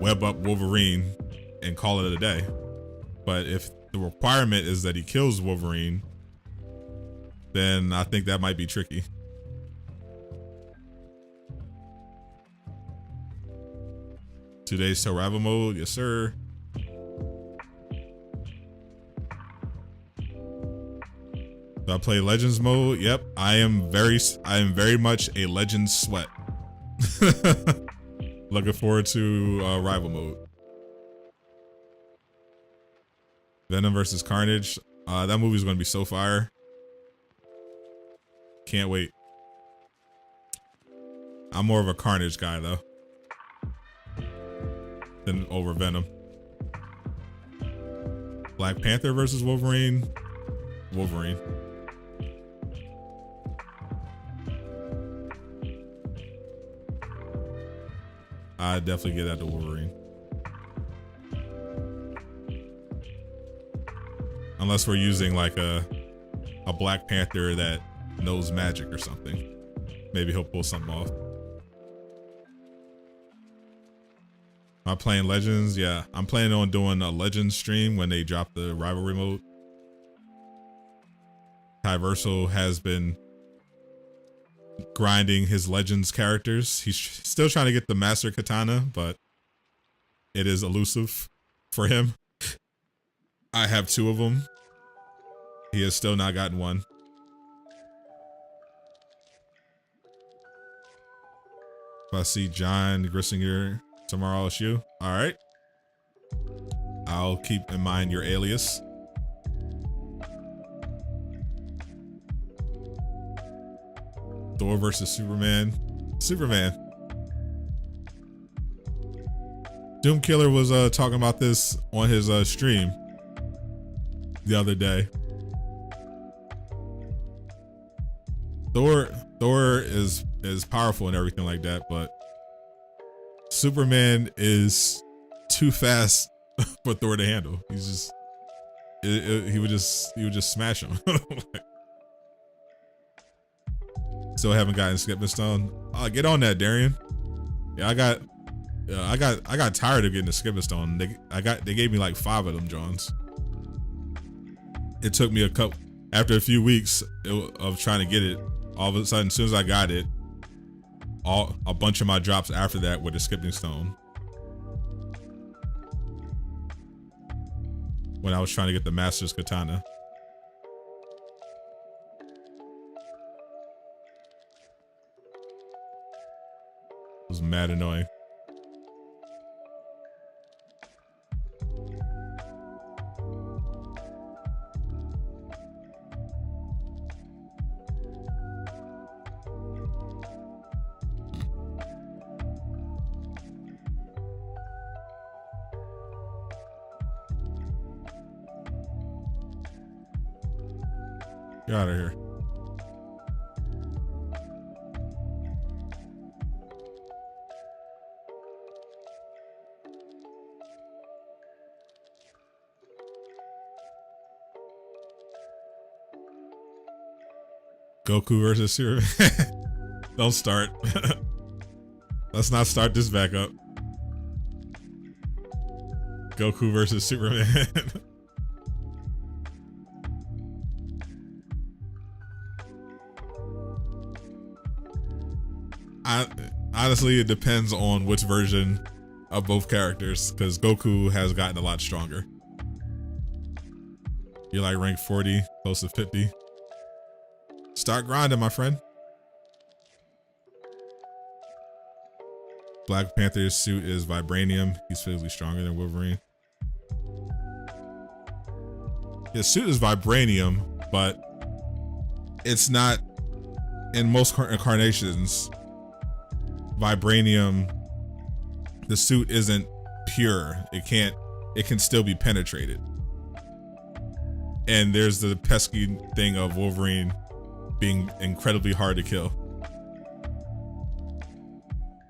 web up Wolverine and call it a day. But if the requirement is that he kills Wolverine, then I think that might be tricky. Today's survival mode, yes sir. Do I play Legends mode? Yep, I am very much a Legends sweat. Looking forward to rival mode. Venom versus Carnage. That movie's gonna be so fire. Can't wait. I'm more of a Carnage guy though than over Venom. Black Panther versus Wolverine. Wolverine. I definitely get that to Wolverine. Unless we're using like a Black Panther that knows magic or something. Maybe he'll pull something off. Am I playing Legends? Yeah, I'm planning on doing a Legends stream when they drop the rivalry mode. Tyversal has been grinding his Legends characters. He's still trying to get the Master Katana, but it is elusive for him. I have 2 of them. He has still not gotten one. If I see John Grissinger tomorrow, it's you. All right. I'll keep in mind your alias. Thor versus Superman. Superman. Doom Killer was talking about this on his stream the other day. Thor is powerful and everything like that, but Superman is too fast for Thor to handle. He's just he would just smash him. Still haven't gotten Skipping Stone. Get on that, Darian. Yeah, I got tired of getting the Skipping Stone. They gave me like 5 of them Johns. It took me after a few weeks of trying to get it. All of a sudden, as soon as I got it, a bunch of my drops after that were the Skipping Stone. When I was trying to get the Master's Katana. It was mad annoying. Get out of here. Goku versus Superman. Don't start. Let's not start this back up. Goku versus Superman. Honestly, it depends on which version of both characters, because Goku has gotten a lot stronger. You're like rank 40, close to 50. Start grinding, my friend. Black Panther's suit is vibranium. He's physically stronger than Wolverine. His suit is vibranium, but it's not, in most incarnations, vibranium, the suit isn't pure. It can still be penetrated. And there's the pesky thing of Wolverine being incredibly hard to kill.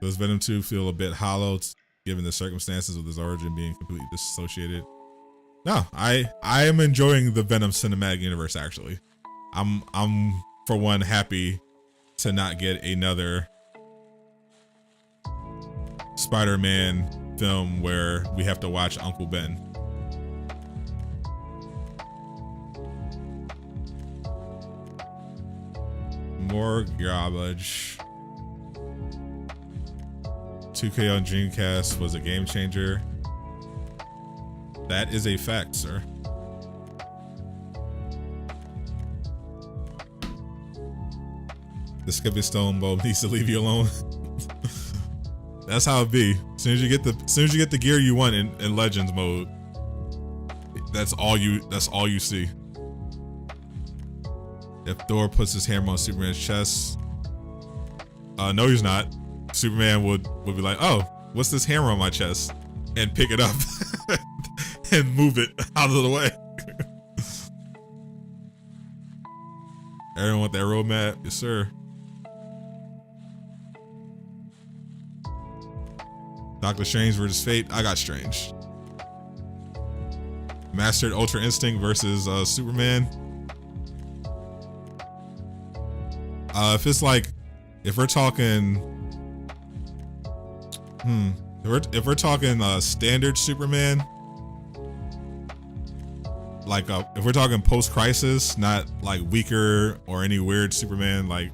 Does Venom 2 feel a bit hollow given the circumstances of his origin being completely dissociated? No, I am enjoying the Venom cinematic universe actually. I'm for one happy to not get another Spider-Man film where we have to watch Uncle Ben. More garbage. 2K on Dreamcast was a game changer. That is a fact, sir. The Skipping Stone bulb needs to leave you alone. That's how it be. As soon as you get the gear you want in Legends mode, that's all you see. If Thor puts his hammer on Superman's chest, no, he's not. Superman would be like, "Oh, what's this hammer on my chest?" and pick it up and move it out of the way. Everyone want that roadmap? Yes, sir. Doctor Strange versus Fate. I got Strange. Mastered Ultra Instinct versus Superman. If it's like, if we're talking, if we're talking standard Superman, like if we're talking post-crisis, not like weaker or any weird Superman, like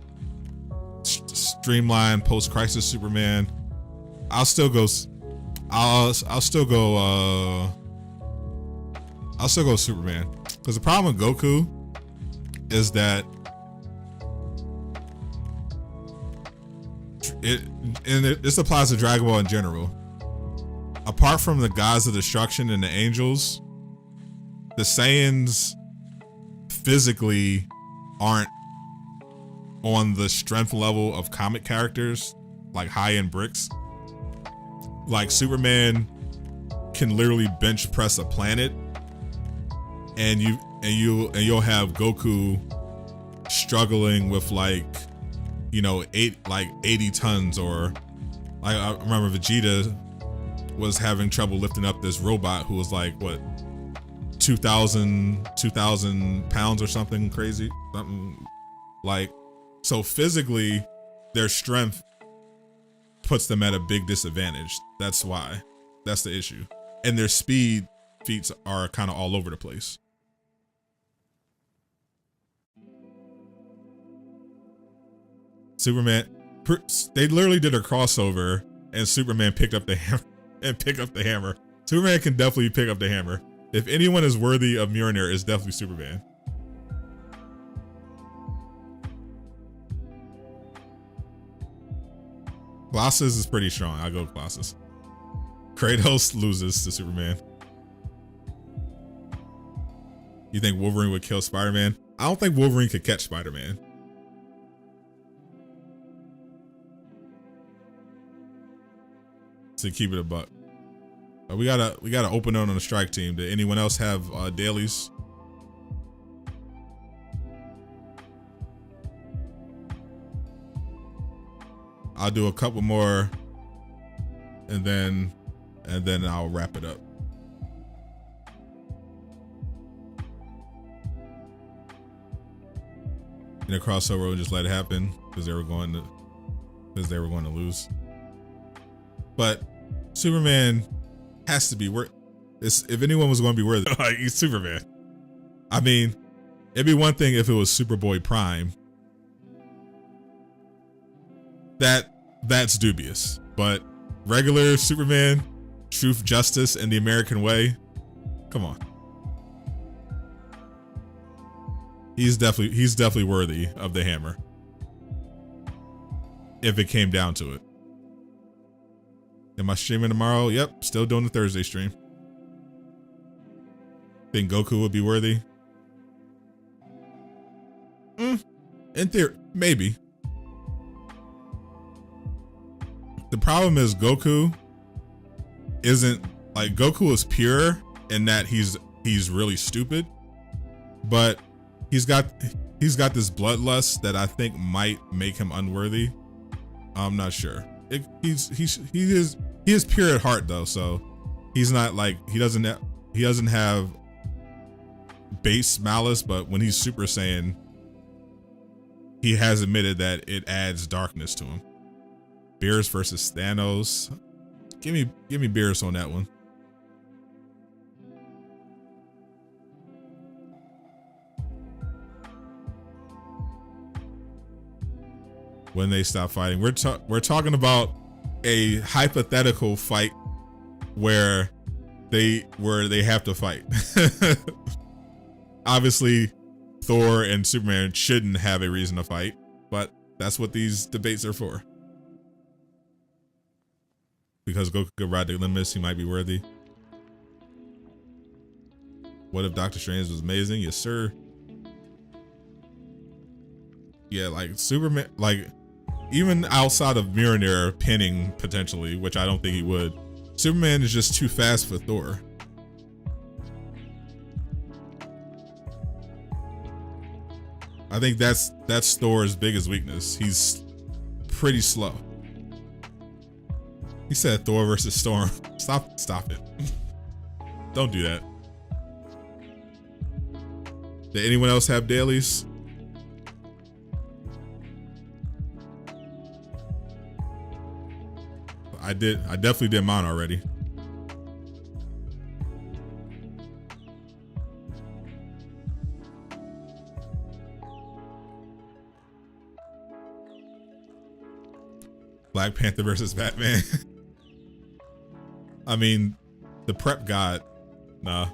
streamlined post-crisis Superman, I'll still go I'll still go Superman. Because the problem with Goku is that this applies to Dragon Ball in general. Apart from the gods of destruction and the angels, the Saiyans physically aren't on the strength level of comic characters, like high-end bricks. Like Superman can literally bench press a planet, and you'll have Goku struggling with like, you know, 80 tons, or like I remember Vegeta was having trouble lifting up this robot who was like what 2,000 pounds or something crazy, something like. So physically, their strength puts them at a big disadvantage. That's why. That's the issue. And their speed feats are kind of all over the place. Superman, they literally did a crossover, and Superman picked up the hammer. Superman can definitely pick up the hammer. If anyone is worthy of Mjolnir, it's definitely Superman. Colossus is pretty strong. I'll go Colossus. Kratos loses to Superman. You think Wolverine would kill Spider-Man? I don't think Wolverine could catch Spider-Man. To keep it a buck. We gotta open on the strike team. Did anyone else have dailies? I'll do a couple more, and then I'll wrap it up. In a crossover, we'll just let it happen because they were going to lose. But Superman has to be worth. If anyone was going to be worthy, like, he's Superman. I mean, it'd be one thing if it was Superboy Prime. That's dubious, but regular Superman, truth, justice, and the American way, come on. He's definitely worthy of the hammer. If it came down to it. Am I streaming tomorrow? Yep, still doing the Thursday stream. Think Goku would be worthy? In theory, maybe. The problem is Goku isn't like, Goku is pure in that he's really stupid, but he's got this bloodlust that I think might make him unworthy. I'm not sure. He is pure at heart though, so he's not like, he doesn't have base malice, but when he's Super Saiyan, he has admitted that it adds darkness to him. Beerus versus Thanos. Give me Beerus on that one. When they stop fighting, we're talking about a hypothetical fight where they have to fight. Obviously, Thor and Superman shouldn't have a reason to fight, but that's what these debates are for. Because Goku could ride the limits, he might be worthy. What if Doctor Strange was amazing? Yes, sir. Yeah, like Superman, like even outside of Mjolnir pinning potentially, which I don't think he would, Superman is just too fast for Thor. I think that's Thor's biggest weakness. He's pretty slow. He said Thor versus Storm. Stop it. Don't do that. Did anyone else have dailies? I did. I definitely did mine already. Black Panther versus Batman. I mean, the prep god, nah.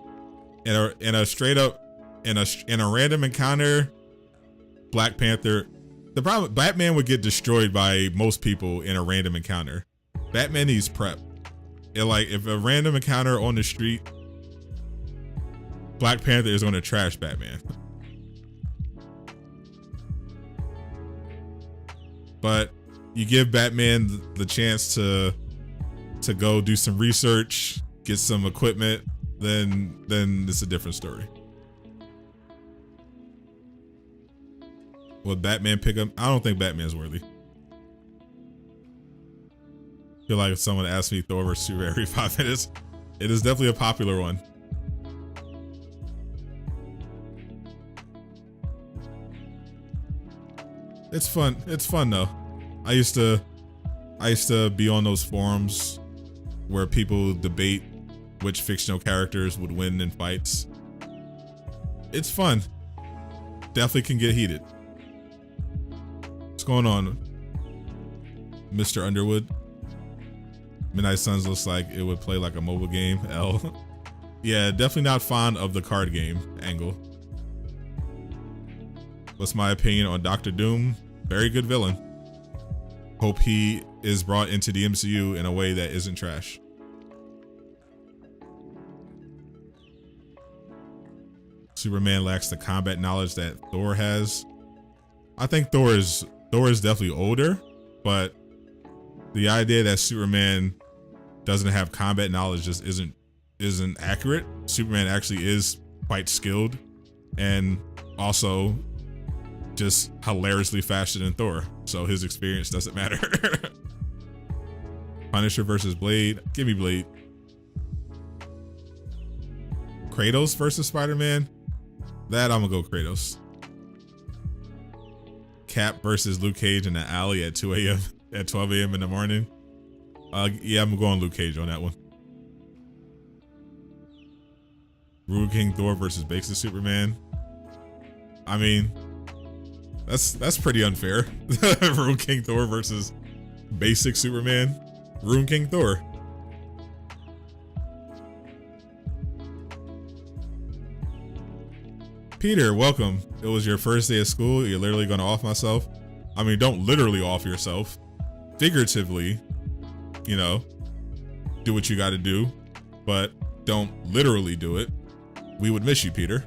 in a straight up in a random encounter, Black Panther. The problem, Batman would get destroyed by most people in a random encounter. Batman needs prep. Like if a random encounter on the street, Black Panther is going to trash Batman. But you give Batman the chance to go do some research, get some equipment, then it's a different story. Would Batman pick up? I don't think Batman's worthy. I feel like if someone asked me Thor versus Superman every 5 minutes, it is definitely a popular one. It's fun. It's fun though. I used to be on those forums where people debate which fictional characters would win in fights. It's fun. Definitely can get heated. What's going on, Mr. Underwood? Midnight Suns looks like it would play like a mobile game. L. Yeah, definitely not fond of the card game angle. What's my opinion on Doctor Doom? Very good villain. Hope he is brought into the MCU in a way that isn't trash. Superman lacks the combat knowledge that Thor has. I think Thor is definitely older, but the idea that Superman doesn't have combat knowledge just isn't accurate. Superman actually is quite skilled and also just hilariously faster than Thor, so his experience doesn't matter. Punisher versus Blade. Give me Blade. Kratos versus Spider-Man. That I'm gonna go Kratos. Cap versus Luke Cage in the alley at 2 a.m. at 12 a.m. in the morning. Yeah, I'm going Luke Cage on that one. Rude King Thor versus Basic Superman. I mean, that's pretty unfair. Rude King Thor versus Basic Superman. Rude King Thor. Peter, welcome. It was your first day of school. You're literally gonna off myself. I mean, don't literally off yourself. Figuratively, you know, do what you gotta do, but don't literally do it. We would miss you, Peter.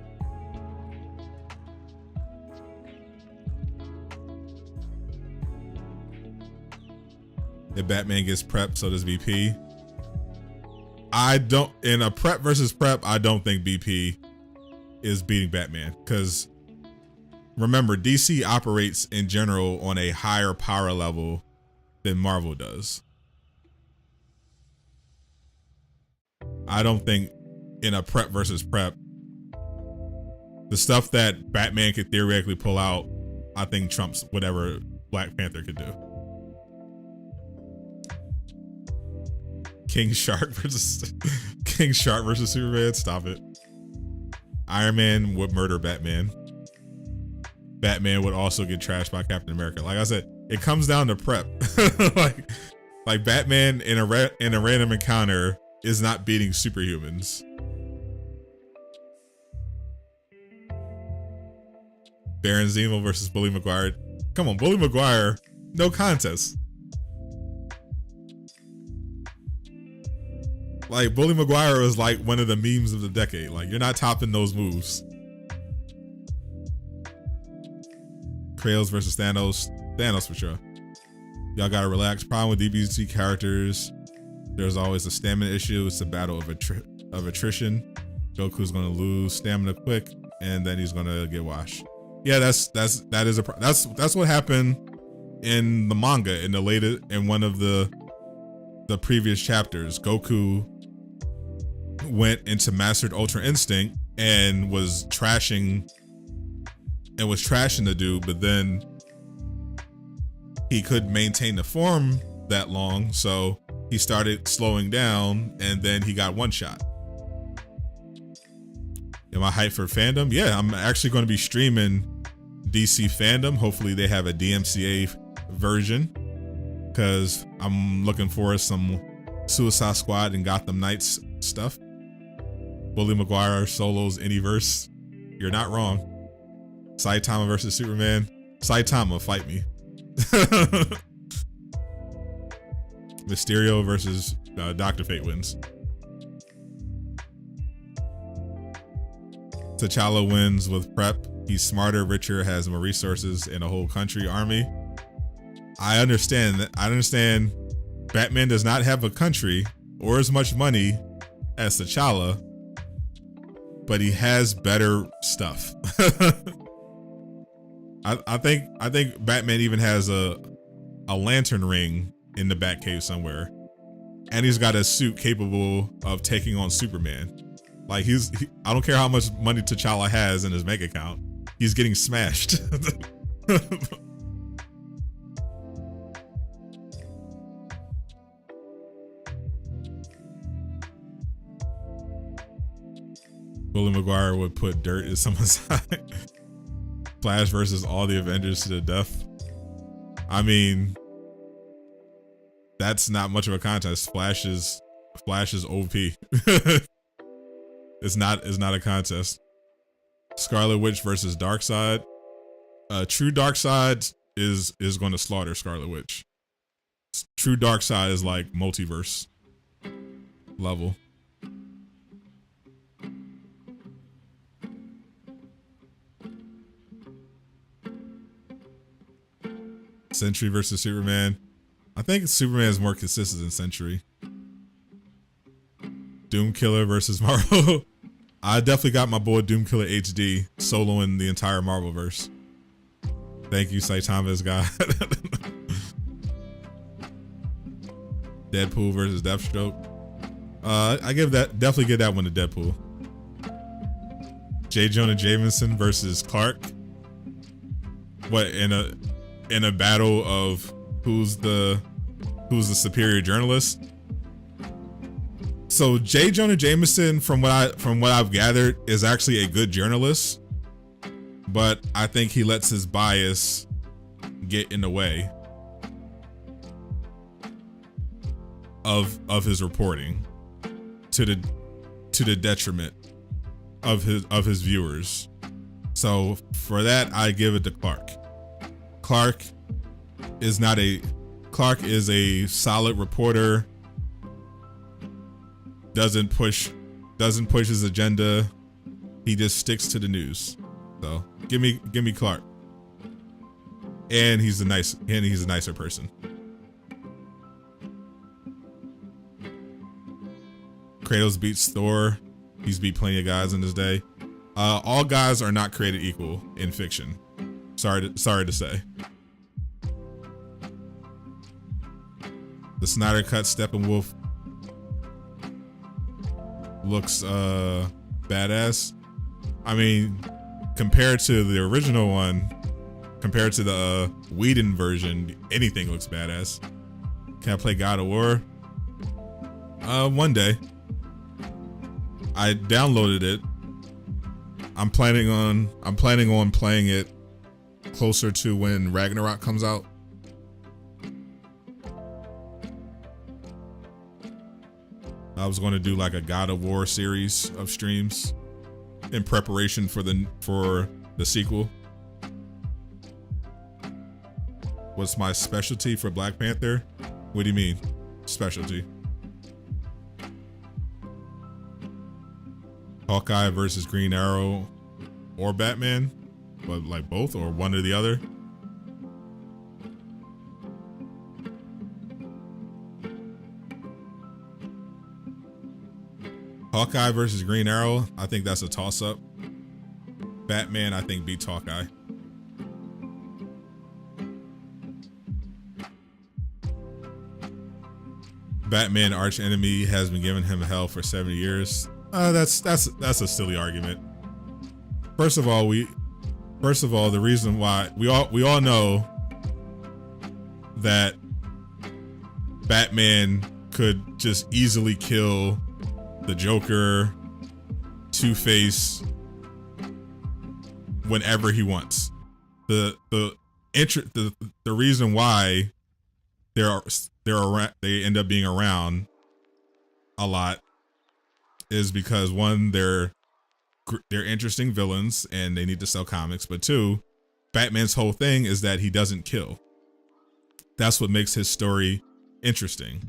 If Batman gets prep, so does BP. In a prep versus prep, I don't think BP is beating Batman, because remember, DC operates in general on a higher power level than Marvel does. I don't think in a prep versus prep, the stuff that Batman could theoretically pull out, I think trumps whatever Black Panther could do. King Shark versus Superman. Stop it. Iron Man would murder Batman. Batman would also get trashed by Captain America. Like I said, it comes down to prep. like Batman in a random encounter is not beating superhumans. Baron Zemo versus Bully Maguire. Come on, Bully Maguire, no contest. Like, Bully Maguire is like one of the memes of the decade. Like, you're not topping those moves. Kratos versus Thanos. Thanos for sure. Y'all gotta relax. Problem with DBZ characters, there's always a stamina issue. It's a battle of attrition. Goku's gonna lose stamina quick, and then he's gonna get washed. Yeah, that's what happened in the manga in one of the previous chapters. Goku went into Mastered Ultra Instinct and was trashing the dude, but then he couldn't maintain the form that long, so he started slowing down, and then he got one shot. Am I hyped for fandom? Yeah, I'm actually going to be streaming DC fandom. Hopefully they have a DMCA version, because I'm looking for some Suicide Squad and Gotham Knights stuff. Bully Maguire solos Anyverse. You're not wrong. Saitama versus Superman. Saitama, fight me. Mysterio versus Dr. Fate wins. T'Challa wins with prep. He's smarter, richer, has more resources, and a whole country army. I understand that. I understand Batman does not have a country or as much money as T'Challa, but he has better stuff. I think Batman even has a lantern ring in the Batcave somewhere, and he's got a suit capable of taking on Superman. Like I don't care how much money T'Challa has in his bank account, he's getting smashed. Bully Maguire would put dirt in someone's side. Flash versus all the Avengers to the death. I mean, that's not much of a contest. Flash is OP. It's not a contest. Scarlet Witch versus Darkseid. True Darkseid is going to slaughter Scarlet Witch. True Darkseid is like Multiverse level. Sentry versus Superman. I think Superman is more consistent than Sentry. Doomkiller versus Marvel. I definitely got my boy Doomkiller HD soloing the entire Marvelverse. Thank you, Saitama's God. Deadpool versus Deathstroke. I definitely give that one to Deadpool. J. Jonah Jameson versus Clark. What, in a battle of who's the superior journalist? So J. Jonah Jameson, from what I've gathered, is actually a good journalist, but I think he lets his bias get in the way of his reporting to the detriment of his viewers. So for that, I give it to Clark. Clark is a solid reporter. Doesn't push his agenda. He just sticks to the news. So give me Clark. And he's a nicer person. Kratos beats Thor. He's beat plenty of guys in his day. All guys are not created equal in fiction. Sorry to say. The Snyder Cut Steppenwolf looks badass. I mean, compared to the original one, compared to the Whedon version, anything looks badass. Can I play God of War? One day. I downloaded it. I'm planning on playing it closer to when Ragnarok comes out. I was going to do like a God of War series of streams in preparation for the sequel. What's my specialty for Black Panther? What do you mean, specialty? Hawkeye versus Green Arrow or Batman? But like both or one or the other? Hawkeye versus Green Arrow, I think that's a toss-up. Batman, I think, beats Hawkeye. Batman arch enemy has been giving him hell for 70 years. That's a silly argument. First of all, the reason why we all know that Batman could just easily kill the Joker, Two-Face, whenever he wants. The reason why they end up being around a lot is because one, they're interesting villains and they need to sell comics, but two, Batman's whole thing is that he doesn't kill. That's what makes his story interesting.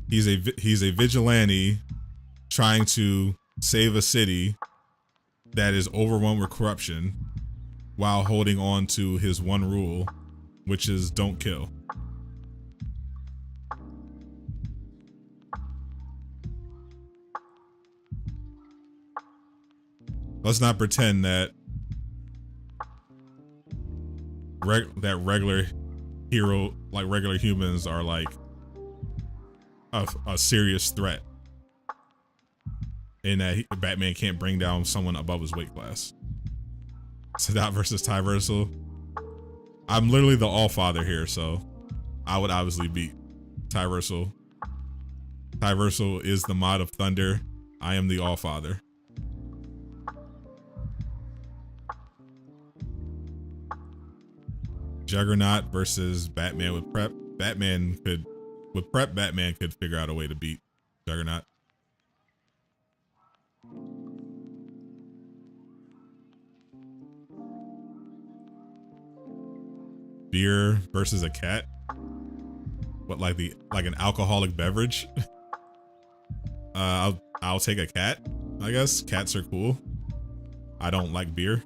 He's a vigilante trying to save a city that is overwhelmed with corruption while holding on to his one rule, which is don't kill. Let's not pretend that regular hero, like regular humans, are like a serious threat, and that Batman can't bring down someone above his weight class. Sadat versus Tyversal. I'm literally the All-Father here, so I would obviously beat Tyversal. Tyversal is the mod of Thunder. I am the All-Father. Juggernaut versus Batman with prep. Batman could figure out a way to beat Juggernaut. Beer versus a cat. What, like an alcoholic beverage? I'll take a cat, I guess. Cats are cool. I don't like beer.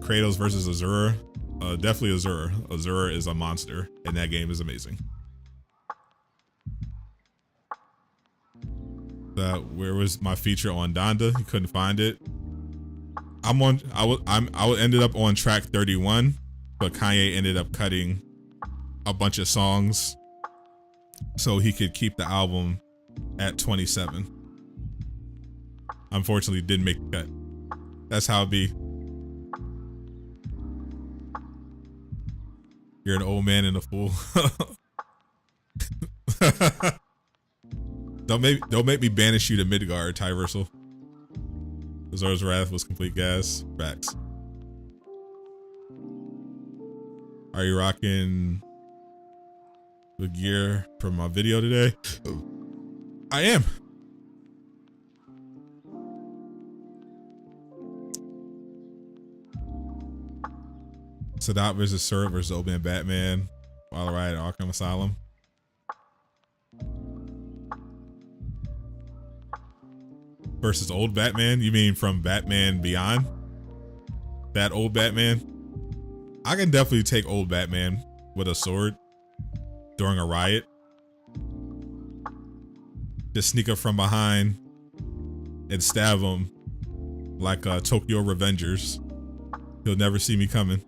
Kratos versus Azura. Definitely Azura. Azura is a monster, and that game is amazing. Where was my feature on Donda? You couldn't find it. I ended up on track 31, but Kanye ended up cutting a bunch of songs so he could keep the album at 27. Unfortunately, didn't make the cut. That's how it be. You're an old man and a fool. Don't make me banish you to Midgard, Tyversal. Azor's Wrath was complete gas. Facts. Are you rocking the gear from my video today? I am. Sadat versus Syrup versus Old Man Batman. While I at Arkham Asylum. Versus old Batman? You mean from Batman Beyond? That old Batman? I can definitely take old Batman with a sword during a riot. Just sneak up from behind and stab him like Tokyo Revengers. He'll never see me coming.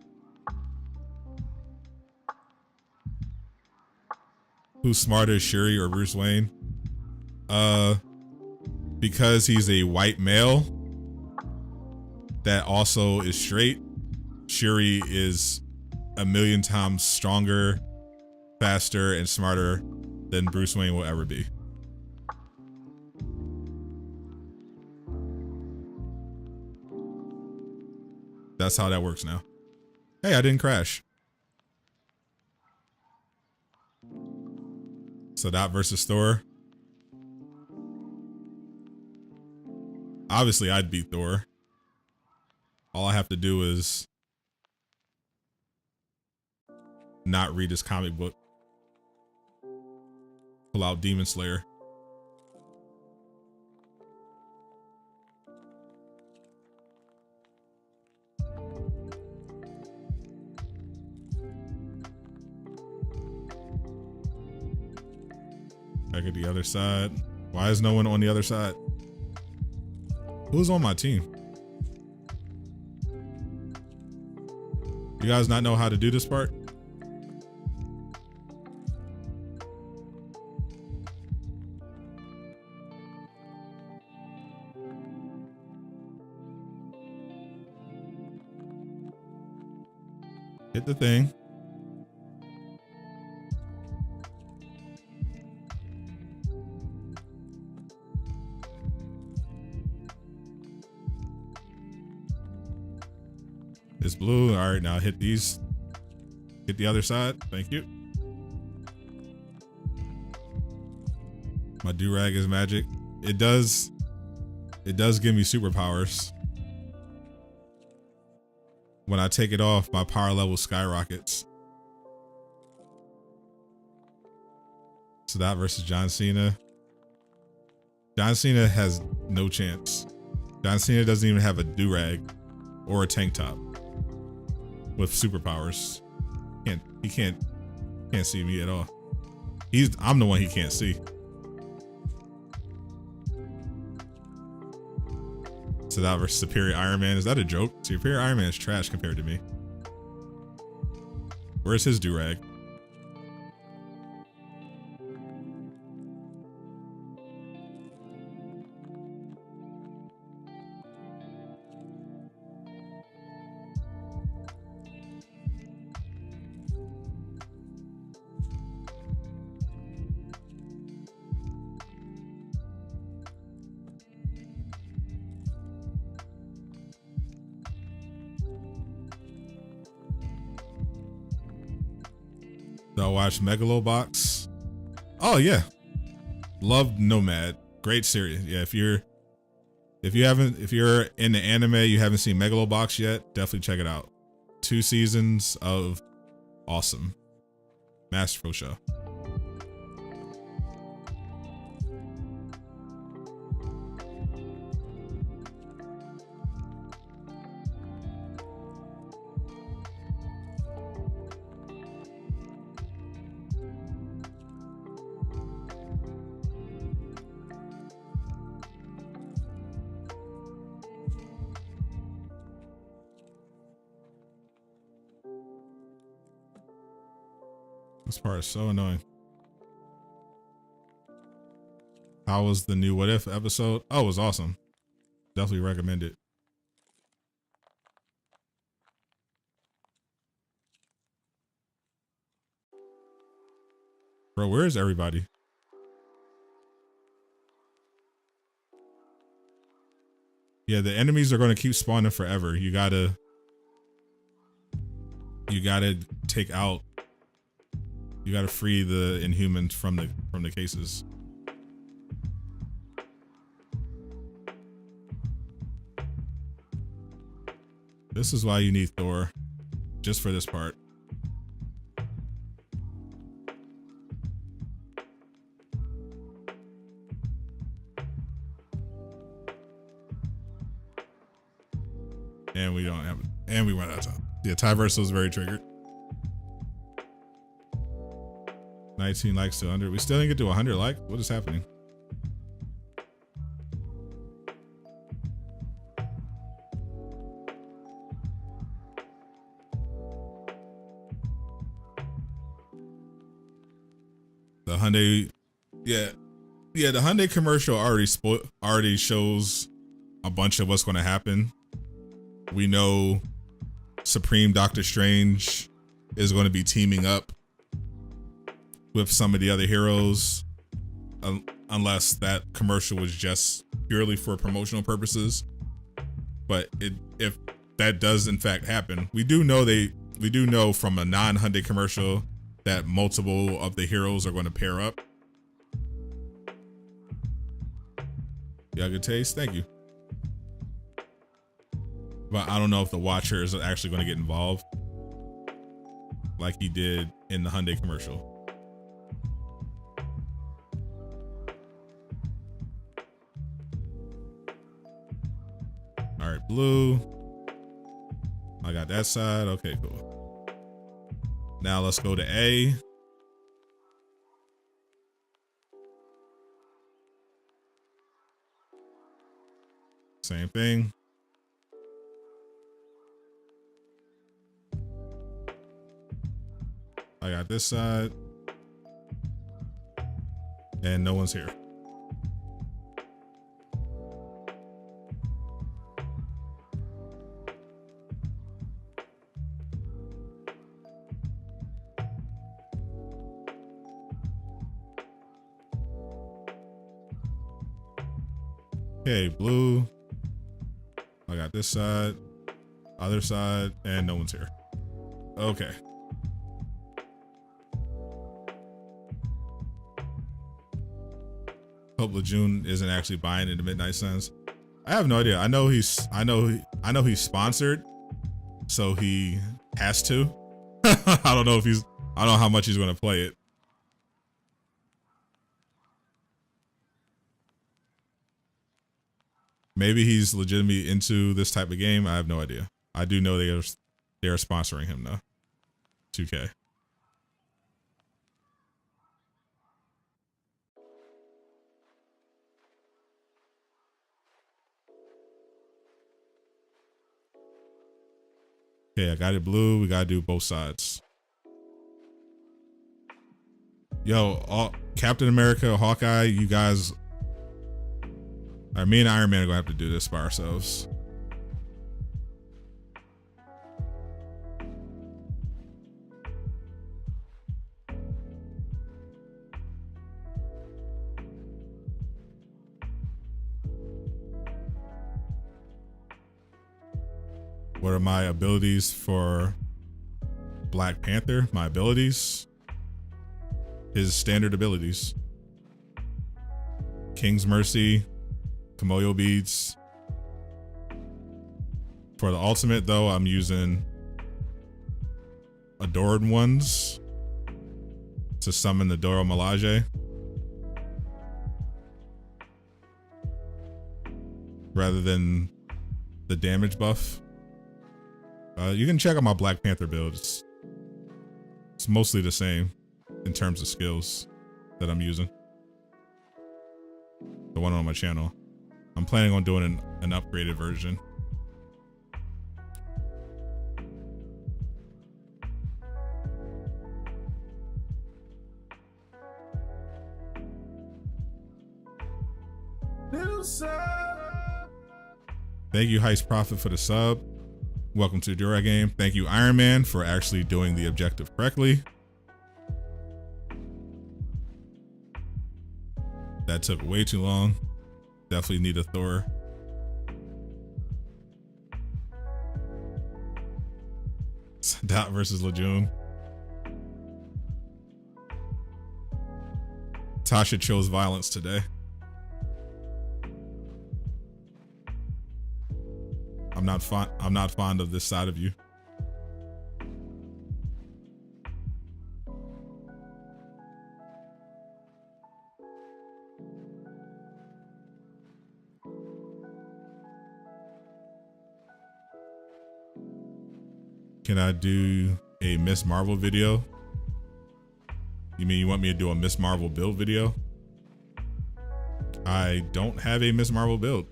Who's smarter, Shuri or Bruce Wayne? Because he's a white male that also is straight, Shuri is a million times stronger, faster, and smarter than Bruce Wayne will ever be. That's how that works now. Hey, I didn't crash. Sadat versus Thor. Obviously, I'd beat Thor. All I have to do is not read his comic book. Pull out Demon Slayer. Back at the other side. Why is no one on the other side? Who's on my team? You guys not know how to do this part? Hit the thing. It's blue. All right, now hit these. Hit the other side. Thank you. My do-rag is magic. It does give me superpowers. When I take it off, my power level skyrockets. So that versus John Cena. John Cena has no chance. John Cena doesn't even have a do-rag or a tank top with superpowers. He can't see me at all. I'm the one he can't see. So that versus Superior Iron Man. Is that a joke? Superior Iron Man is trash compared to me. Where's his do-rag? So I watched Megalobox. Oh yeah, love Nomad. Great series. Yeah, if you're in the anime, you haven't seen Megalobox yet, definitely check it out. 2 seasons of awesome, masterful show. This part is so annoying. How was the new What If episode? Oh, it was awesome. Definitely recommend it. Bro, where is everybody? Yeah, the enemies are going to keep spawning forever. You gotta take out. You gotta free the Inhumans from the cases. This is why you need Thor, just for this part. And we don't have it. And we run out of time. Yeah, Tyverse was very triggered. 19 likes to 100. We still didn't get to 100 likes. What is happening? The Hyundai, yeah, the Hyundai commercial already shows a bunch of what's going to happen. We know Supreme Doctor Strange is going to be teaming up with some of the other heroes, unless that commercial was just purely for promotional purposes. But if that does in fact happen, we do know from a non-Hyundai commercial that multiple of the heroes are going to pair up. Yeah, good taste. Thank you. But I don't know if the Watcher is actually going to get involved like he did in the Hyundai commercial. All right, blue. I got that side. Okay, cool. Now let's go to A. Same thing. I got this side. And no one's here. Okay, blue. I got this side, other side, and no one's here. Okay. Hope Lejeune isn't actually buying into Midnight Suns. I have no idea. I know he's sponsored, so he has to. I don't know how much he's going to play it. Maybe he's legitimately into this type of game. I have no idea. I do know they are sponsoring him though. 2K. Okay, I got it blue. We gotta do both sides. Yo, Captain America, Hawkeye, you guys. Me and Iron Man are gonna have to do this by ourselves. What are my abilities for Black Panther? My abilities? His standard abilities. King's Mercy, Kimoyo Beads. For the ultimate though, I'm using Adored Ones to summon the Doro Milaje. Rather than the damage buff. You can check out my Black Panther build. It's mostly the same in terms of skills that I'm using. The one on my channel. I'm planning on doing an upgraded version. Thank you, Heist Prophet, for the sub. Welcome to Dura Game. Thank you, Iron Man, for actually doing the objective correctly. That took way too long. Definitely need a Thor. Dot versus Lejeune. Tasha chose violence today. I'm not fond of this side of you. Can I do a Miss Marvel video? You mean you want me to do a Miss Marvel build video? I don't have a Miss Marvel build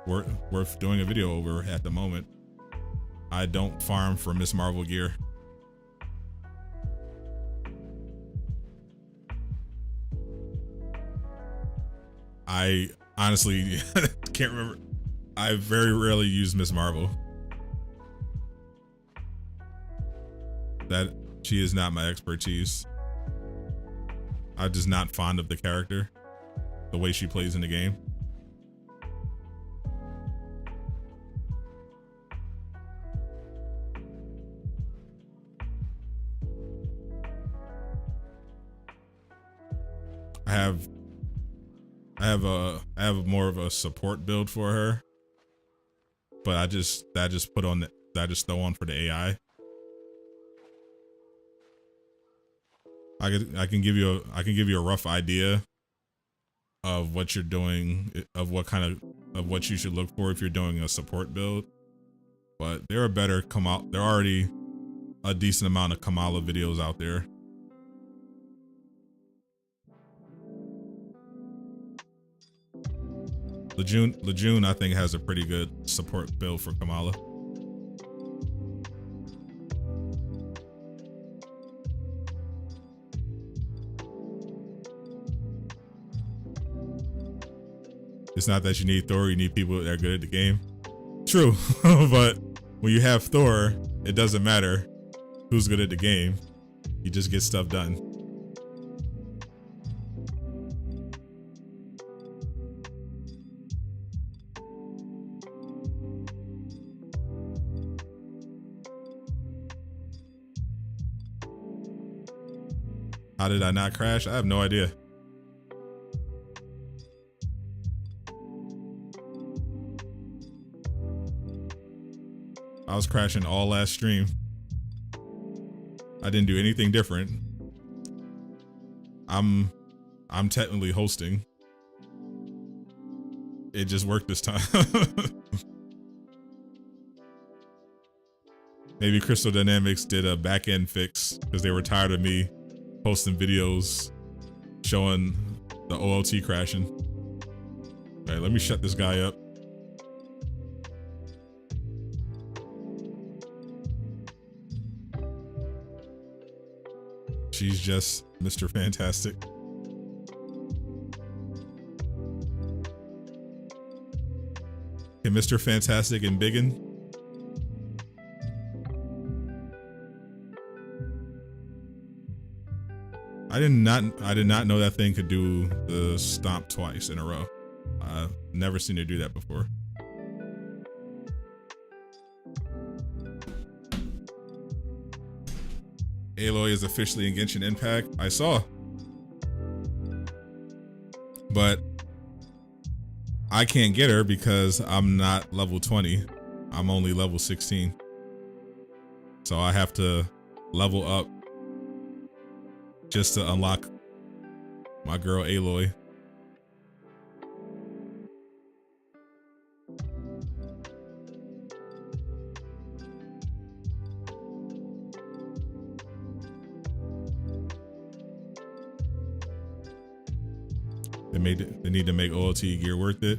worth doing a video over at the moment. I don't farm for Miss Marvel gear. I honestly can't remember. I very rarely use Miss Marvel. That she is not my expertise. I'm just not fond of the character, the way she plays in the game. I have more of a support build for her, but I just throw on for the AI. I can give you a rough idea of what you're doing, of what you should look for if you're doing a support build. But there are already a decent amount of Kamala videos out there. Lejeune, I think, has a pretty good support build for Kamala. It's not that you need Thor, you need people that are good at the game. True, but when you have Thor, it doesn't matter who's good at the game. You just get stuff done. How did I not crash? I have no idea. I was crashing all last stream. I didn't do anything different. I'm technically hosting. It just worked this time. Maybe Crystal Dynamics did a back end fix because they were tired of me posting videos showing the OLT crashing. All right, let me shut this guy up. She's just Mr. Fantastic. Okay, Mr. Fantastic and Biggin. I did not know that thing could do the stomp twice in a row. I've never seen it do that before. Aloy is officially in Genshin Impact. I saw. But I can't get her because I'm not level 20. I'm only level 16. So I have to level up just to unlock my girl Aloy. They need to make OLT gear worth it.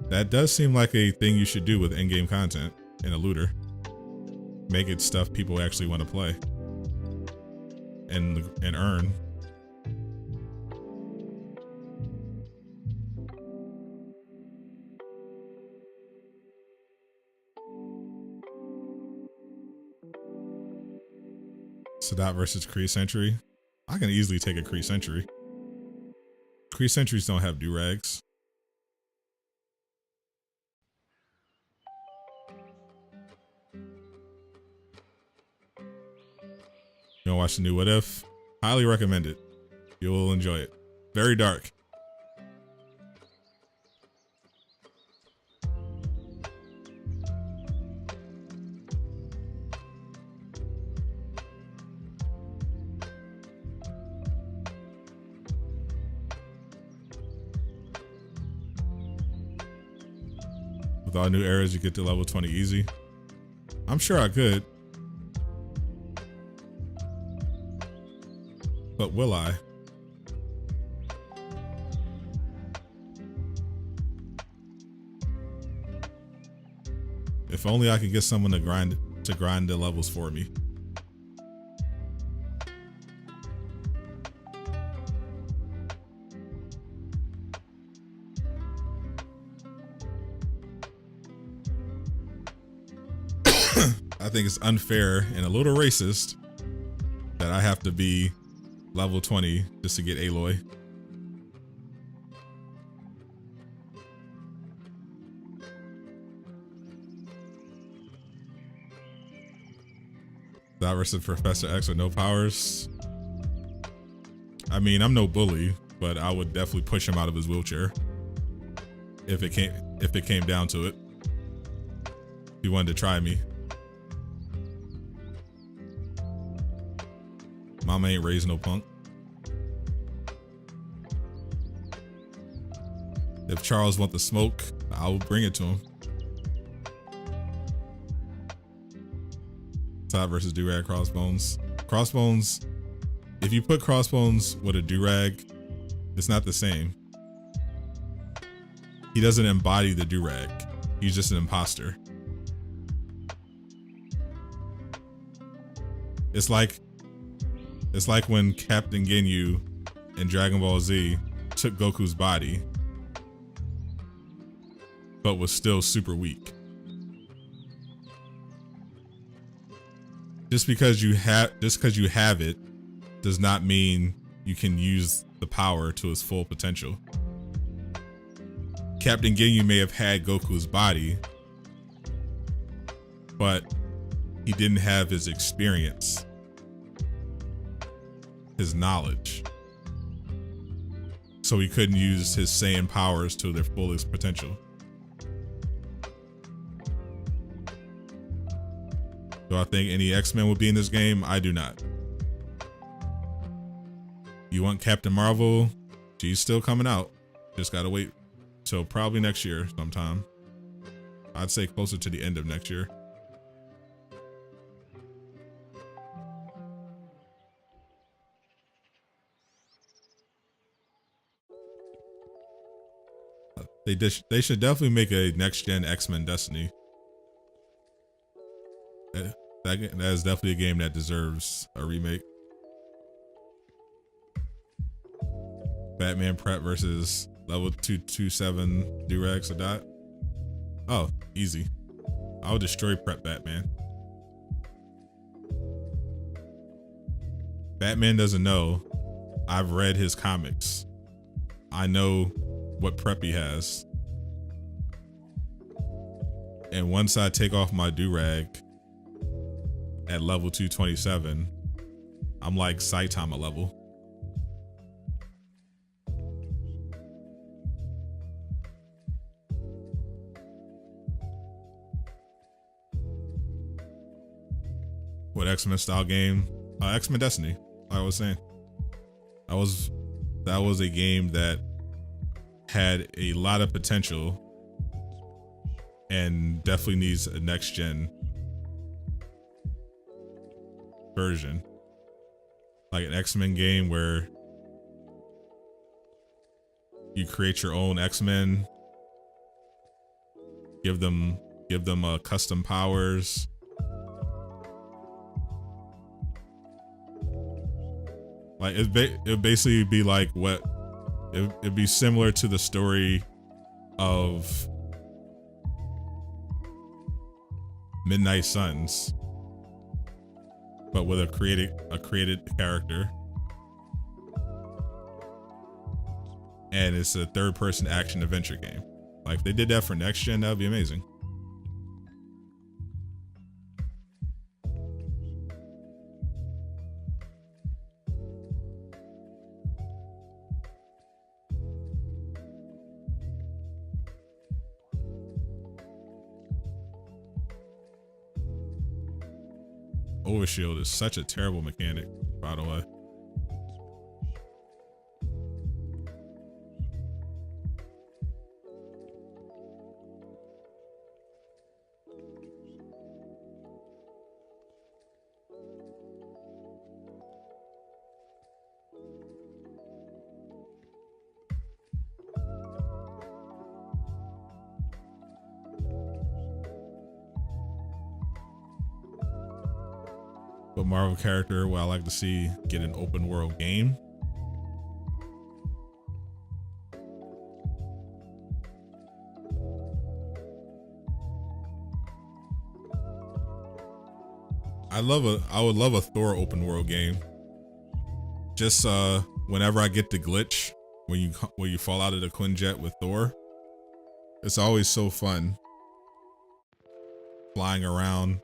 That does seem like a thing you should do with in-game content in a looter. Make it stuff people actually want to play and earn. Sadat versus Kree Sentry. I can easily take a Kree Sentry. Kree Sentries don't have do-rags. You wanna watch the new What If? Highly recommend it. You'll enjoy it. Very dark. With all new eras, you get to level 20 easy. I'm sure I could. But will I? If only I could get someone to grind the levels for me. I think it's unfair and a little racist that I have to be level 20 just to get Aloy. That versus Professor X with no powers. I mean, I'm no bully, but I would definitely push him out of his wheelchair if it came down to it. If he wanted to try me. Mama ain't raised no punk. If Charles want the smoke, I will bring it to him. Todd versus Durag Crossbones. Crossbones, if you put Crossbones with a Durag, it's not the same. He doesn't embody the Durag. He's just an imposter. It's like when Captain Ginyu in Dragon Ball Z took Goku's body, but was still super weak. Just because you have it does not mean you can use the power to its full potential. Captain Ginyu may have had Goku's body, but he didn't have his experience, his knowledge. So he couldn't use his Saiyan powers to their fullest potential. Do I think any X-Men will be in this game? I do not. You want Captain Marvel? She's still coming out. Just gotta wait till probably next year sometime. I'd say closer to the end of next year. They should definitely make a next gen X-Men Destiny. That is definitely a game that deserves a remake. Batman prep versus level 227 Durags or dot. Oh, easy. I'll destroy prep Batman. Batman doesn't know. I've read his comics. I know what prep he has. And once I take off my Durag at level 227, I'm like Saitama level. What X-Men style game? X-Men Destiny. Like I was saying, that was a game that had a lot of potential and definitely needs a next gen version, like an X-Men game where you create your own X-Men, give them custom powers. Like it'd basically be like what it'd be similar to the story of Midnight Suns, but with a created character, and it's a third-person action adventure game. Like if they did that for next gen, that'd be amazing. Overshield is such a terrible mechanic, by the way. But Marvel character, well, I like to see get an open world game. I would love a Thor open world game. Just whenever I get the glitch when you fall out of the Quinjet with Thor, it's always so fun flying around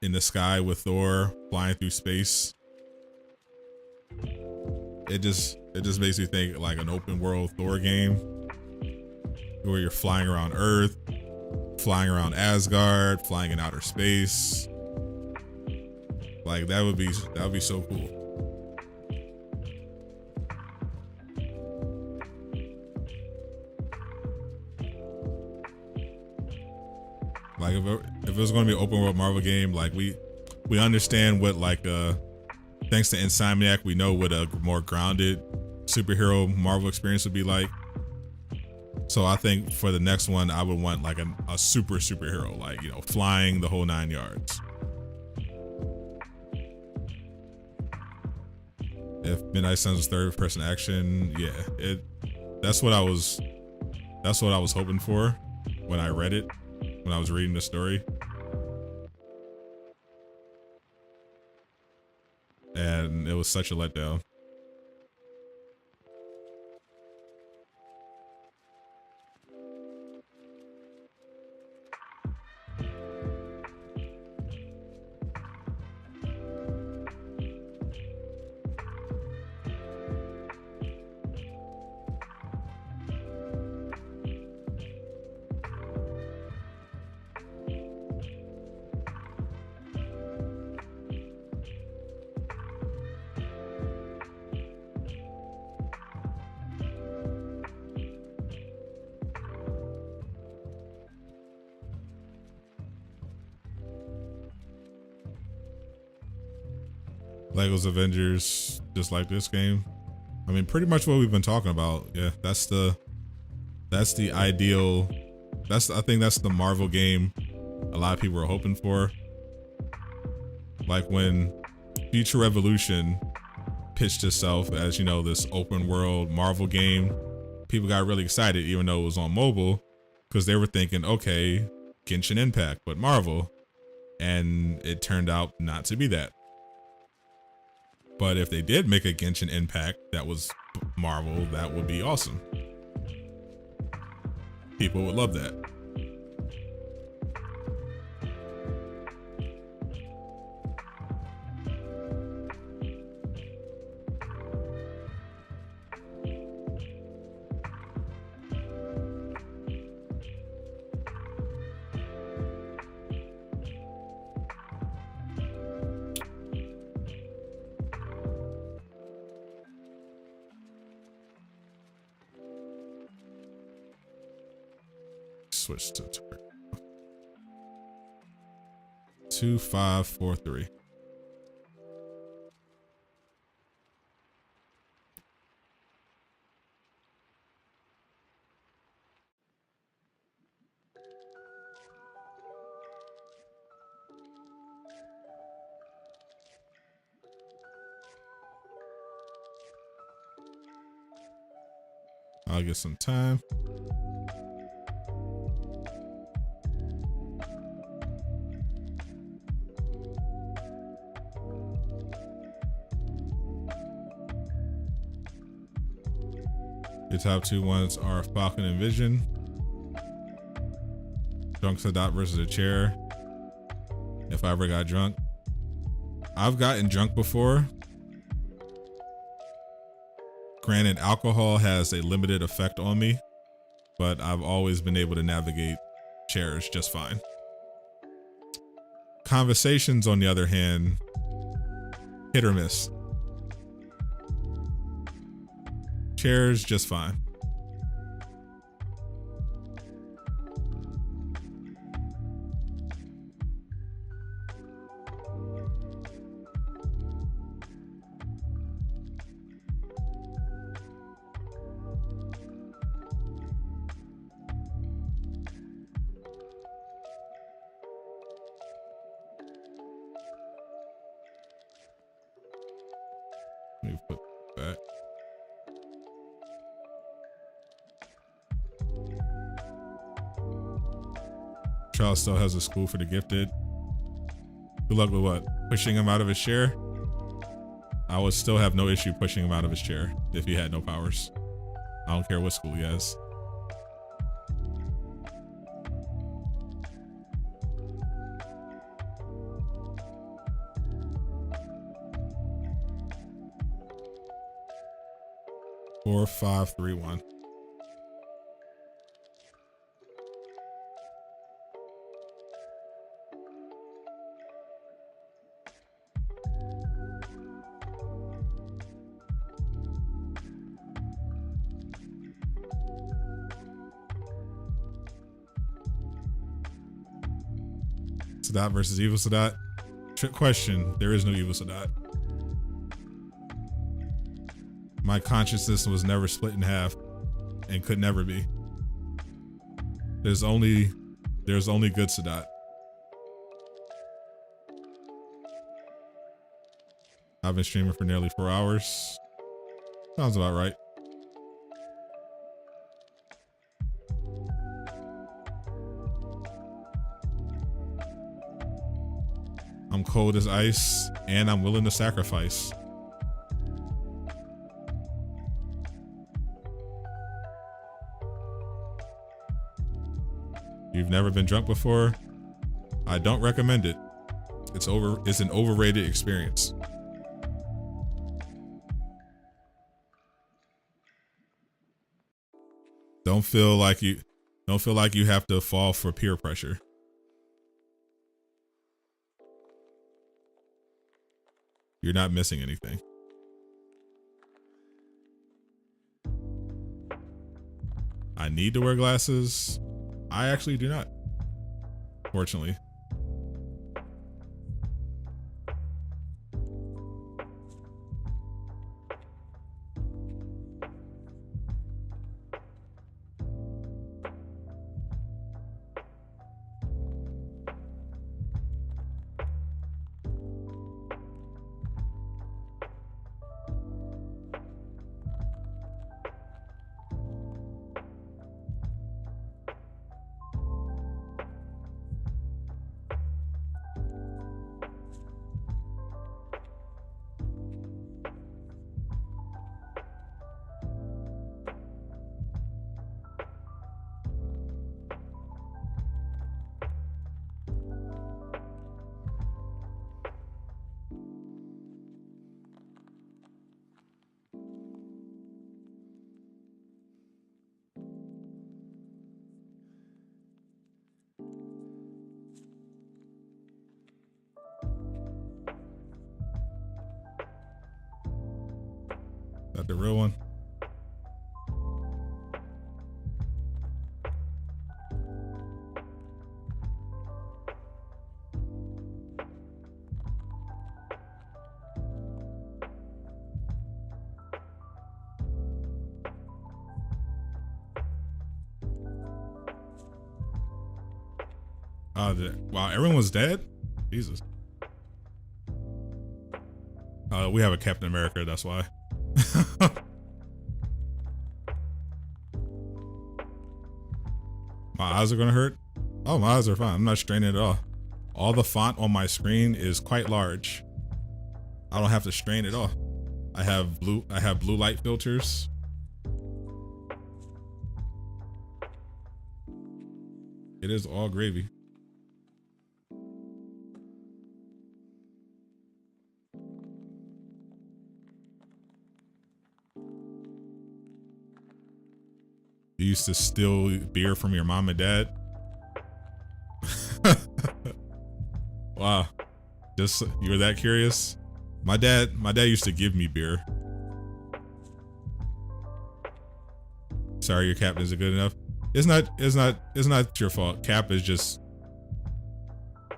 in the sky with Thor, flying through space. It just makes me think like an open world Thor game where you're flying around Earth, flying around Asgard, flying in outer space. Like that would be so cool. Like if it was going to be an open world Marvel game, like we understand what thanks to Insomniac, we know what a more grounded superhero Marvel experience would be like. So I think for the next one, I would want like a superhero, like, you know, flying the whole 9 yards. If Midnight Suns was third person action, yeah, that's what I was hoping for when I read it, when I was reading the story. And it was such a letdown. Lego's Avengers, just like this game. I mean, pretty much what we've been talking about. Yeah, that's the ideal. I think that's the Marvel game a lot of people are hoping for. Like when Future Revolution pitched itself as, you know, this open world Marvel game, people got really excited even though it was on mobile, because they were thinking, okay, Genshin Impact, but Marvel. And it turned out not to be that. But if they did make a Genshin Impact that was Marvel, that would be awesome. People would love that. Switch to 2543. I'll get some time. Your top two ones are Falcon and Vision. Drunk Sadat versus a chair. If I ever got drunk. I've gotten drunk before. Granted, alcohol has a limited effect on me, but I've always been able to navigate chairs just fine. Conversations, on the other hand, hit or miss. Chairs, just fine. Let me put back. Charles still has a school for the gifted. Good luck with what? Pushing him out of his chair? I would still have no issue pushing him out of his chair if he had no powers. I don't care what school he has. Four, 5, 3, 1. Sadat versus Evil Sadat. Trick question. There is no Evil Sadat. My consciousness was never split in half and could never be. There's only good Sadat. I've been streaming for nearly 4 hours. Sounds about right. I'm cold as ice and I'm willing to sacrifice. You've never been drunk before? I don't recommend it. It's an overrated experience. Don't feel like you have to fall for peer pressure. You're not missing anything. I need to wear glasses. I actually do not, fortunately. that the real one? Wow, everyone's dead? Jesus. We have a Captain America, that's why. My eyes are gonna hurt? Oh, my eyes are fine. I'm not straining at all. All the font on my screen is quite large. I don't have to strain at all. I have blue light filters. It is all gravy. You used to steal beer from your mom and dad? Wow. Just, you were that curious? My dad used to give me beer. Sorry, your cap isn't good enough. It's not your fault. Cap is just,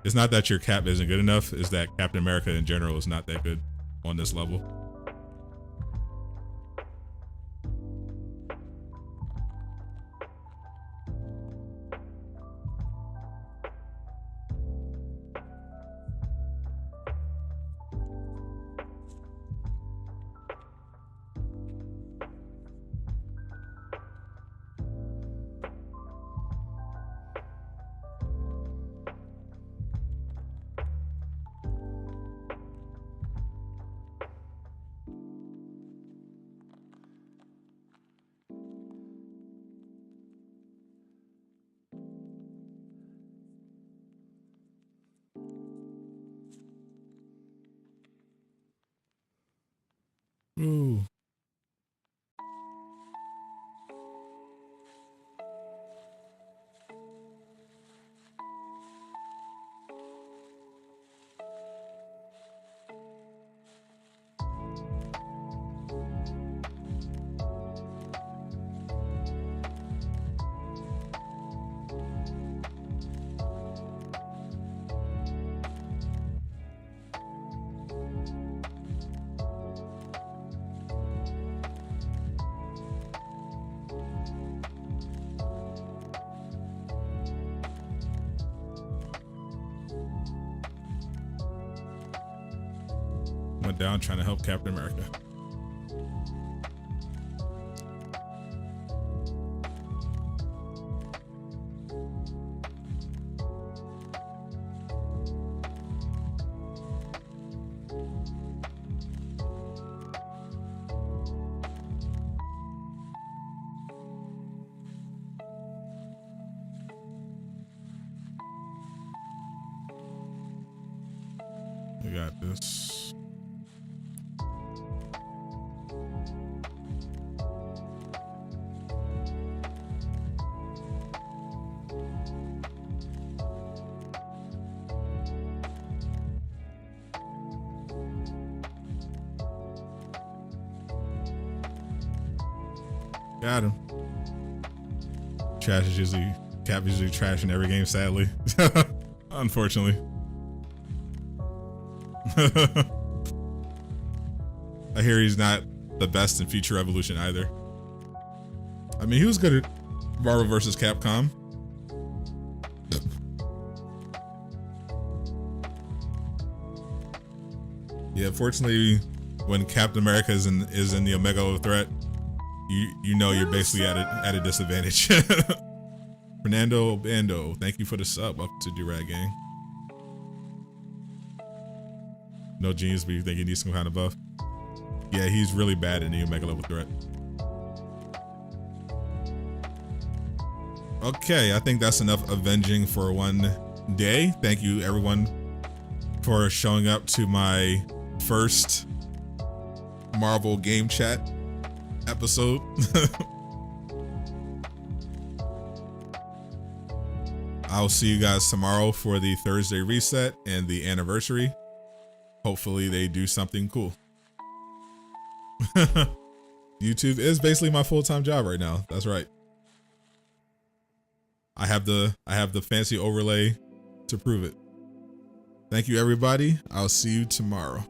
it's not that your cap isn't good enough, it's that Captain America in general is not that good on this level. Ooh. Went down trying to help Captain America. We got this. Got him. Cap is usually trash in every game, sadly. Unfortunately. I hear he's not the best in Future Revolution either. I mean, he was good at Marvel vs. Capcom. Yeah, fortunately, when Captain America is in the Omega threat, you know you're basically at a disadvantage. Fernando Bando, thank you for the sub. Welcome to Durag Gang. No genius, but you think he needs some kind of buff? Yeah, he's really bad in the Omega level threat. Okay, I think that's enough avenging for one day. Thank you everyone for showing up to my first Marvel game chat episode. I'll see you guys tomorrow for the Thursday reset and the anniversary. Hopefully they do something cool. YouTube is basically my full-time job right now. That's right. I have the fancy overlay to prove it. Thank you, everybody. I'll see you tomorrow.